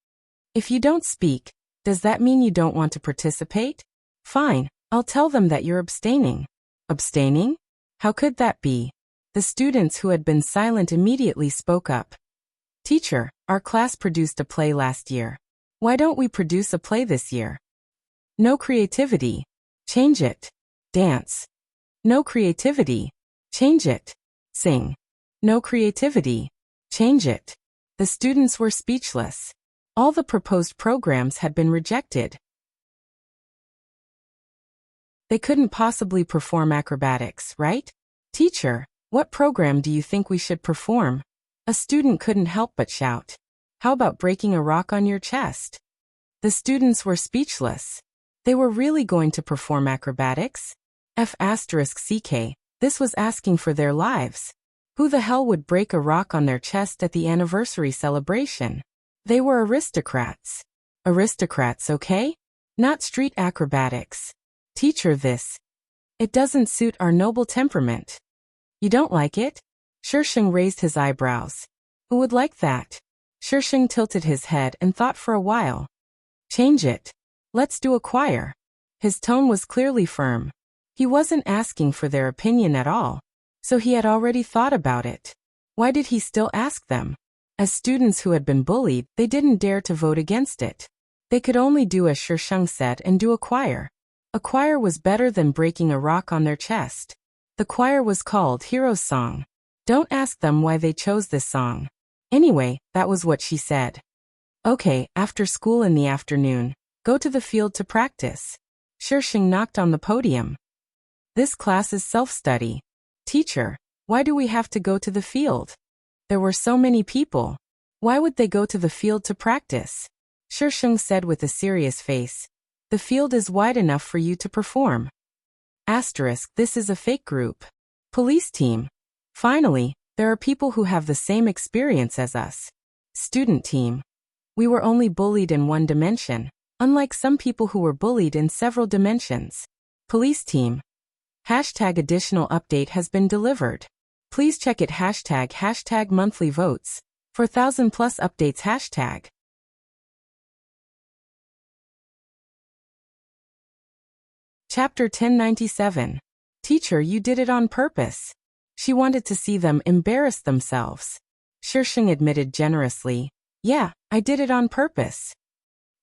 If you don't speak, does that mean you don't want to participate? Fine, I'll tell them that you're abstaining. Abstaining? How could that be? The students who had been silent immediately spoke up. Teacher, our class produced a play last year. Why don't we produce a play this year? No creativity. Change it. Dance. No creativity. Change it. Sing. No creativity. Change it. The students were speechless. All the proposed programs had been rejected. They couldn't possibly perform acrobatics, right? Teacher, what program do you think we should perform? A student couldn't help but shout. How about breaking a rock on your chest? The students were speechless. They were really going to perform acrobatics? F***ck, this was asking for their lives. Who the hell would break a rock on their chest at the anniversary celebration? They were aristocrats. Aristocrats, okay? Not street acrobatics. Teacher, it doesn't suit our noble temperament. You don't like it? Shisheng raised his eyebrows. Who would like that? Shisheng tilted his head and thought for a while. Change it. Let's do a choir. His tone was clearly firm. He wasn't asking for their opinion at all. So he had already thought about it. Why did he still ask them? As students who had been bullied, they didn't dare to vote against it. They could only do as Shisheng said and do a choir. A choir was better than breaking a rock on their chest. The choir was called Hero's Song. Don't ask them why they chose this song. Anyway, that was what she said. Okay, after school in the afternoon, go to the field to practice. Shisheng knocked on the podium. This class is self-study. Teacher, why do we have to go to the field? There were so many people. Why would they go to the field to practice? Shisheng said with a serious face. The field is wide enough for you to perform. Asterisk, this is a fake group. Police team. Finally, there are people who have the same experience as us. Student team. We were only bullied in one dimension, unlike some people who were bullied in several dimensions. Police team. Hashtag additional update has been delivered. Please check it hashtag monthly votes. 4,000 plus updates hashtag. Chapter 1097. Teacher, you did it on purpose. She wanted to see them embarrass themselves. Shisheng admitted generously. Yeah, I did it on purpose.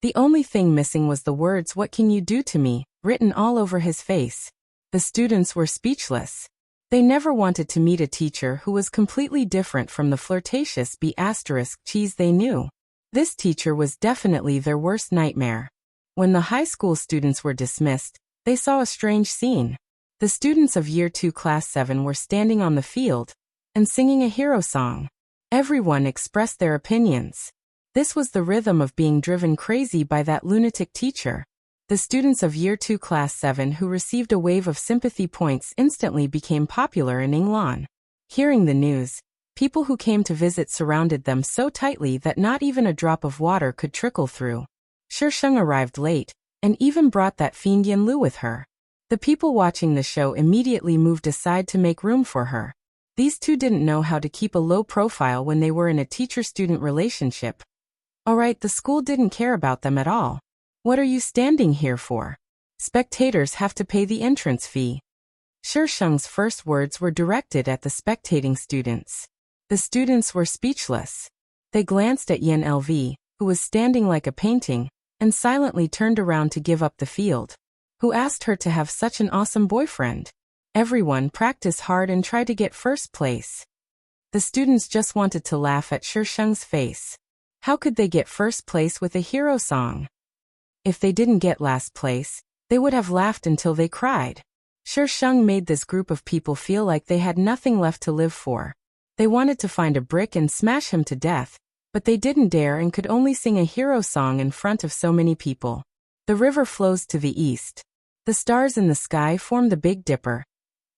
The only thing missing was the words "What can you do to me?" written all over his face. The students were speechless. They never wanted to meet a teacher who was completely different from the flirtatious B***cheese they knew. This teacher was definitely their worst nightmare. When the high school students were dismissed, they saw a strange scene. The students of Year 2 Class 7 were standing on the field and singing a hero song. Everyone expressed their opinions. This was the rhythm of being driven crazy by that lunatic teacher. The students of Year 2 Class 7 who received a wave of sympathy points instantly became popular in England. Hearing the news, people who came to visit surrounded them so tightly that not even a drop of water could trickle through. Shisheng arrived late, and even brought that fiend Yin Lu with her. The people watching the show immediately moved aside to make room for her. These two didn't know how to keep a low profile when they were in a teacher-student relationship. Alright, the school didn't care about them at all. What are you standing here for? Spectators have to pay the entrance fee. Shisheng's first words were directed at the spectating students. The students were speechless. They glanced at Yin LV, who was standing like a painting, and silently turned around to give up the field. Who asked her to have such an awesome boyfriend? Everyone practice hard and try to get first place. The students just wanted to laugh at Shisheng's face. How could they get first place with a hero song? If they didn't get last place, they would have laughed until they cried. Shisheng made this group of people feel like they had nothing left to live for. They wanted to find a brick and smash him to death, but they didn't dare and could only sing a hero song in front of so many people. The river flows to the east. The stars in the sky form the Big Dipper.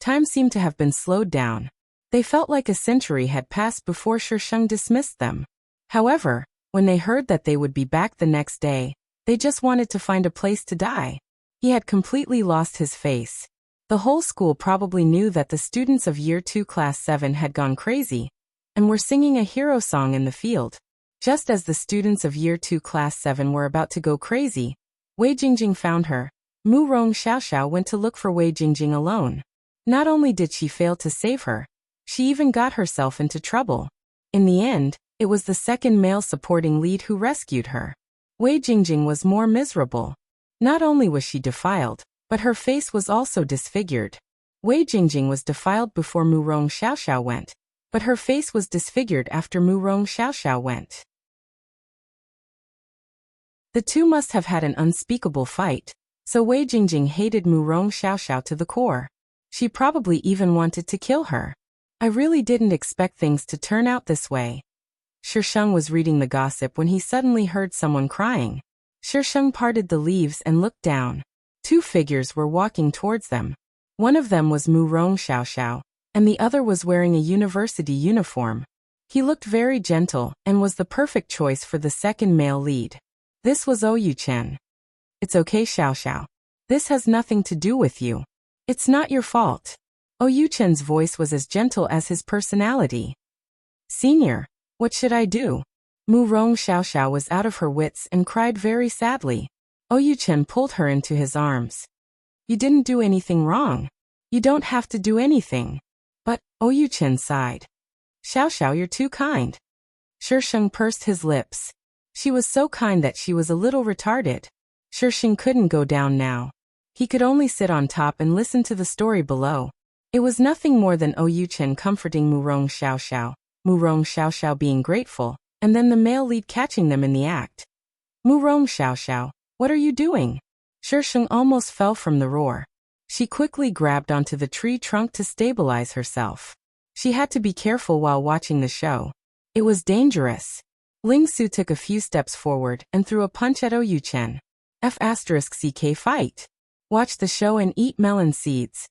Time seemed to have been slowed down. They felt like a century had passed before Shisheng dismissed them. However, when they heard that they would be back the next day, they just wanted to find a place to die. He had completely lost his face. The whole school probably knew that the students of Year 2 Class 7 had gone crazy and were singing a hero song in the field. Just as the students of Year 2 Class 7 were about to go crazy, Wei Jingjing found her. Mu Rong Xiaoxiao went to look for Wei Jingjing alone. Not only did she fail to save her, She even got herself into trouble. In the end, it was the second male supporting lead who rescued her. Wei Jingjing was more miserable. Not only was she defiled, but her face was also disfigured. Wei Jingjing was defiled before Mu Rong Xiaoxiao went, but her face was disfigured after Mu Rong Xiaoxiao went. The two must have had an unspeakable fight, so Wei Jingjing hated Mu Rong Xiaoxiao to the core. She probably even wanted to kill her. I really didn't expect things to turn out this way. Shisheng was reading the gossip when he suddenly heard someone crying. Shisheng parted the leaves and looked down. Two figures were walking towards them. One of them was Mu Rong Xiaoxiao, and the other was wearing a university uniform. He looked very gentle and was the perfect choice for the second male lead. This was Oyu Chen. It's okay, Xiaoxiao. This has nothing to do with you. It's not your fault. Oyu Chen's voice was as gentle as his personality. Senior, what should I do? Mu Rong Xiaoxiao was out of her wits and cried very sadly. Oyu Chen pulled her into his arms. You didn't do anything wrong. You don't have to do anything. But, Oyu Chen sighed. Xiaoxiao, you're too kind. Shisheng pursed his lips. She was so kind that she was a little retarded. Shisheng couldn't go down now. He could only sit on top and listen to the story below. It was nothing more than Oyu Chen comforting Mu Rong Xiaoxiao, Mu Rong Xiaoxiao being grateful, and then the male lead catching them in the act. Mu Rong Xiaoxiao, what are you doing? Shisheng almost fell from the roar. She quickly grabbed onto the tree trunk to stabilize herself. She had to be careful while watching the show. It was dangerous. Ling Su took a few steps forward and threw a punch at Oyu Chen. F***CK fight. Watch the show and eat melon seeds.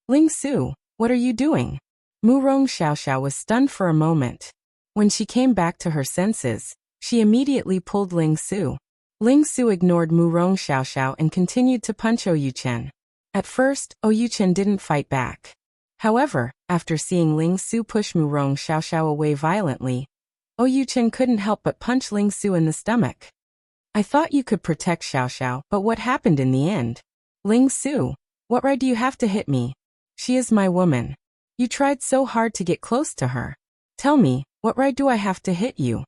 Ling Su, what are you doing? Mu Rong Xiaoxiao was stunned for a moment. When she came back to her senses, she immediately pulled Ling Su. Ling Su ignored Mu Rong Xiaoxiao and continued to punch Oyu Chen. At first, Oyu Chen didn't fight back. However, after seeing Ling Su push Mu Rong Xiaoxiao away violently, Oyu Chen couldn't help but punch Ling Su in the stomach. I thought you could protect Xiaoxiao, but what happened in the end? Ling Su, what right do you have to hit me? She is my woman. You tried so hard to get close to her. Tell me, what right do I have to hit you?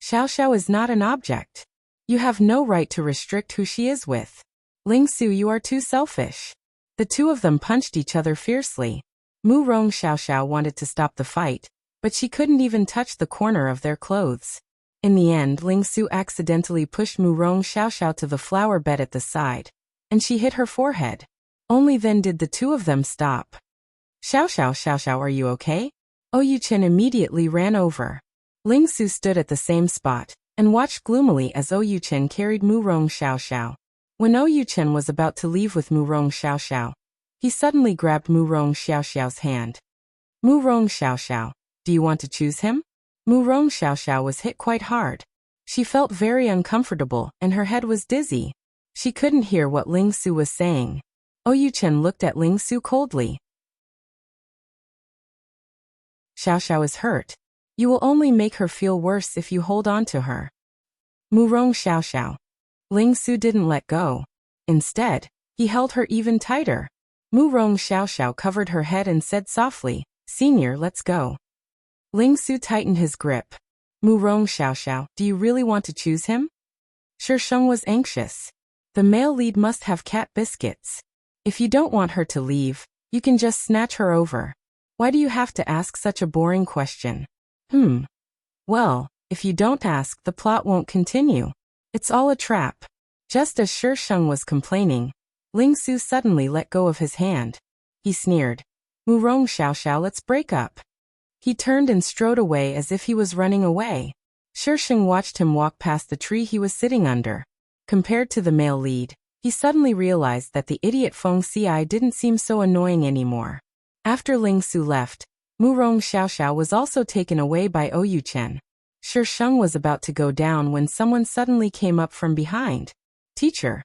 Xiaoxiao is not an object. You have no right to restrict who she is with. Ling Su, you are too selfish. The two of them punched each other fiercely. Mu Rong Xiaoxiao wanted to stop the fight, but she couldn't even touch the corner of their clothes. In the end, Ling Su accidentally pushed Mu Rong Xiaoxiao to the flower bed at the side, and she hit her forehead. Only then did the two of them stop. Xiaoxiao, are you okay? Oyu Chen immediately ran over. Ling Su stood at the same spot and watched gloomily as Oyu Chen carried Mu Rong Xiaoxiao. When Oyu Chen was about to leave with Mu Rong Xiaoxiao, he suddenly grabbed Mu Rong Xiaoxiao's hand. Mu Rong Xiaoxiao, do you want to choose him? Mu Rong Xiaoxiao was hit quite hard. She felt very uncomfortable and her head was dizzy. She couldn't hear what Ling Su was saying. Oyu Chen looked at Ling Su coldly. Xiaoxiao is hurt. You will only make her feel worse if you hold on to her. Mu Rong Xiaoxiao. Ling Su didn't let go. Instead, he held her even tighter. Mu Rong Xiaoxiao covered her head and said softly, Senior, let's go. Ling Su tightened his grip. Mu Rong Xiaoxiao, do you really want to choose him? Shisheng was anxious. The male lead must have cat biscuits. If you don't want her to leave, you can just snatch her over. Why do you have to ask such a boring question? Well, if you don't ask, the plot won't continue. It's all a trap. Just as Shisheng was complaining, Ling Su suddenly let go of his hand. He sneered. Mu Rong Xiaoxiao, let's break up. He turned and strode away as if he was running away. Shisheng watched him walk past the tree he was sitting under. Compared to the male lead, he suddenly realized that the idiot Feng Xi didn't seem so annoying anymore. After Ling Su left, Mu Rong Xiaoxiao was also taken away by Oyu Chen. Shisheng was about to go down when someone suddenly came up from behind. Teacher,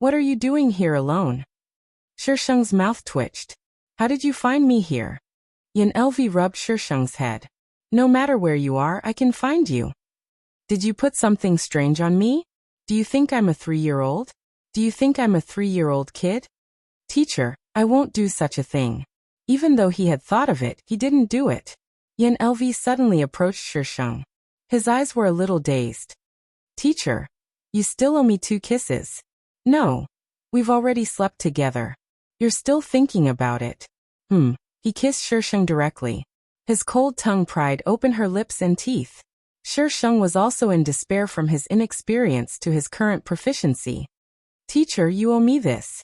what are you doing here alone? Shisheng's mouth twitched. How did you find me here? Yan Elvi rubbed Shisheng's head. No matter where you are, I can find you. Did you put something strange on me? Do you think I'm a 3-year-old? Do you think I'm a 3-year-old kid? Teacher, I won't do such a thing. Even though he had thought of it, he didn't do it. Yan Lv suddenly approached Shisheng. His eyes were a little dazed. Teacher, you still owe me 2 kisses. No. We've already slept together. You're still thinking about it. He kissed Shisheng directly. His cold tongue pried open her lips and teeth. Shisheng was also in despair from his inexperience to his current proficiency. Teacher, you owe me this.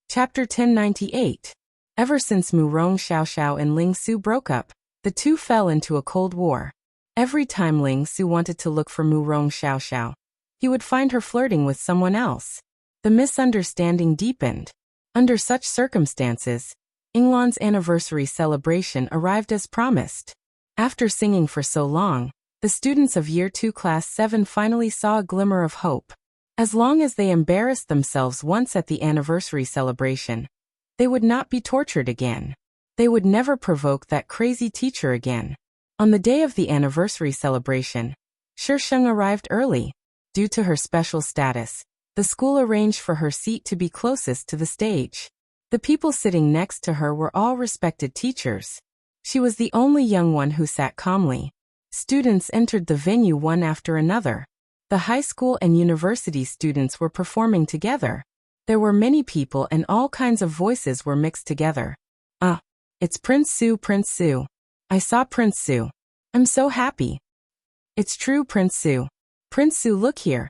Chapter 1098. Ever since Murong Xiaoxiao and Ling Su broke up, the two fell into a cold war. Every time Ling Su wanted to look for Murong Xiaoxiao, he would find her flirting with someone else. The misunderstanding deepened. Under such circumstances, Yinglan's anniversary celebration arrived as promised. After singing for so long, the students of Year 2 Class 7 finally saw a glimmer of hope. As long as they embarrassed themselves once at the anniversary celebration, they would not be tortured again. They would never provoke that crazy teacher again. On the day of the anniversary celebration, Shisheng arrived early. Due to her special status, the school arranged for her seat to be closest to the stage. The people sitting next to her were all respected teachers. She was the only young one who sat calmly. Students entered the venue one after another. The high school and university students were performing together. There were many people and all kinds of voices were mixed together. It's Prince Su, Prince Su. I saw Prince Su. I'm so happy. It's true, Prince Su. Prince Su, look here.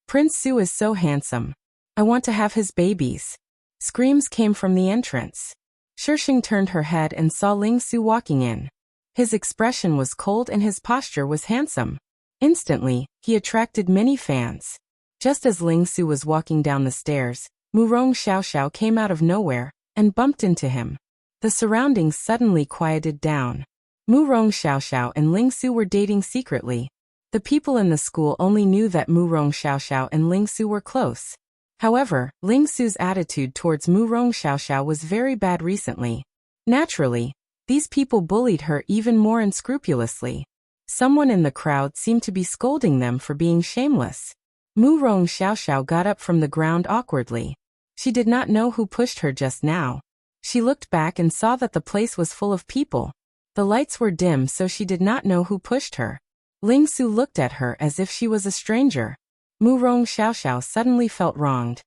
Prince Su is so handsome. I want to have his babies. Screams came from the entrance. Shisheng turned her head and saw Ling Su walking in. His expression was cold and his posture was handsome. Instantly, he attracted many fans. Just as Ling Su was walking down the stairs, Murong Xiaoxiao came out of nowhere and bumped into him. The surroundings suddenly quieted down. Murong Xiaoxiao and Ling Su were dating secretly. The people in the school only knew that Murong Xiaoxiao and Ling Su were close. However, Ling Su's attitude towards Murong Xiaoxiao was very bad recently. Naturally, these people bullied her even more unscrupulously. Someone in the crowd seemed to be scolding them for being shameless. Murong Xiaoxiao got up from the ground awkwardly. She did not know who pushed her just now. She looked back and saw that the place was full of people. The lights were dim, so she did not know who pushed her. Ling Su looked at her as if she was a stranger. Murong Xiaoxiao suddenly felt wronged.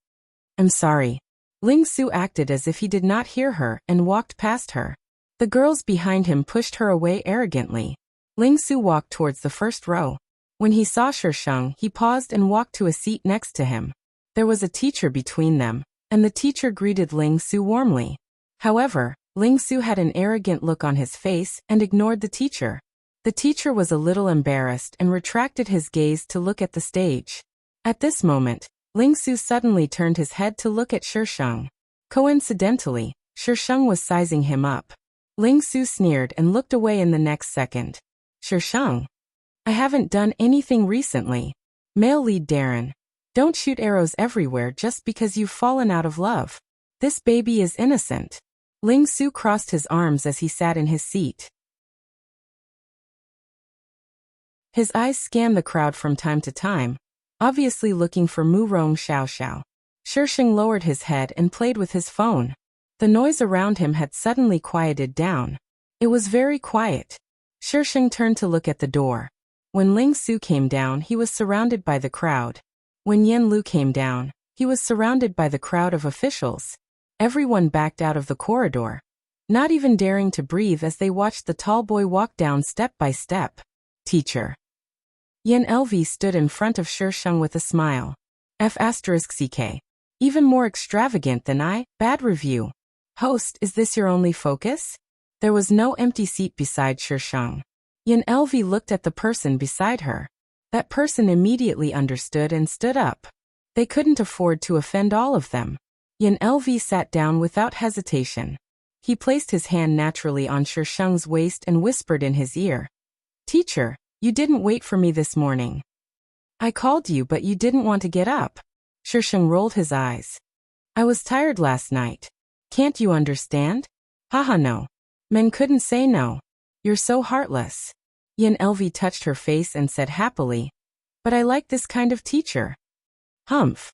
I'm sorry. Ling Su acted as if he did not hear her and walked past her. The girls behind him pushed her away arrogantly. Ling Su walked towards the first row. When he saw Shisheng, he paused and walked to a seat next to him. There was a teacher between them, and the teacher greeted Ling Su warmly. However, Ling Su had an arrogant look on his face and ignored the teacher. The teacher was a little embarrassed and retracted his gaze to look at the stage. At this moment, Ling Su suddenly turned his head to look at Shisheng. Coincidentally, Shisheng was sizing him up. Ling Su sneered and looked away in the next second. Shisheng, I haven't done anything recently. Male lead Darren. Don't shoot arrows everywhere just because you've fallen out of love. This baby is innocent. Ling Su crossed his arms as he sat in his seat. His eyes scanned the crowd from time to time, obviously looking for Murong Xiaoxiao. Shisheng lowered his head and played with his phone. The noise around him had suddenly quieted down. It was very quiet. Shisheng turned to look at the door. When Ling Su came down, he was surrounded by the crowd. When Yan Lu came down, he was surrounded by the crowd of officials. Everyone backed out of the corridor, not even daring to breathe as they watched the tall boy walk down step by step. Teacher. Yan Lv stood in front of Shisheng with a smile. F***ck. Even more extravagant than I, bad review. Host, is this your only focus? There was no empty seat beside Shisheng. Yan Lv looked at the person beside her. That person immediately understood and stood up. They couldn't afford to offend all of them. Yan Lv sat down without hesitation. He placed his hand naturally on Shisheng's waist and whispered in his ear. Teacher, you didn't wait for me this morning. I called you but you didn't want to get up. Shisheng rolled his eyes. I was tired last night. Can't you understand? Haha no. Men couldn't say no. You're so heartless. Yan Lv touched her face and said happily. But I like this kind of teacher. Humph.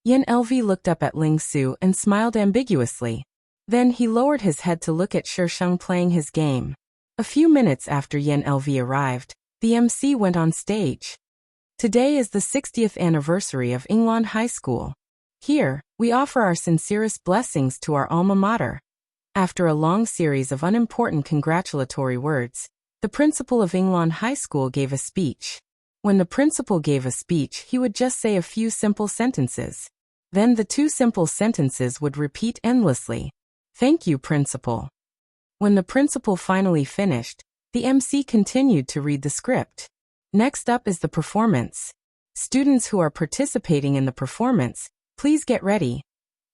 Yin LV looked up at Ling Su and smiled ambiguously. Then he lowered his head to look at Shisheng playing his game. A few minutes after Yin LV arrived, the MC went on stage. Today is the 60th anniversary of Yinglan High School. Here, we offer our sincerest blessings to our alma mater. After a long series of unimportant congratulatory words, the principal of Yinglan High School gave a speech. When the principal gave a speech, he would just say a few simple sentences. Then the two simple sentences would repeat endlessly. Thank you, principal. When the principal finally finished, the MC continued to read the script. Next up is the performance. Students who are participating in the performance, please get ready.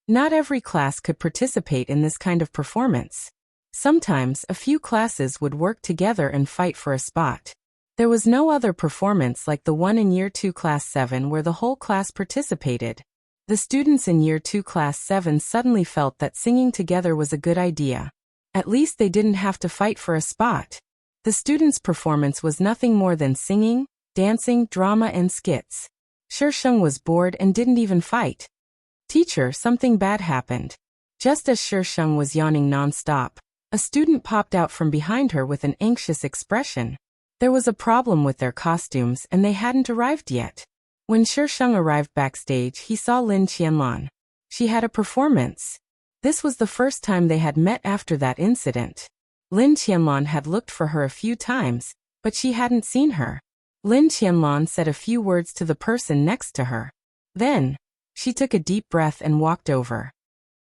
Not every class could participate in this kind of performance. Sometimes a few classes would work together and fight for a spot. There was no other performance like the one in Year 2 Class 7 where the whole class participated. The students in Year 2 Class 7 suddenly felt that singing together was a good idea. At least they didn't have to fight for a spot. The students' performance was nothing more than singing, dancing, drama, and skits. Shisheng was bored and didn't even fight. Teacher, something bad happened. Just as Shisheng was yawning non-stop, a student popped out from behind her with an anxious expression. There was a problem with their costumes and they hadn't arrived yet. When Shisheng arrived backstage, he saw Lin Qianlan. She had a performance. This was the first time they had met after that incident. Lin Qianlan had looked for her a few times, but she hadn't seen her. Lin Qianlan said a few words to the person next to her. Then, she took a deep breath and walked over.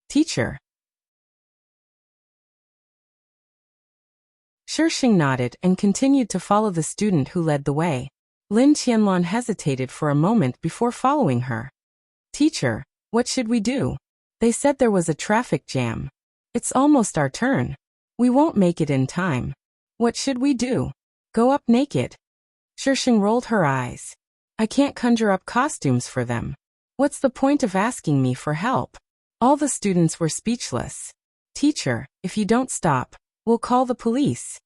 Teacher. Shisheng nodded and continued to follow the student who led the way. Lin Qianlan hesitated for a moment before following her. Teacher, what should we do? They said there was a traffic jam. It's almost our turn. We won't make it in time. What should we do? Go up naked? Shisheng rolled her eyes. I can't conjure up costumes for them. What's the point of asking me for help? All the students were speechless. Teacher, if you don't stop, we'll call the police.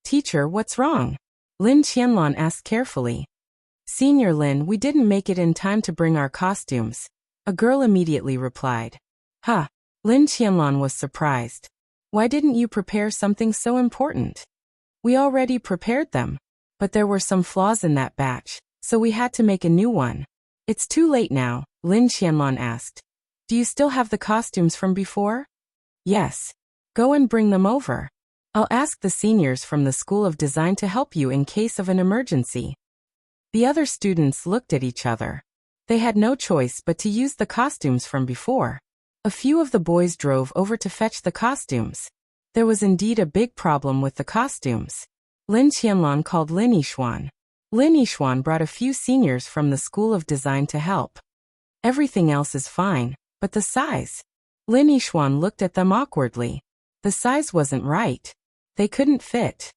Teacher, what's wrong? Lin Qianlan asked carefully. Senior Lin, we didn't make it in time to bring our costumes. A girl immediately replied. Huh. Lin Qianlan was surprised. Why didn't you prepare something so important? We already prepared them. But there were some flaws in that batch, so we had to make a new one. It's too late now, Lin Qianlan asked. Do you still have the costumes from before? Yes. Go and bring them over. I'll ask the seniors from the School of Design to help you in case of an emergency. The other students looked at each other. They had no choice but to use the costumes from before. A few of the boys drove over to fetch the costumes. There was indeed a big problem with the costumes. Lin Qianlan called Lin Yishuan. Lin Yishuan brought a few seniors from the School of Design to help. Everything else is fine, but the size. Lin Yishuan looked at them awkwardly. The size wasn't right. They couldn't fit.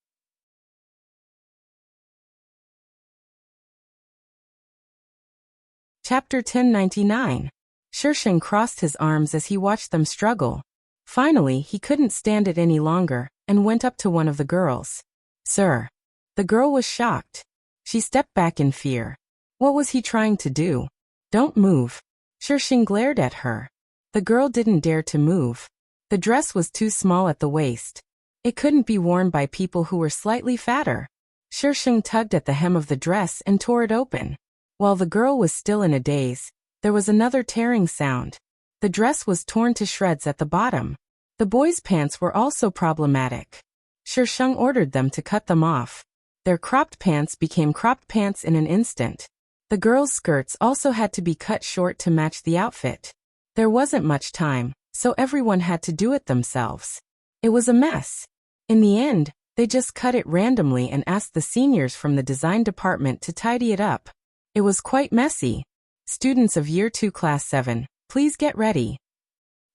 Chapter 1099. Shisheng crossed his arms as he watched them struggle. Finally, he couldn't stand it any longer, and went up to one of the girls. Sir. The girl was shocked. She stepped back in fear. What was he trying to do? Don't move. Shisheng glared at her. The girl didn't dare to move. The dress was too small at the waist. It couldn't be worn by people who were slightly fatter. Shisheng tugged at the hem of the dress and tore it open. While the girl was still in a daze, there was another tearing sound. The dress was torn to shreds at the bottom. The boys' pants were also problematic. Shisheng ordered them to cut them off. Their cropped pants became cropped pants in an instant. The girls' skirts also had to be cut short to match the outfit. There wasn't much time, so everyone had to do it themselves. It was a mess. In the end, they just cut it randomly and asked the seniors from the design department to tidy it up. It was quite messy. Students of Year 2 Class 7, please get ready.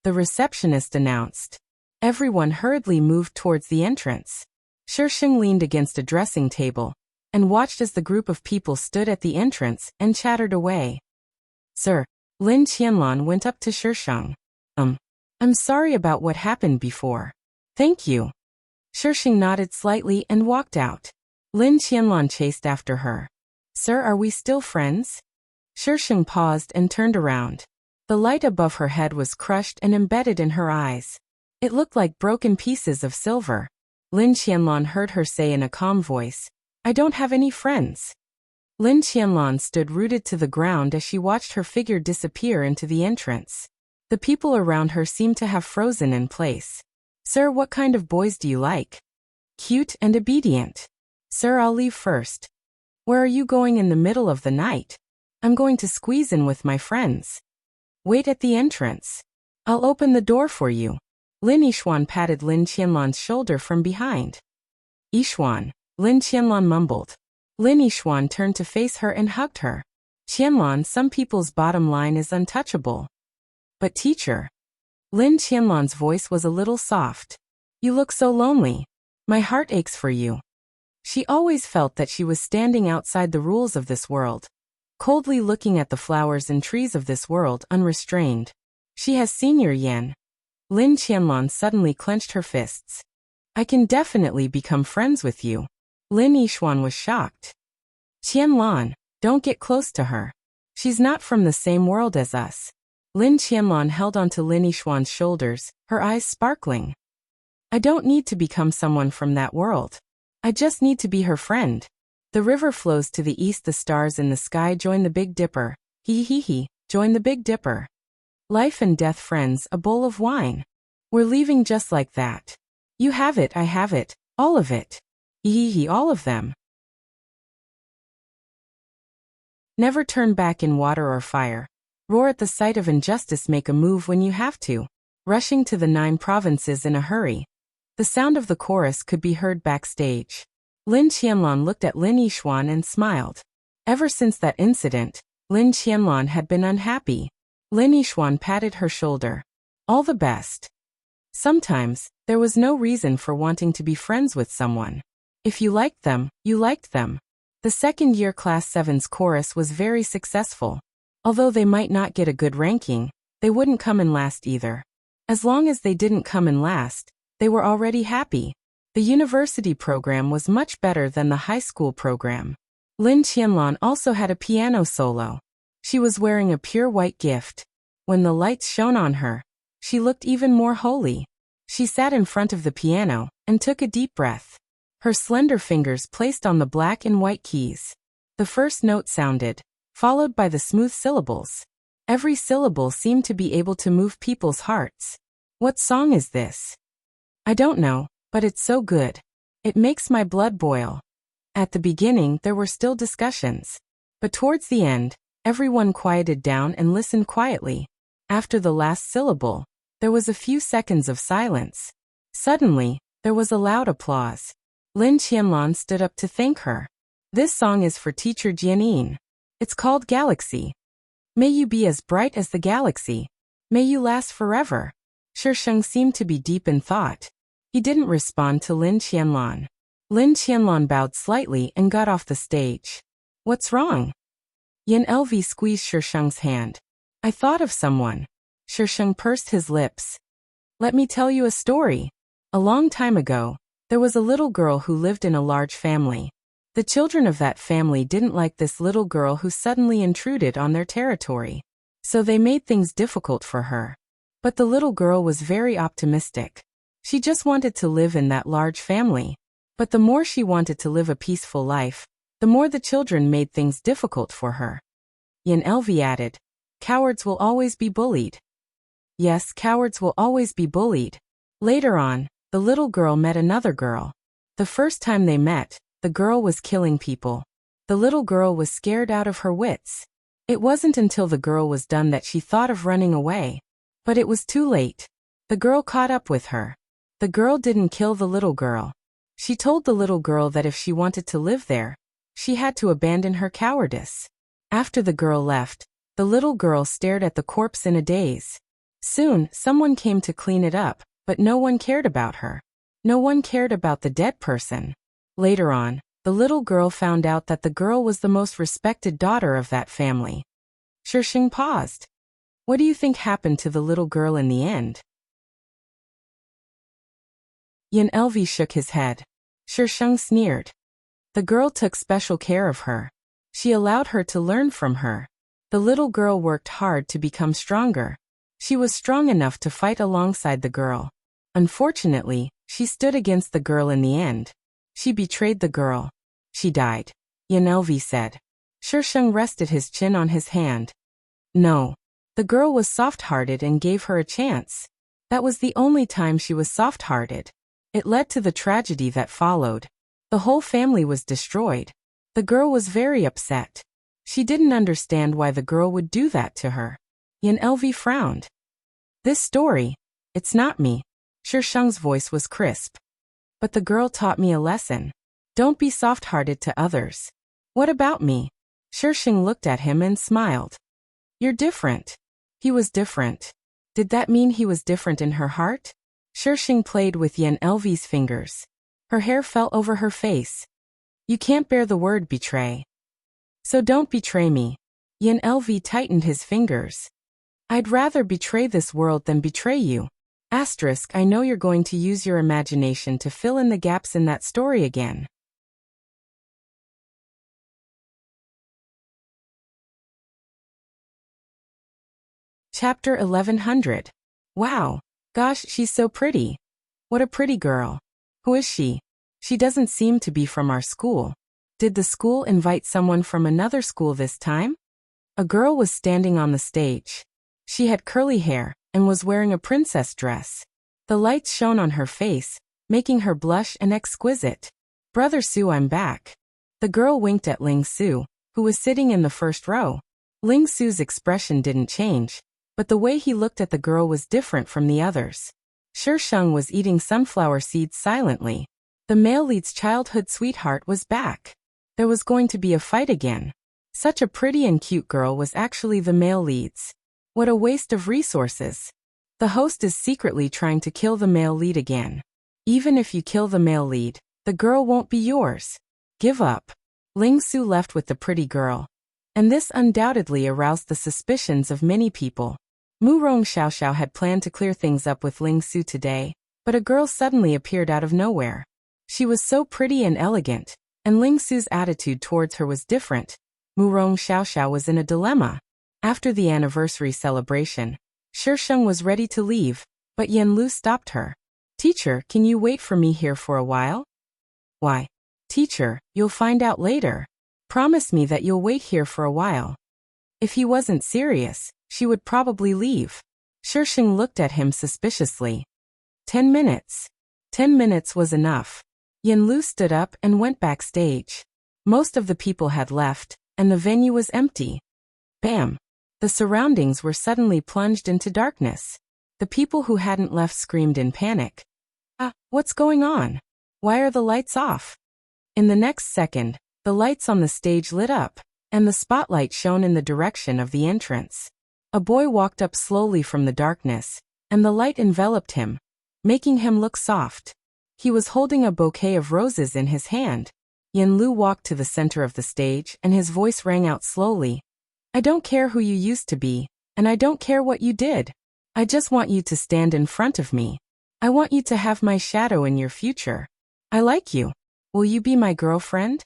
The receptionist announced. Everyone hurriedly moved towards the entrance. Shisheng leaned against a dressing table and watched as the group of people stood at the entrance and chattered away. Sir. Lin Qianlan went up to Shisheng. I'm sorry about what happened before. Thank you. Shisheng nodded slightly and walked out. Lin Qianlan chased after her. Sir, are we still friends? Shisheng paused and turned around. The light above her head was crushed and embedded in her eyes. It looked like broken pieces of silver. Lin Qianlong heard her say in a calm voice, "I don't have any friends." Lin Qianlong stood rooted to the ground as she watched her figure disappear into the entrance. The people around her seemed to have frozen in place. "Sir, what kind of boys do you like?" "Cute and obedient." "Sir, I'll leave first." "Where are you going in the middle of the night?" "I'm going to squeeze in with my friends." "Wait at the entrance. I'll open the door for you." Lin Yixuan patted Lin Qianlong's shoulder from behind. "Yixuan," Lin Qianlong mumbled. Lin Yixuan turned to face her and hugged her. "Qianlong, some people's bottom line is untouchable." "But teacher." Lin Qianlong's voice was a little soft. "You look so lonely. My heart aches for you." She always felt that she was standing outside the rules of this world, coldly looking at the flowers and trees of this world unrestrained. She has Senior Yan. Lin Qianlong suddenly clenched her fists. "I can definitely become friends with you." Lin Yixuan was shocked. "Qianlong, don't get close to her. She's not from the same world as us." Lin Qianlong held onto Lin Yixuan's shoulders, her eyes sparkling. "I don't need to become someone from that world. I just need to be her friend." The river flows to the east, the stars in the sky join the Big Dipper. He, join the Big Dipper. Life and death friends, a bowl of wine. We're leaving just like that. You have it, I have it, all of it. All of them. Never turn back in water or fire. Roar at the sight of injustice, make a move when you have to. Rushing to the 9 provinces in a hurry. The sound of the chorus could be heard backstage. Lin Qianlong looked at Lin Yixuan and smiled. Ever since that incident, Lin Qianlong had been unhappy. Lin Yixuan patted her shoulder. "All the best." Sometimes, there was no reason for wanting to be friends with someone. If you liked them, you liked them. The second-year Class 7's chorus was very successful. Although they might not get a good ranking, they wouldn't come in last either. As long as they didn't come in last, they were already happy. The university program was much better than the high school program. Lin Qianlong also had a piano solo. She was wearing a pure white gift. When the lights shone on her, she looked even more holy. She sat in front of the piano and took a deep breath. Her slender fingers placed on the black and white keys. The first note sounded, followed by the smooth syllables. Every syllable seemed to be able to move people's hearts. "What song is this?" "I don't know, but it's so good. It makes my blood boil." At the beginning, there were still discussions. But towards the end, everyone quieted down and listened quietly. After the last syllable, there was a few seconds of silence. Suddenly, there was a loud applause. Lin Qianlong stood up to thank her. "This song is for Teacher Jianin. It's called Galaxy. May you be as bright as the galaxy. May you last forever." Shisheng seemed to be deep in thought. He didn't respond to Lin Qianlong. Lin Qianlong bowed slightly and got off the stage. "What's wrong?" Yan Lv squeezed Shisheng's hand. "I thought of someone." Shisheng pursed his lips. "Let me tell you a story. A long time ago, there was a little girl who lived in a large family. The children of that family didn't like this little girl who suddenly intruded on their territory. So they made things difficult for her. But the little girl was very optimistic. She just wanted to live in that large family. But the more she wanted to live a peaceful life, the more the children made things difficult for her. Yan Lv added, "Cowards will always be bullied." Yes, cowards will always be bullied. Later on, the little girl met another girl. The first time they met, the girl was killing people. The little girl was scared out of her wits. It wasn't until the girl was done that she thought of running away. But it was too late. The girl caught up with her. The girl didn't kill the little girl. She told the little girl that if she wanted to live there, she had to abandon her cowardice. After the girl left, the little girl stared at the corpse in a daze. Soon, someone came to clean it up, but no one cared about her. No one cared about the dead person. Later on, the little girl found out that the girl was the most respected daughter of that family. Shisheng paused. What do you think happened to the little girl in the end? Yan Lv shook his head. Shisheng sneered. The girl took special care of her. She allowed her to learn from her. The little girl worked hard to become stronger. She was strong enough to fight alongside the girl. Unfortunately, she stood against the girl in the end. She betrayed the girl. She died. Yan Elvi said. Shisheng rested his chin on his hand. No. The girl was soft-hearted and gave her a chance. That was the only time she was soft-hearted. It led to the tragedy that followed. The whole family was destroyed. The girl was very upset. She didn't understand why the girl would do that to her. Yan Elvi frowned. This story, it's not me. Shisheng's voice was crisp. But the girl taught me a lesson. Don't be soft-hearted to others. What about me? Shisheng looked at him and smiled. You're different. He was different. Did that mean he was different in her heart? Shisheng played with Yan Elvi's fingers. Her hair fell over her face. You can't bear the word betray. So don't betray me. Yan Elvi tightened his fingers. I'd rather betray this world than betray you. Asterisk, I know you're going to use your imagination to fill in the gaps in that story again. Chapter 1100. Wow. Gosh, she's so pretty. What a pretty girl. Who is she? She doesn't seem to be from our school. Did the school invite someone from another school this time? A girl was standing on the stage. She had curly hair and was wearing a princess dress. The lights shone on her face, making her blush and exquisite. Brother Su, I'm back. The girl winked at Ling Su, who was sitting in the first row. Ling Su's expression didn't change, but the way he looked at the girl was different from the others. Shisheng was eating sunflower seeds silently. The male lead's childhood sweetheart was back. There was going to be a fight again. Such a pretty and cute girl was actually the male lead's. What a waste of resources. The host is secretly trying to kill the male lead again. Even if you kill the male lead, the girl won't be yours. Give up. Ling Su left with the pretty girl. And this undoubtedly aroused the suspicions of many people. Murong Xiaoxiao had planned to clear things up with Ling Su today, but a girl suddenly appeared out of nowhere. She was so pretty and elegant, and Ling Su's attitude towards her was different. Murong Xiaoxiao was in a dilemma. After the anniversary celebration, Shisheng was ready to leave, but Yan Lu stopped her. Teacher, can you wait for me here for a while? Why? Teacher, you'll find out later. Promise me that you'll wait here for a while. If he wasn't serious, she would probably leave. Shisheng looked at him suspiciously. 10 minutes. 10 minutes was enough. Yan Lu stood up and went backstage. Most of the people had left, and the venue was empty. Bam! The surroundings were suddenly plunged into darkness. The people who hadn't left screamed in panic. What's going on? Why are the lights off? In the next second, the lights on the stage lit up, and the spotlight shone in the direction of the entrance. A boy walked up slowly from the darkness, and the light enveloped him, making him look soft. He was holding a bouquet of roses in his hand. Yan Lu walked to the center of the stage, and his voice rang out slowly. I don't care who you used to be, and I don't care what you did. I just want you to stand in front of me. I want you to have my shadow in your future. I like you. Will you be my girlfriend?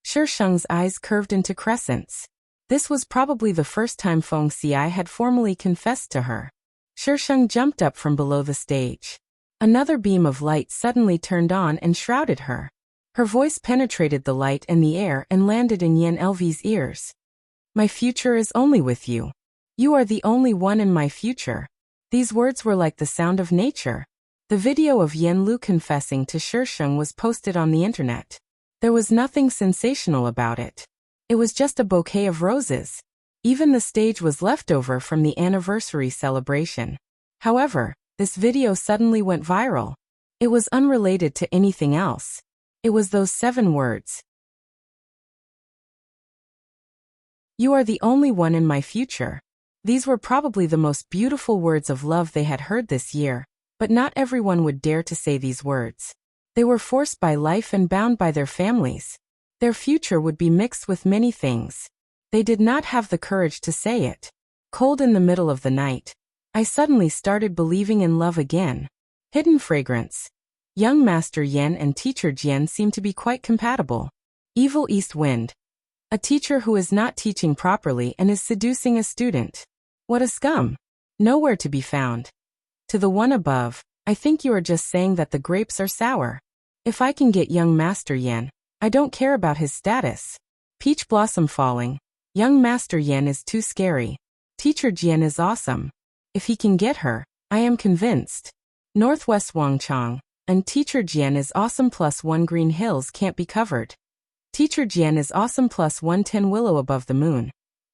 Shisheng's eyes curved into crescents. This was probably the first time Feng Xi had formally confessed to her. Shisheng jumped up from below the stage. Another beam of light suddenly turned on and shrouded her. Her voice penetrated the light and the air and landed in Yan Elvi's ears. My future is only with you. You are the only one in my future. These words were like the sound of nature. The video of Yan Lu confessing to Shisheng was posted on the internet. There was nothing sensational about it. It was just a bouquet of roses. Even the stage was left over from the anniversary celebration. However, this video suddenly went viral. It was unrelated to anything else. It was those 7 words. You are the only one in my future. These were probably the most beautiful words of love they had heard this year, but not everyone would dare to say these words. They were forced by life and bound by their families. Their future would be mixed with many things. They did not have the courage to say it. Cold in the middle of the night, I suddenly started believing in love again. Hidden fragrance. Young Master Yan and Teacher Jian seemed to be quite compatible. Evil east wind. A teacher who is not teaching properly and is seducing a student. What a scum. Nowhere to be found. To the one above, I think you are just saying that the grapes are sour. If I can get young Master Yan, I don't care about his status. Peach blossom falling. Young Master Yan is too scary. Teacher Jian is awesome. If he can get her, I am convinced. Northwest Wangchang, and Teacher Jian is awesome plus 1 Green Hills can't be covered. Teacher Jian is awesome plus 110 Willow above the moon.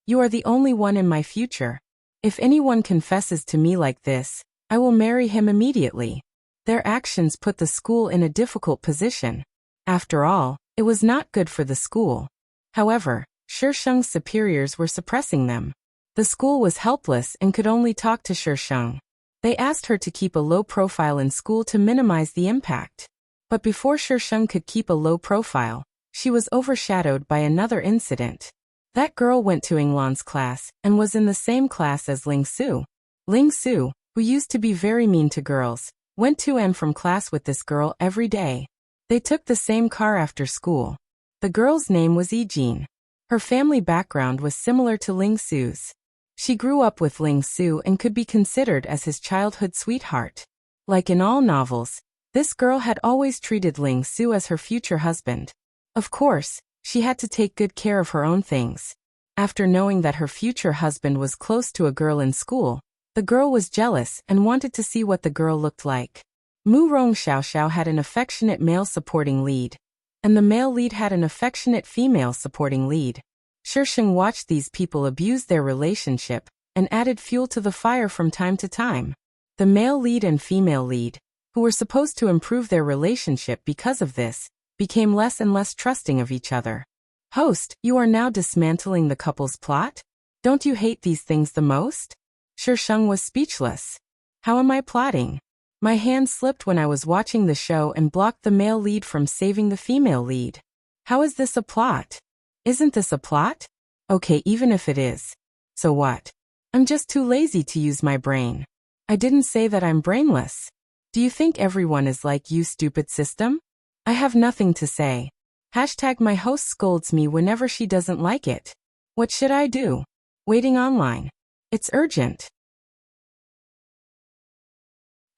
You are the only one in my future. If anyone confesses to me like this, I will marry him immediately. Their actions put the school in a difficult position. After all, it was not good for the school. However, Shisheng's superiors were suppressing them. The school was helpless and could only talk to Shisheng. They asked her to keep a low profile in school to minimize the impact. But before Shisheng could keep a low profile, she was overshadowed by another incident. That girl went to Yinglan's class and was in the same class as Ling Su. Ling Su, who used to be very mean to girls, went to and from class with this girl every day. They took the same car after school. The girl's name was Yijin. Her family background was similar to Ling Su's. She grew up with Ling Su and could be considered as his childhood sweetheart. Like in all novels, this girl had always treated Ling Su as her future husband. Of course, she had to take good care of her own things. After knowing that her future husband was close to a girl in school, the girl was jealous and wanted to see what the girl looked like. Mu Rong Xiaoxiao had an affectionate male supporting lead, and the male lead had an affectionate female supporting lead. Shisheng watched these people abuse their relationship and added fuel to the fire from time to time. The male lead and female lead, who were supposed to improve their relationship because of this, became less and less trusting of each other. Host, you are now dismantling the couple's plot? Don't you hate these things the most? Shisheng was speechless. How am I plotting? My hand slipped when I was watching the show and blocked the male lead from saving the female lead. How is this a plot? Isn't this a plot? Okay, even if it is. So what? I'm just too lazy to use my brain. I didn't say that I'm brainless. Do you think everyone is like you, stupid system? I have nothing to say. Hashtag my host scolds me whenever she doesn't like it. What should I do? Waiting online. It's urgent.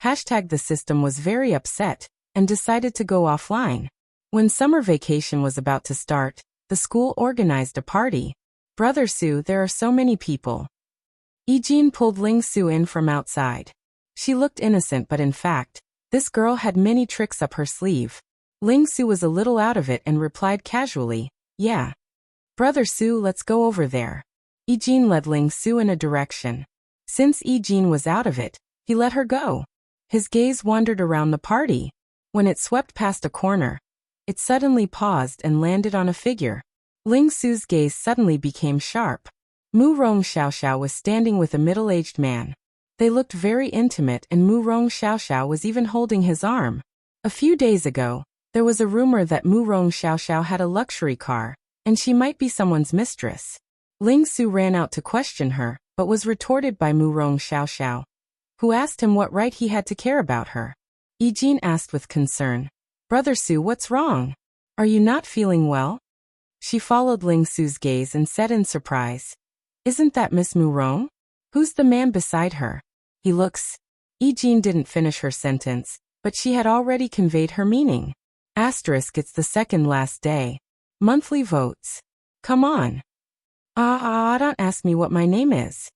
Hashtag the system was very upset and decided to go offline. When summer vacation was about to start, the school organized a party. Brother Su, there are so many people. Yijin pulled Ling Su in from outside. She looked innocent, but in fact, this girl had many tricks up her sleeve. Ling Su was a little out of it and replied casually, yeah. Brother Su, let's go over there. Yijin led Ling Su in a direction. Since Yijin was out of it, he let her go. His gaze wandered around the party. When it swept past a corner, it suddenly paused and landed on a figure. Ling Su's gaze suddenly became sharp. Mu Rong Xiaoxiao was standing with a middle-aged man. They looked very intimate and Mu Rong Xiaoxiao was even holding his arm. A few days ago, there was a rumor that Mu Rong Xiaoxiao had a luxury car, and she might be someone's mistress. Ling Su ran out to question her, but was retorted by Mu Rong Xiaoxiao, who asked him what right he had to care about her. Yijin asked with concern, Brother Su, what's wrong? Are you not feeling well? She followed Ling Su's gaze and said in surprise, Isn't that Miss Mu Rong? Who's the man beside her? He looks. Yijin didn't finish her sentence, but she had already conveyed her meaning. Asterisk, it's the second last day. Monthly votes. Come on. Don't ask me what my name is.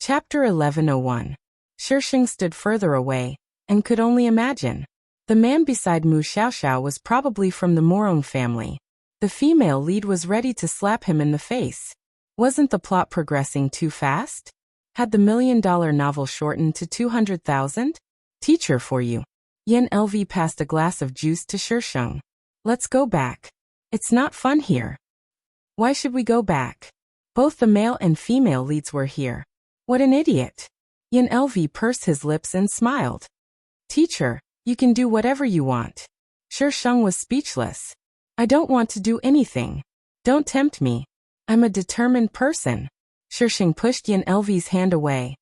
Chapter 1101. Shisheng stood further away, and could only imagine. The man beside Mu Xiaoxiao was probably from the Morong family. The female lead was ready to slap him in the face. Wasn't the plot progressing too fast? Had the $1 million novel shortened to 200,000? Teacher for you. Yan LV passed a glass of juice to Shisheng. Let's go back. It's not fun here. Why should we go back? Both the male and female leads were here. What an idiot. Yan LV pursed his lips and smiled. Teacher, you can do whatever you want. Shisheng was speechless. I don't want to do anything. Don't tempt me. I'm a determined person. Shisheng pushed Yan LV's hand away.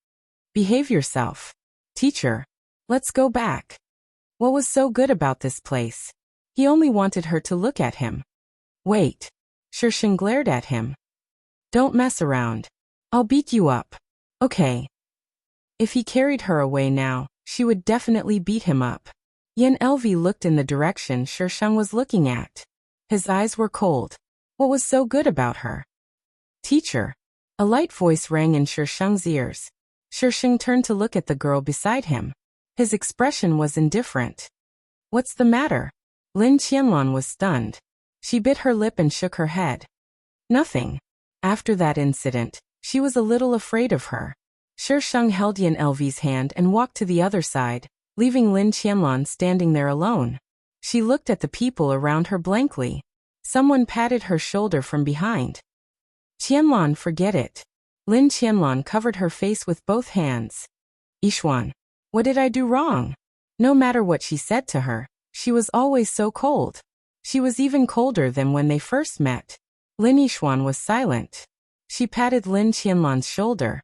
Behave yourself. Teacher, let's go back. What was so good about this place? He only wanted her to look at him. Wait. Shisheng glared at him. Don't mess around. I'll beat you up. Okay. If he carried her away now, she would definitely beat him up. Yan Lv looked in the direction Shisheng was looking at. His eyes were cold. What was so good about her? Teacher. A light voice rang in Shisheng's ears. Shisheng turned to look at the girl beside him. His expression was indifferent. What's the matter? Lin Qianlan was stunned. She bit her lip and shook her head. Nothing. After that incident, she was a little afraid of her. Shisheng held Yan Lv's hand and walked to the other side, leaving Lin Qianlan standing there alone. She looked at the people around her blankly. Someone patted her shoulder from behind. Qianlan, forget it. Lin Qianlan covered her face with both hands. Yixuan. What did I do wrong? No matter what she said to her, she was always so cold. She was even colder than when they first met. Lin Yixuan was silent. She patted Lin Qianlan's shoulder.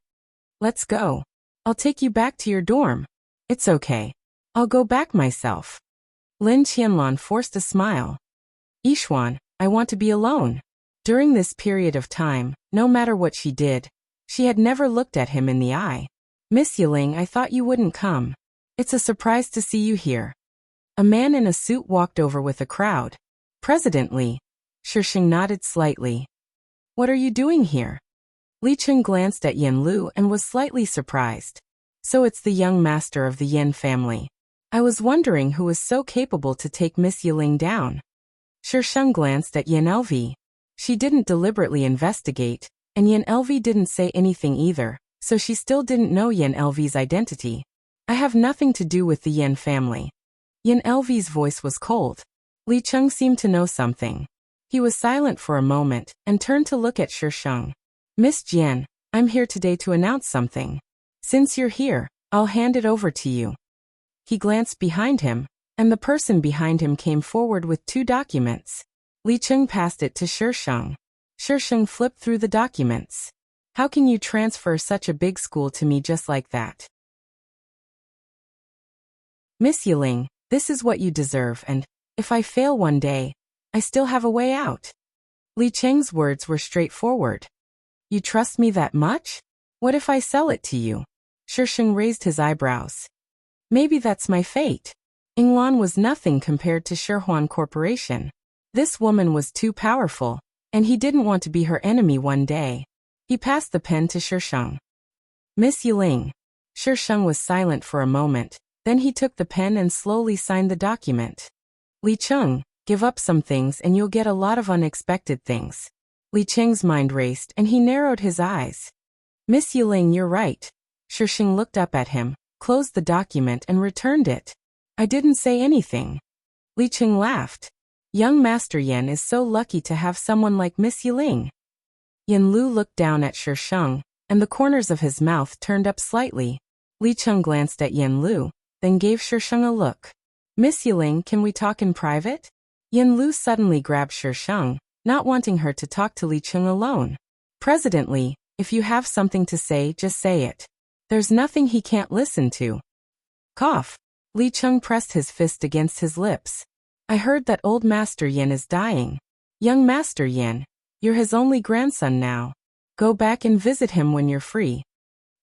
Let's go. I'll take you back to your dorm. It's okay. I'll go back myself. Lin Qianlan forced a smile. Yixuan, I want to be alone. During this period of time, no matter what she did, she had never looked at him in the eye. Miss Yiling, I thought you wouldn't come. It's a surprise to see you here. A man in a suit walked over with a crowd. President Li. Shisheng nodded slightly. What are you doing here? Li Cheng glanced at Yan Lu and was slightly surprised. So it's the young master of the Yin family. I was wondering who was so capable to take Miss Yiling down. Shisheng glanced at Yan Lv. She didn't deliberately investigate, and Yan Lv didn't say anything either, so she still didn't know Yan Lv's identity. I have nothing to do with the Yin family. Yan Lv's voice was cold. Li Cheng seemed to know something. He was silent for a moment and turned to look at Shisheng. Miss Jian, I'm here today to announce something. Since you're here, I'll hand it over to you. He glanced behind him, and the person behind him came forward with 2 documents. Li Cheng passed it to Shisheng. Shisheng flipped through the documents. How can you transfer such a big school to me just like that? Miss Yiling, this is what you deserve, and if I fail one day, I still have a way out. Li Cheng's words were straightforward. You trust me that much? What if I sell it to you? Shisheng raised his eyebrows. Maybe that's my fate. Yingluan was nothing compared to Shihuan Corporation. This woman was too powerful, and he didn't want to be her enemy one day. He passed the pen to Shisheng. Miss Yiling. Shisheng was silent for a moment, then he took the pen and slowly signed the document. Li Cheng, give up some things and you'll get a lot of unexpected things. Li Cheng's mind raced and he narrowed his eyes. Miss Yiling, you're right. Shisheng looked up at him, closed the document and returned it. I didn't say anything. Li Cheng laughed. Young Master Yan is so lucky to have someone like Miss Yiling. Yan Lu looked down at Shisheng, and the corners of his mouth turned up slightly. Li Cheng glanced at Yan Lu, then gave Shisheng a look. Miss Yiling, can we talk in private? Yan Lu suddenly grabbed Shisheng, not wanting her to talk to Li Cheng alone. President Li, if you have something to say, just say it. There's nothing he can't listen to. Cough. Li Cheng pressed his fist against his lips. I heard that old Master Yan is dying. Young Master Yan, you're his only grandson now. Go back and visit him when you're free.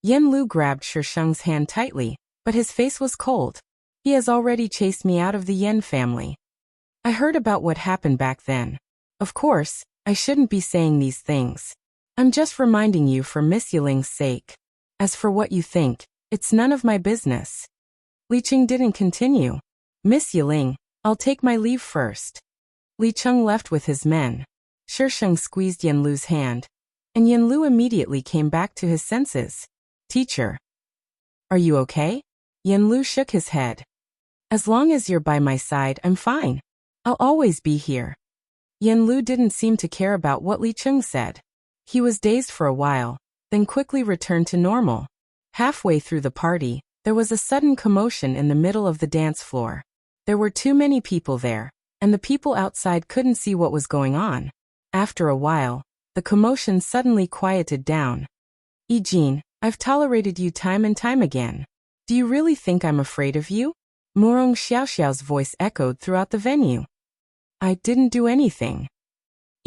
Yan Lu grabbed Shisheng's hand tightly, but his face was cold. He has already chased me out of the Yan family. I heard about what happened back then. Of course, I shouldn't be saying these things. I'm just reminding you for Miss Yiling's sake. As for what you think, it's none of my business. Li Cheng didn't continue. Miss Yiling, I'll take my leave first. Li Cheng left with his men. Shisheng squeezed Yan Lu's hand, and Yan Lu immediately came back to his senses. Teacher. Are you okay? Yan Lu shook his head. As long as you're by my side, I'm fine. I'll always be here. Yan Lu didn't seem to care about what Li Cheng said. He was dazed for a while, then quickly returned to normal. Halfway through the party, there was a sudden commotion in the middle of the dance floor. There were too many people there, and the people outside couldn't see what was going on. After a while, the commotion suddenly quieted down. Jean, I've tolerated you time and time again. Do you really think I'm afraid of you? Morong Xiaoxiao's voice echoed throughout the venue. I didn't do anything.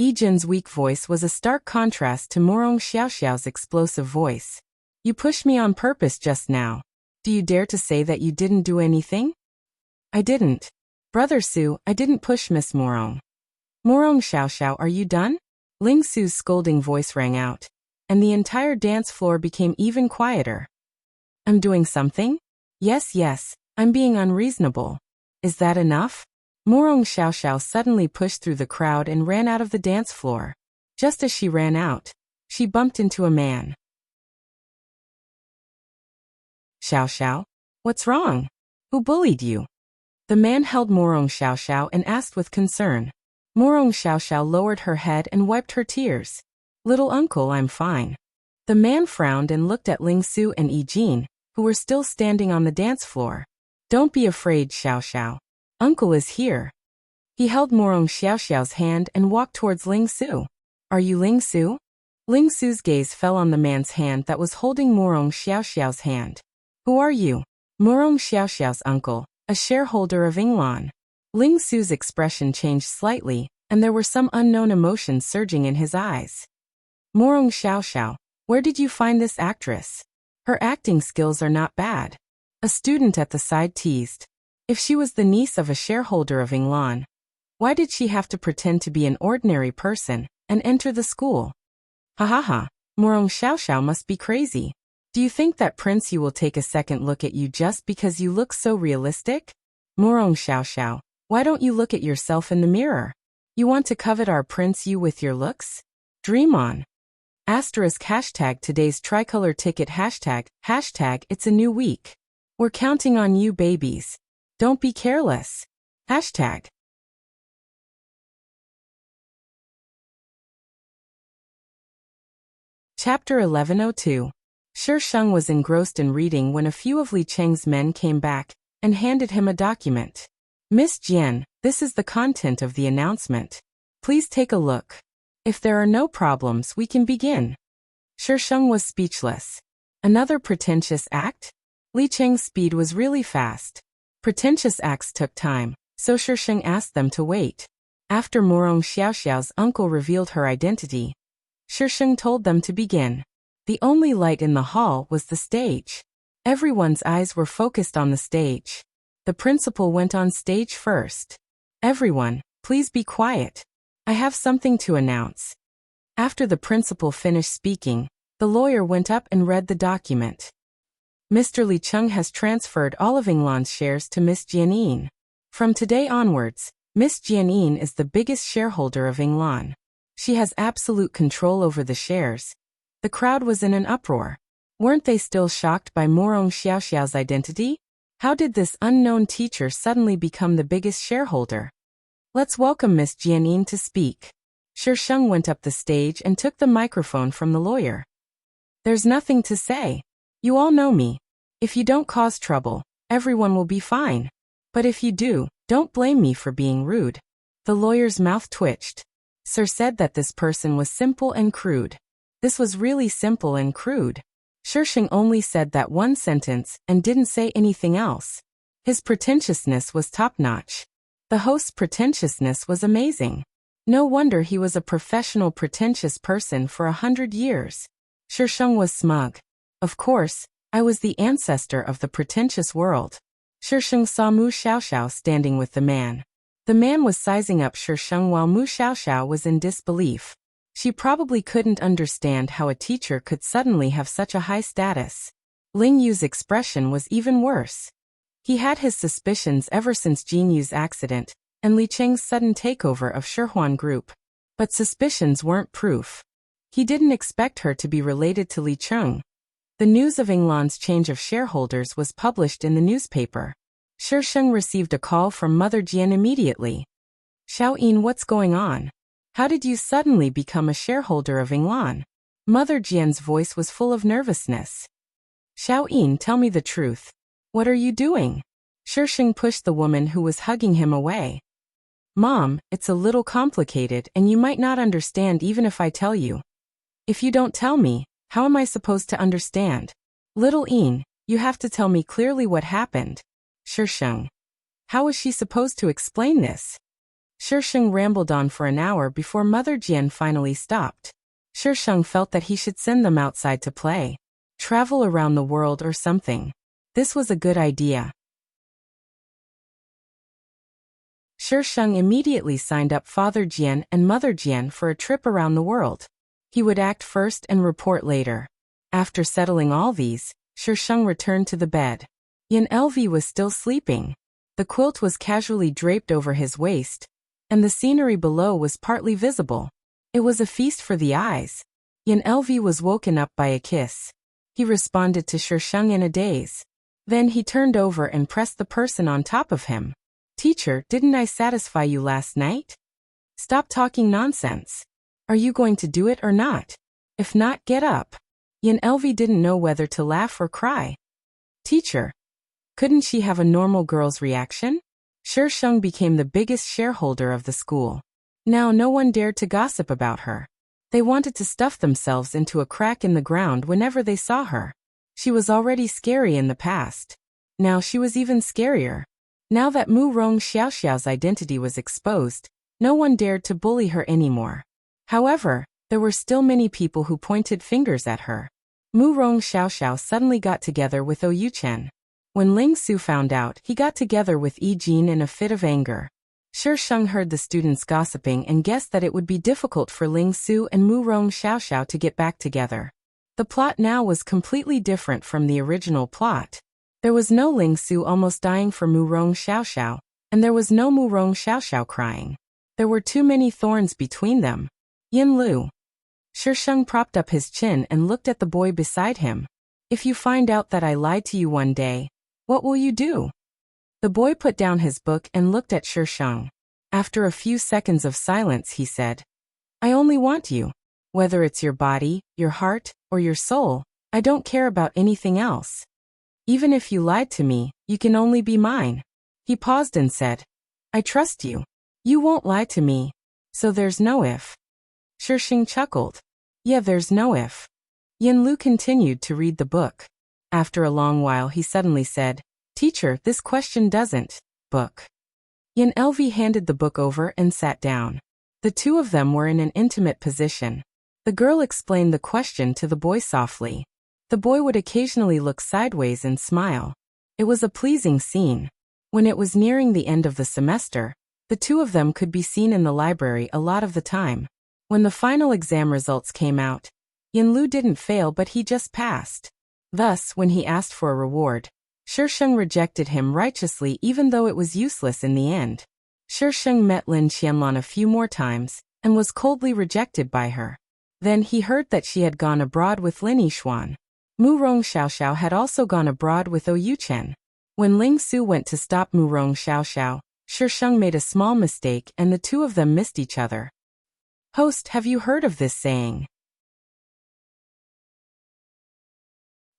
Yijin's weak voice was a stark contrast to Morong Xiaoxiao's explosive voice. You pushed me on purpose just now. Do you dare to say that you didn't do anything? I didn't. Brother Su, I didn't push Miss Morong. Morong Xiaoxiao, are you done? Ling Su's scolding voice rang out, and the entire dance floor became even quieter. I'm doing something? Yes, I'm being unreasonable. Is that enough? Morong Xiaoxiao suddenly pushed through the crowd and ran out of the dance floor. Just as she ran out, she bumped into a man. Xiaoxiao, what's wrong? Who bullied you? The man held Morong Xiaoxiao and asked with concern. Morong Xiaoxiao lowered her head and wiped her tears. Little uncle, I'm fine. The man frowned and looked at Ling Su and Yijin, who were still standing on the dance floor. Don't be afraid, Xiaoxiao. Uncle is here. He held Morong Xiaoxiao's hand and walked towards Ling Su. Are you Ling Su? Ling Su's gaze fell on the man's hand that was holding Morong Xiaoxiao's hand. Who are you? Morong Xiaoxiao's uncle, a shareholder of Yinglan. Ling Su's expression changed slightly, and there were some unknown emotions surging in his eyes. Morong Xiaoxiao, where did you find this actress? Her acting skills are not bad. A student at the side teased. If she was the niece of a shareholder of Yinglan, why did she have to pretend to be an ordinary person and enter the school? Ha ha ha, Morong Xiaoxiao must be crazy. Do you think that Prince Yu will take a second look at you just because you look so realistic? Morong Xiaoxiao, why don't you look at yourself in the mirror? You want to covet our Prince Yu with your looks? Dream on. Asterisk hashtag today's tricolor ticket hashtag it's a new week. We're counting on you babies. Don't be careless. Hashtag. Chapter 1102. Shi Sheng was engrossed in reading when a few of Li Cheng's men came back and handed him a document. Miss Jian, this is the content of the announcement. Please take a look. If there are no problems, we can begin. Shi Sheng was speechless. Another pretentious act? Li Cheng's speed was really fast. Pretentious acts took time, so Shi Sheng asked them to wait. After Morong Xiaoxiao's uncle revealed her identity, Shi Sheng told them to begin. The only light in the hall was the stage. Everyone's eyes were focused on the stage. The principal went on stage first. Everyone, please be quiet. I have something to announce. After the principal finished speaking, the lawyer went up and read the document. Mr. Li Cheng has transferred all of Yinglan's shares to Miss Jianyin. From today onwards, Miss Jianyin is the biggest shareholder of Yinglan. She has absolute control over the shares. The crowd was in an uproar. Weren't they still shocked by Morong Xiaoxiao's identity? How did this unknown teacher suddenly become the biggest shareholder? Let's welcome Miss Jianyin to speak. Shi Sheng went up the stage and took the microphone from the lawyer. There's nothing to say. You all know me. If you don't cause trouble, everyone will be fine. But if you do, don't blame me for being rude. The lawyer's mouth twitched. Sir said that this person was simple and crude. This was really simple and crude. Shi Sheng only said that one sentence and didn't say anything else. His pretentiousness was top-notch. The host's pretentiousness was amazing. No wonder he was a professional pretentious person for 100 years. Shi Sheng was smug. Of course, I was the ancestor of the pretentious world. Shi Sheng saw Mu Xiaoxiao standing with the man. The man was sizing up Shi Sheng while Mu Xiaoxiao was in disbelief. She probably couldn't understand how a teacher could suddenly have such a high status. Ling Yu's expression was even worse. He had his suspicions ever since Jin Yu's accident and Li Cheng's sudden takeover of Shihuan Group. But suspicions weren't proof. He didn't expect her to be related to Li Cheng. The news of Yinglan's change of shareholders was published in the newspaper. Shi Sheng received a call from Mother Jian immediately. Xiaoyin, what's going on? How did you suddenly become a shareholder of Yinglan? Mother Jian's voice was full of nervousness. Xiaoyin, tell me the truth. What are you doing? Shi Sheng pushed the woman who was hugging him away. Mom, it's a little complicated and you might not understand even if I tell you. If you don't tell me, how am I supposed to understand? Little Yin, you have to tell me clearly what happened. Shi Sheng, How was she supposed to explain this? Shisheng rambled on for an hour before Mother Jian finally stopped. Shisheng felt that he should send them outside to play. Travel around the world or something. This was a good idea. Shisheng immediately signed up Father Jian and Mother Jian for a trip around the world. He would act first and report later. After settling all these, Shisheng returned to the bed. Yan Lv was still sleeping. The quilt was casually draped over his waist, and the scenery below was partly visible. It was a feast for the eyes. Yan Lv was woken up by a kiss. He responded to Shisheng in a daze. Then he turned over and pressed the person on top of him. Teacher, didn't I satisfy you last night? Stop talking nonsense. Are you going to do it or not? If not, get up. Yan Lv didn't know whether to laugh or cry. Teacher, couldn't she have a normal girl's reaction? Shisheng became the biggest shareholder of the school. Now no one dared to gossip about her. They wanted to stuff themselves into a crack in the ground whenever they saw her. She was already scary in the past. Now she was even scarier. Now that Mu Rong Xiaoxiao's identity was exposed, no one dared to bully her anymore. However, there were still many people who pointed fingers at her. Mu Rong Xiaoxiao suddenly got together with Ou Chen. When Ling Su found out, he got together with Yi Jin in a fit of anger. Shisheng heard the students gossiping and guessed that it would be difficult for Ling Su and Mu Rong Xiaoxiao to get back together. The plot now was completely different from the original plot. There was no Ling Su almost dying for Mu Rong Xiaoxiao, and there was no Mu Rong Xiaoxiao crying. There were too many thorns between them. Yin Lu. Shisheng propped up his chin and looked at the boy beside him. If you find out that I lied to you one day, what will you do? The boy put down his book and looked at Shisheng. After a few seconds of silence, he said, I only want you. Whether it's your body, your heart, or your soul, I don't care about anything else. Even if you lied to me, you can only be mine. He paused and said, I trust you. You won't lie to me. So there's no if. Shisheng chuckled. Yeah, there's no if. Yin Lu continued to read the book. After a long while he suddenly said, Teacher, this question doesn't. Book. Yan Lv handed the book over and sat down. The two of them were in an intimate position. The girl explained the question to the boy softly. The boy would occasionally look sideways and smile. It was a pleasing scene. When it was nearing the end of the semester, the two of them could be seen in the library a lot of the time. When the final exam results came out, Yin Lu didn't fail but he just passed. Thus, when he asked for a reward, Shisheng rejected him righteously even though it was useless in the end. Shisheng met Lin Qianlan a few more times, and was coldly rejected by her. Then he heard that she had gone abroad with Lin Yixuan. Mu Rong Xiaoxiao had also gone abroad with Ou Chen. When Ling Su went to stop Mu Rong Xiaoxiao, Shisheng made a small mistake and the two of them missed each other. Host, have you heard of this saying?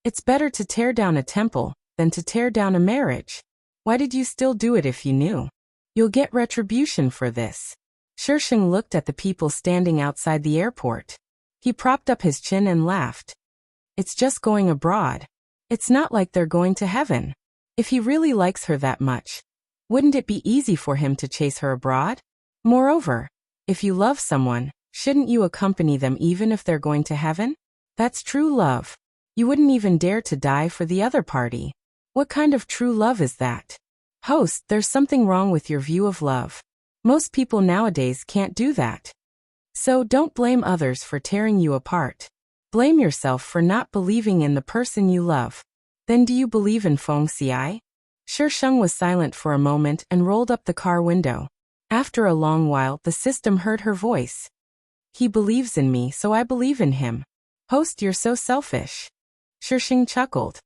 It's better to tear down a temple than to tear down a marriage. Why did you still do it if you knew? You'll get retribution for this. Shisheng looked at the people standing outside the airport. He propped up his chin and laughed. It's just going abroad. It's not like they're going to heaven. If he really likes her that much, wouldn't it be easy for him to chase her abroad? Moreover, if you love someone, shouldn't you accompany them even if they're going to heaven? That's true love. You wouldn't even dare to die for the other party. What kind of true love is that? Host, there's something wrong with your view of love. Most people nowadays can't do that. So don't blame others for tearing you apart. Blame yourself for not believing in the person you love. Then do you believe in feng shui? Shisheng was silent for a moment and rolled up the car window. After a long while the system heard her voice. He believes in me so I believe in him. Host, you're so selfish. Shisheng chuckled.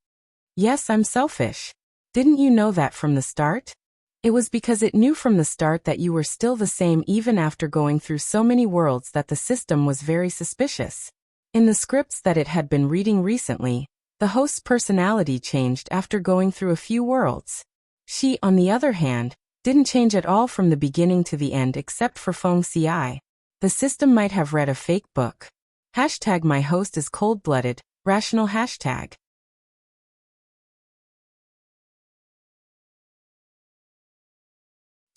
Yes, I'm selfish. Didn't you know that from the start? It was because it knew from the start that you were still the same even after going through so many worlds that the system was very suspicious. In the scripts that it had been reading recently, the host's personality changed after going through a few worlds. She, on the other hand, didn't change at all from the beginning to the end except for feng shui. The system might have read a fake book. Hashtag my host is cold-blooded, rational hashtag.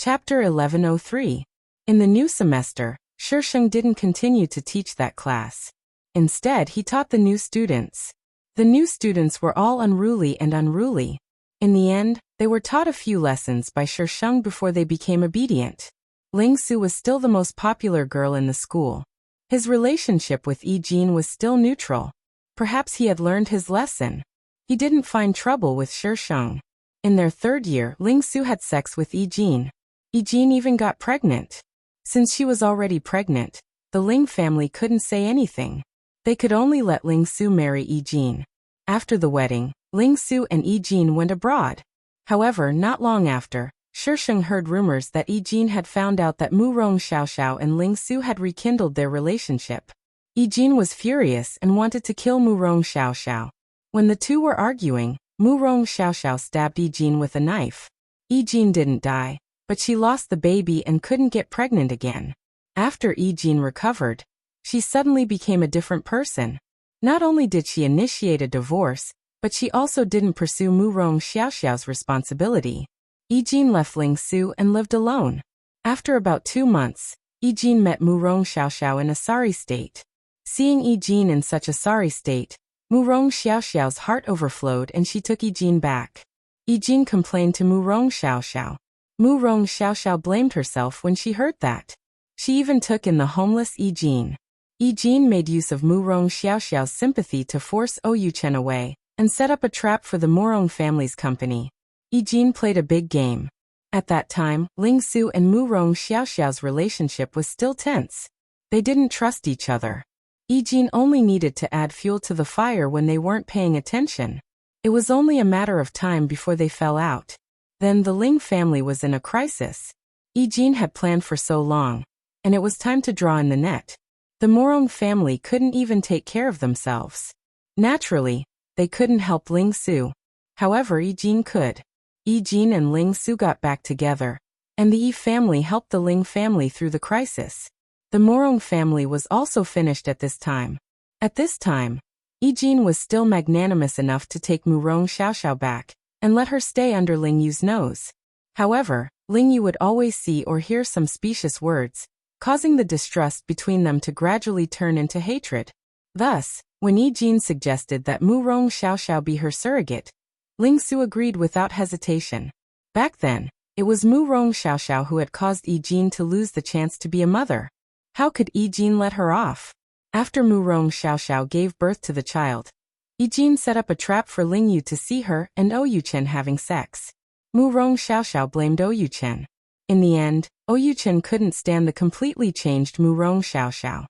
Chapter 1103. In the new semester, Shisheng didn't continue to teach that class. Instead, he taught the new students. The new students were all unruly. In the end, they were taught a few lessons by Shisheng before they became obedient. Ling Su was still the most popular girl in the school. His relationship with Yi Jin was still neutral. Perhaps he had learned his lesson. He didn't find trouble with Shisheng. In their third year, Ling Su had sex with Yi Jin. Yi Jin even got pregnant. Since she was already pregnant, the Ling family couldn't say anything. They could only let Ling Su marry Yi Jin. After the wedding, Ling Su and Yi Jin went abroad. However, not long after, Shisheng heard rumors that Yi Jin had found out that Mu Rong Xiaoxiao and Ling Su had rekindled their relationship. Yi Jin was furious and wanted to kill Mu Rong Xiaoxiao. When the two were arguing, Mu Rong Xiaoxiao stabbed Yi Jin with a knife. Yi Jin didn't die, but she lost the baby and couldn't get pregnant again. After Yi Jin recovered, she suddenly became a different person. Not only did she initiate a divorce, but she also didn't pursue Mu Rong Xiaoxiao's responsibility. Yi Jin left Ling Su and lived alone. After about 2 months, Yi Jin met Mu Rong Xiaoxiao in a sorry state. Seeing Yi Jin in such a sorry state, Mu Rong Xiaoxiao's heart overflowed and she took Yi Jin back. Yi Jin complained to Mu Rong Xiaoxiao. Mu Rong Xiaoxiao blamed herself when she heard that. She even took in the homeless Yi Jin. Yi Jin made use of Mu Rong Xiaoxiao's sympathy to force Yu Chen away, and set up a trap for the Morong family's company. Yi Jin played a big game. At that time, Ling Su and Mu Rong Xiaoxiao's relationship was still tense. They didn't trust each other. Yi Jin only needed to add fuel to the fire when they weren't paying attention. It was only a matter of time before they fell out. Then the Ling family was in a crisis. Yi Jin had planned for so long, and it was time to draw in the net. The Morong family couldn't even take care of themselves. Naturally, they couldn't help Ling Su. However, Yi Jin could. Yi Jin and Ling Su got back together, and the Yi family helped the Ling family through the crisis. The Morong family was also finished at this time. At this time, Yi Jin was still magnanimous enough to take Mu Rong Xiaoxiao back, and let her stay under Ling Yu's nose. However, Ling Yu would always see or hear some specious words, causing the distrust between them to gradually turn into hatred. Thus, when Yi Jin suggested that Mu Rong Xiaoxiao be her surrogate, Ling Su agreed without hesitation. Back then, it was Mu Rong Xiaoxiao who had caused Yi Jin to lose the chance to be a mother. How could Yi Jin let her off? After Mu Rong Xiaoxiao gave birth to the child, Yi Jin set up a trap for Ling Yu to see her and Yu Chen having sex. Mu Rong Xiaoxiao blamed Yu Chen. In the end, Yu Chen couldn't stand the completely changed Mu Rong Xiaoxiao.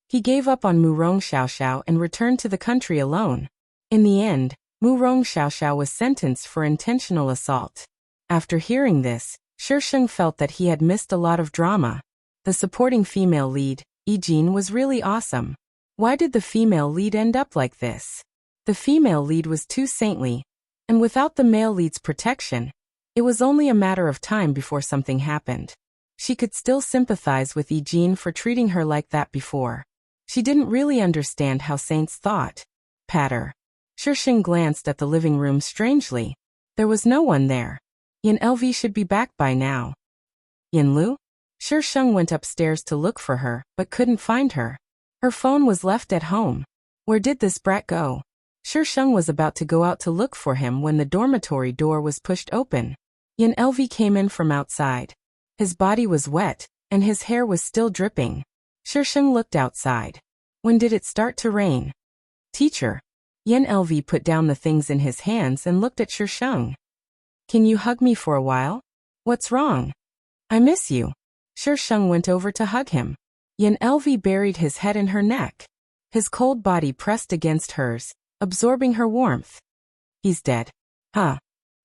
He gave up on Mu Rong Xiaoxiao and returned to the country alone. In the end, Mu Rong Xiaoxiao was sentenced for intentional assault. After hearing this, Shisheng felt that he had missed a lot of drama. The supporting female lead, Yi Jin, was really awesome. Why did the female lead end up like this? The female lead was too saintly, and without the male lead's protection, it was only a matter of time before something happened. She could still sympathize with Yi Jin for treating her like that before. She didn't really understand how saints thought. Patter. Shisheng glanced at the living room strangely. There was no one there. Yan Lv should be back by now. Yan Lu? Shisheng went upstairs to look for her, but couldn't find her. Her phone was left at home. Where did this brat go? Shisheng was about to go out to look for him when the dormitory door was pushed open. Yan Lv came in from outside. His body was wet, and his hair was still dripping. Shisheng looked outside. When did it start to rain? Teacher. Yan Lv put down the things in his hands and looked at Shisheng. Can you hug me for a while? What's wrong? I miss you. Shisheng went over to hug him. Yan Lv buried his head in her neck. His cold body pressed against hers, absorbing her warmth. He's dead. Huh?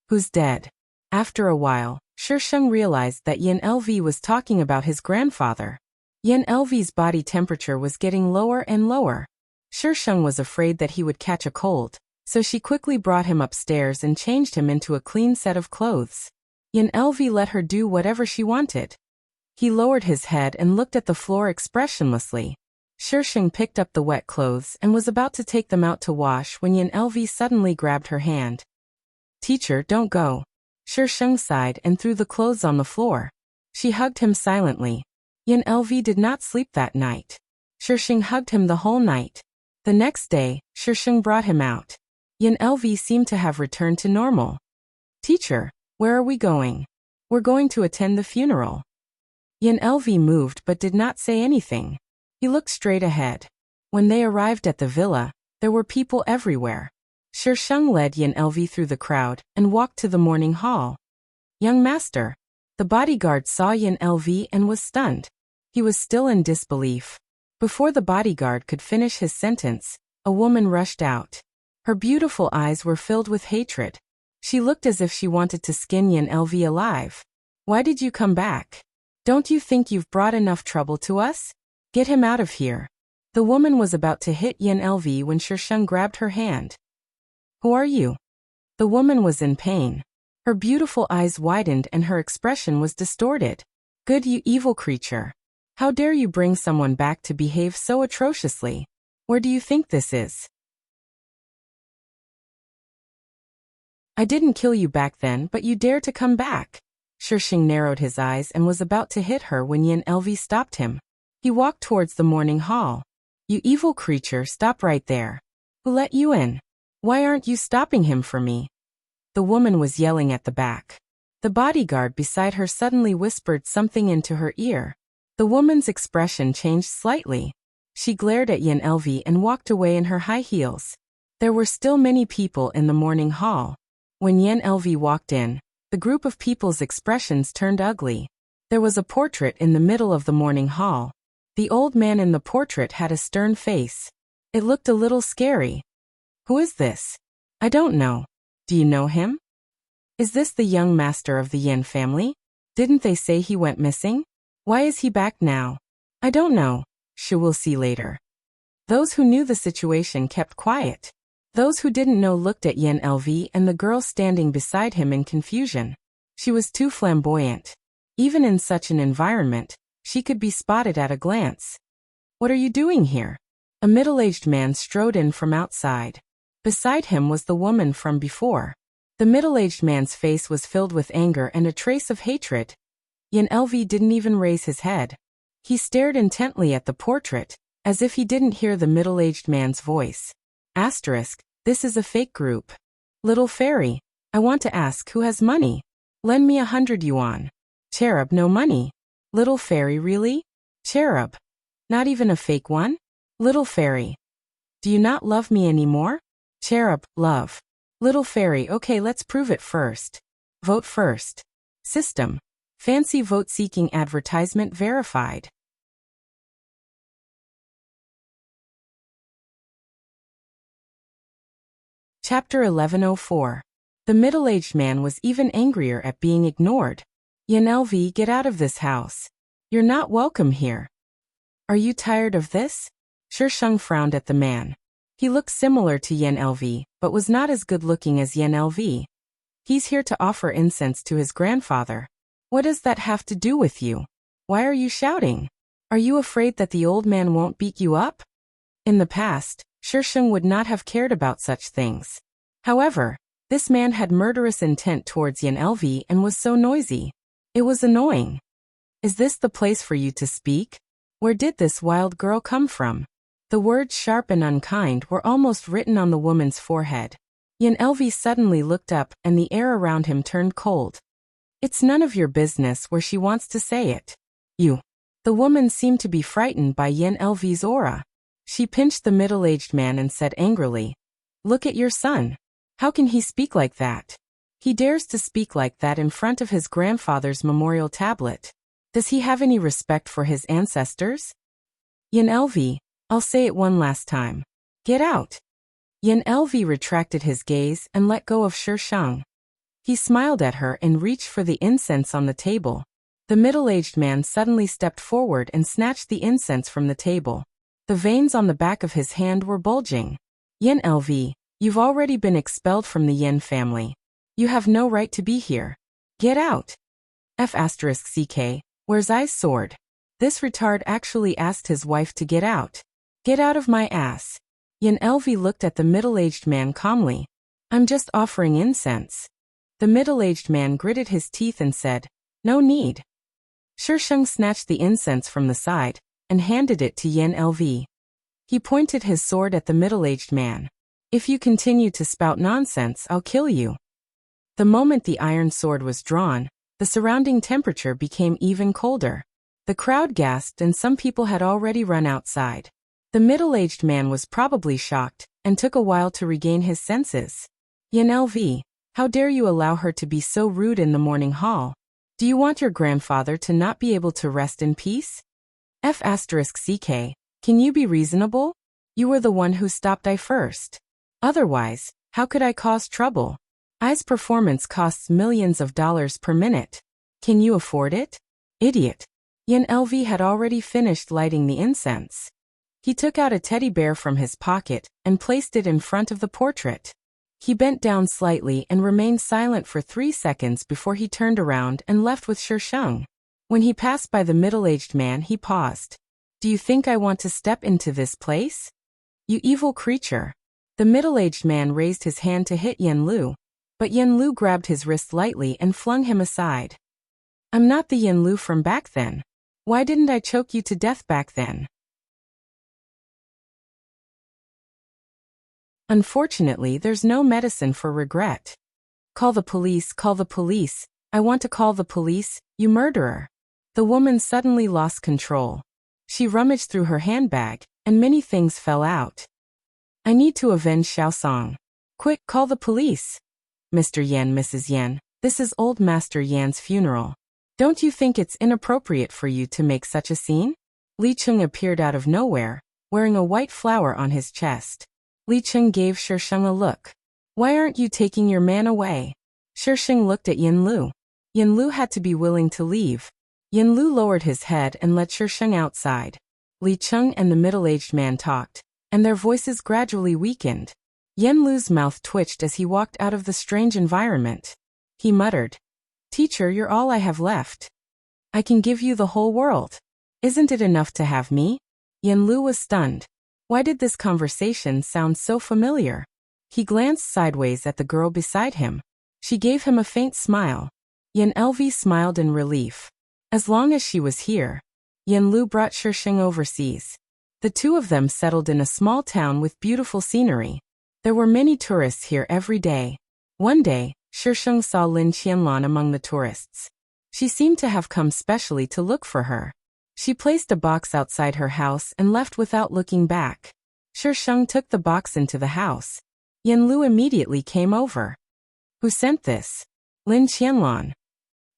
Who's dead? After a while, Shisheng realized that Yan Lv was talking about his grandfather. Yan Lv's body temperature was getting lower and lower. Shisheng was afraid that he would catch a cold, so she quickly brought him upstairs and changed him into a clean set of clothes. Yan Lv let her do whatever she wanted. He lowered his head and looked at the floor expressionlessly. Shisheng picked up the wet clothes and was about to take them out to wash when Yan Lv suddenly grabbed her hand. Teacher, don't go. Sheng sighed and threw the clothes on the floor. She hugged him silently. Yan Lv did not sleep that night. Sheng hugged him the whole night. The next day, Sheng brought him out. Yan Lv seemed to have returned to normal. Teacher, where are we going? We're going to attend the funeral. Yan Lv moved but did not say anything. He looked straight ahead. When they arrived at the villa, there were people everywhere. Sheng led Yan Lv through the crowd and walked to the morning hall. Young master. The bodyguard saw Yan Lv and was stunned. He was still in disbelief. Before the bodyguard could finish his sentence, a woman rushed out. Her beautiful eyes were filled with hatred. She looked as if she wanted to skin Yan Lv alive. Why did you come back? Don't you think you've brought enough trouble to us? Get him out of here. The woman was about to hit Yan Lv when Sheng grabbed her hand. Who are you? The woman was in pain. Her beautiful eyes widened and her expression was distorted. Good, you evil creature. How dare you bring someone back to behave so atrociously? Where do you think this is? I didn't kill you back then, but you dare to come back. Sheng narrowed his eyes and was about to hit her when Yan Lv stopped him. He walked towards the morning hall. You evil creature, stop right there. Who let you in? Why aren't you stopping him for me? The woman was yelling at the back. The bodyguard beside her suddenly whispered something into her ear. The woman's expression changed slightly. She glared at Yan Lv and walked away in her high heels. There were still many people in the morning hall. When Yan Lv walked in, the group of people's expressions turned ugly. There was a portrait in the middle of the morning hall. The old man in the portrait had a stern face. It looked a little scary. Who is this? I don't know. Do you know him? Is this the young master of the Yan family? Didn't they say he went missing? Why is he back now? I don't know. We'll see later. Those who knew the situation kept quiet. Those who didn't know looked at Yan Lv and the girl standing beside him in confusion. She was too flamboyant. Even in such an environment, she could be spotted at a glance. What are you doing here? A middle-aged man strode in from outside. Beside him was the woman from before. The middle-aged man's face was filled with anger and a trace of hatred. Yan Lv didn't even raise his head. He stared intently at the portrait, as if he didn't hear the middle-aged man's voice. Asterisk, this is a fake group. Little fairy, I want to ask who has money. Lend me 100 yuan. Cherub, no money. Little fairy, really? Cherub. Not even a fake one? Little fairy. Do you not love me anymore? Cherub, love. Little fairy, okay, let's prove it first. Vote first. System. Fancy vote-seeking advertisement verified. Chapter 1104. The middle-aged man was even angrier at being ignored. Yan Lv, get out of this house. You're not welcome here. Are you tired of this? Sheng frowned at the man. He looked similar to Yan Lv, but was not as good-looking as Yan Lv. He's here to offer incense to his grandfather. What does that have to do with you? Why are you shouting? Are you afraid that the old man won't beat you up? In the past, Sheng would not have cared about such things. However, this man had murderous intent towards Yan Lv and was so noisy. It was annoying. Is this the place for you to speak? Where did this wild girl come from? The words sharp and unkind were almost written on the woman's forehead. Yan Lv suddenly looked up and the air around him turned cold. It's none of your business where she wants to say it. You. The woman seemed to be frightened by Yan Lv's aura. She pinched the middle-aged man and said angrily, Look at your son. How can he speak like that? He dares to speak like that in front of his grandfather's memorial tablet. Does he have any respect for his ancestors? Yan Lv, I'll say it one last time. Get out. Yan Lv retracted his gaze and let go of Sheng. He smiled at her and reached for the incense on the table. The middle-aged man suddenly stepped forward and snatched the incense from the table. The veins on the back of his hand were bulging. Yan Lv, you've already been expelled from the Yan family. You have no right to be here. Get out. F***ck, where's I's sword? This retard actually asked his wife to get out. Get out of my ass. Yan Lv looked at the middle-aged man calmly. I'm just offering incense. The middle-aged man gritted his teeth and said, no need. Shisheng snatched the incense from the side and handed it to Yan Lv. He pointed his sword at the middle-aged man. If you continue to spout nonsense, I'll kill you. The moment the iron sword was drawn, the surrounding temperature became even colder. The crowd gasped and some people had already run outside. The middle-aged man was probably shocked and took a while to regain his senses. Yan Lv, how dare you allow her to be so rude in the morning hall? Do you want your grandfather to not be able to rest in peace? F***ck, can you be reasonable? You were the one who stopped I first. Otherwise, how could I cause trouble? I's performance costs millions of dollars per minute. Can you afford it? Idiot. Yan Lv had already finished lighting the incense. He took out a teddy bear from his pocket and placed it in front of the portrait. He bent down slightly and remained silent for 3 seconds before he turned around and left with Shisheng. When he passed by the middle-aged man, he paused. Do you think I want to step into this place? You evil creature. The middle-aged man raised his hand to hit Yan Lu, but Yan Lu grabbed his wrist lightly and flung him aside. I'm not the Yan Lu from back then. Why didn't I choke you to death back then? Unfortunately, there's no medicine for regret. Call the police, call the police. I want to call the police, you murderer. The woman suddenly lost control. She rummaged through her handbag, and many things fell out. I need to avenge Xiaosong. Quick, call the police. Mr. Yan, Mrs. Yan, this is old Master Yan's funeral. Don't you think it's inappropriate for you to make such a scene? Li Cheng appeared out of nowhere, wearing a white flower on his chest. Li Cheng gave Shisheng a look. Why aren't you taking your man away? Shisheng looked at Yan Lu. Yan Lu had to be willing to leave. Yan Lu lowered his head and let Shisheng outside. Li Cheng and the middle-aged man talked, and their voices gradually weakened. Yan Lu's mouth twitched as he walked out of the strange environment. He muttered, Teacher, you're all I have left. I can give you the whole world. Isn't it enough to have me? Yan Lu was stunned. Why did this conversation sound so familiar? He glanced sideways at the girl beside him. She gave him a faint smile. Yan Lv smiled in relief. As long as she was here. Yan Lu brought Shisheng overseas. The two of them settled in a small town with beautiful scenery. There were many tourists here every day. One day, Shisheng saw Lin Qianlan among the tourists. She seemed to have come specially to look for her. She placed a box outside her house and left without looking back. Shisheng took the box into the house. Yan Lu immediately came over. Who sent this? Lin Qianlan.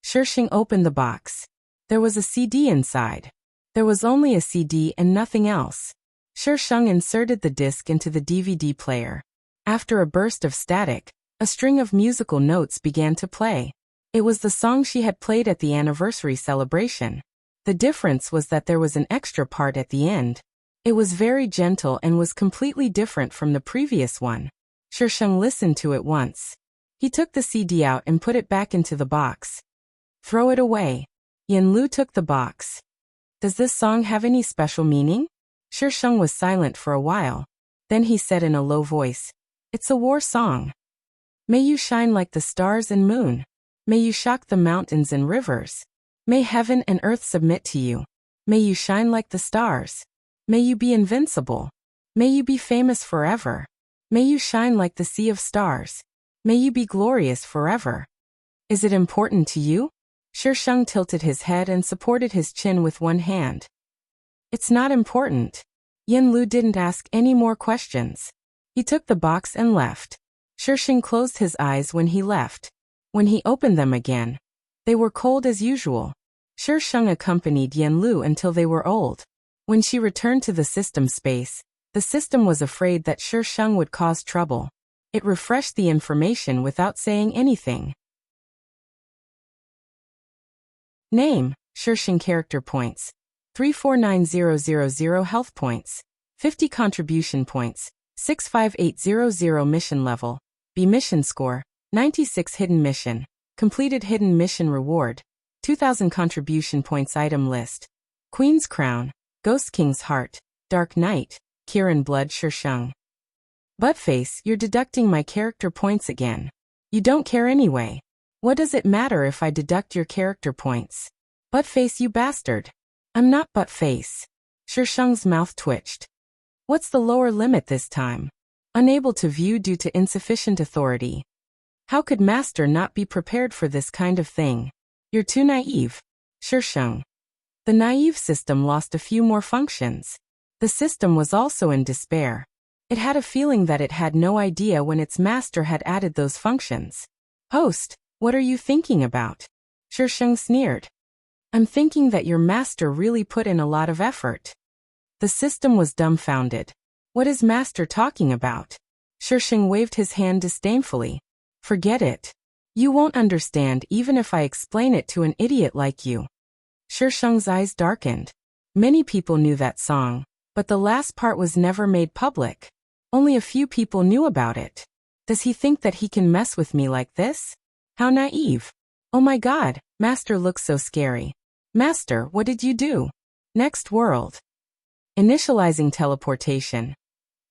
Shisheng opened the box. There was a CD inside. There was only a CD and nothing else. Shisheng inserted the disc into the DVD player. After a burst of static, a string of musical notes began to play. It was the song she had played at the anniversary celebration. The difference was that there was an extra part at the end. It was very gentle and was completely different from the previous one. Shisheng listened to it once. He took the CD out and put it back into the box. Throw it away. Yan Lu took the box. Does this song have any special meaning? Shisheng was silent for a while. Then he said in a low voice, It's a war song. May you shine like the stars and moon. May you shock the mountains and rivers. May heaven and earth submit to you. May you shine like the stars. May you be invincible. May you be famous forever. May you shine like the sea of stars. May you be glorious forever. Is it important to you? Shisheng tilted his head and supported his chin with one hand. It's not important. Yan Lu didn't ask any more questions. He took the box and left. Shisheng closed his eyes when he left. When he opened them again, they were cold as usual. Shisheng accompanied Yan Lu until they were old. When she returned to the system space, the system was afraid that Shisheng would cause trouble. It refreshed the information without saying anything. Name, Shisheng character points. 349000 health points. 50 contribution points. 65800 mission level. B mission score. 96 hidden mission. Completed hidden mission reward. 2000 contribution points item list. Queen's Crown. Ghost King's Heart. Dark Knight. Kirin Blood Shisheng. Buttface, you're deducting my character points again. You don't care anyway. What does it matter if I deduct your character points? Buttface, you bastard. I'm not Buttface. Shisheng's mouth twitched. What's the lower limit this time? Unable to view due to insufficient authority. How could Master not be prepared for this kind of thing? You're too naive. Shisheng. The naive system lost a few more functions. The system was also in despair. It had a feeling that it had no idea when its master had added those functions. Host, what are you thinking about? Shisheng sneered. I'm thinking that your master really put in a lot of effort. The system was dumbfounded. What is Master talking about? Shisheng waved his hand disdainfully. Forget it. You won't understand even if I explain it to an idiot like you. Shisheng's eyes darkened. Many people knew that song, but the last part was never made public. Only a few people knew about it. Does he think that he can mess with me like this? How naive. Oh my God, Master looks so scary. Master, what did you do? Next world. Initializing teleportation.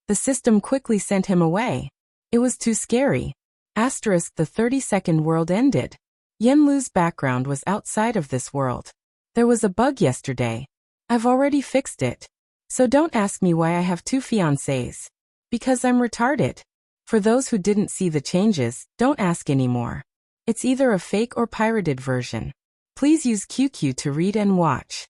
The system quickly sent him away. It was too scary. Asterisk, the 30-second world ended. Yenlu's background was outside of this world. There was a bug yesterday. I've already fixed it. So don't ask me why I have 2 fiancés. Because I'm retarded. For those who didn't see the changes, don't ask anymore. It's either a fake or pirated version. Please use QQ to read and watch.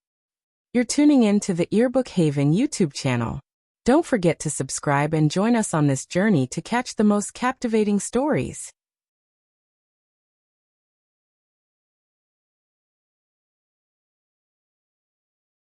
You're tuning in to the Earbook Haven YouTube channel. Don't forget to subscribe and join us on this journey to catch the most captivating stories.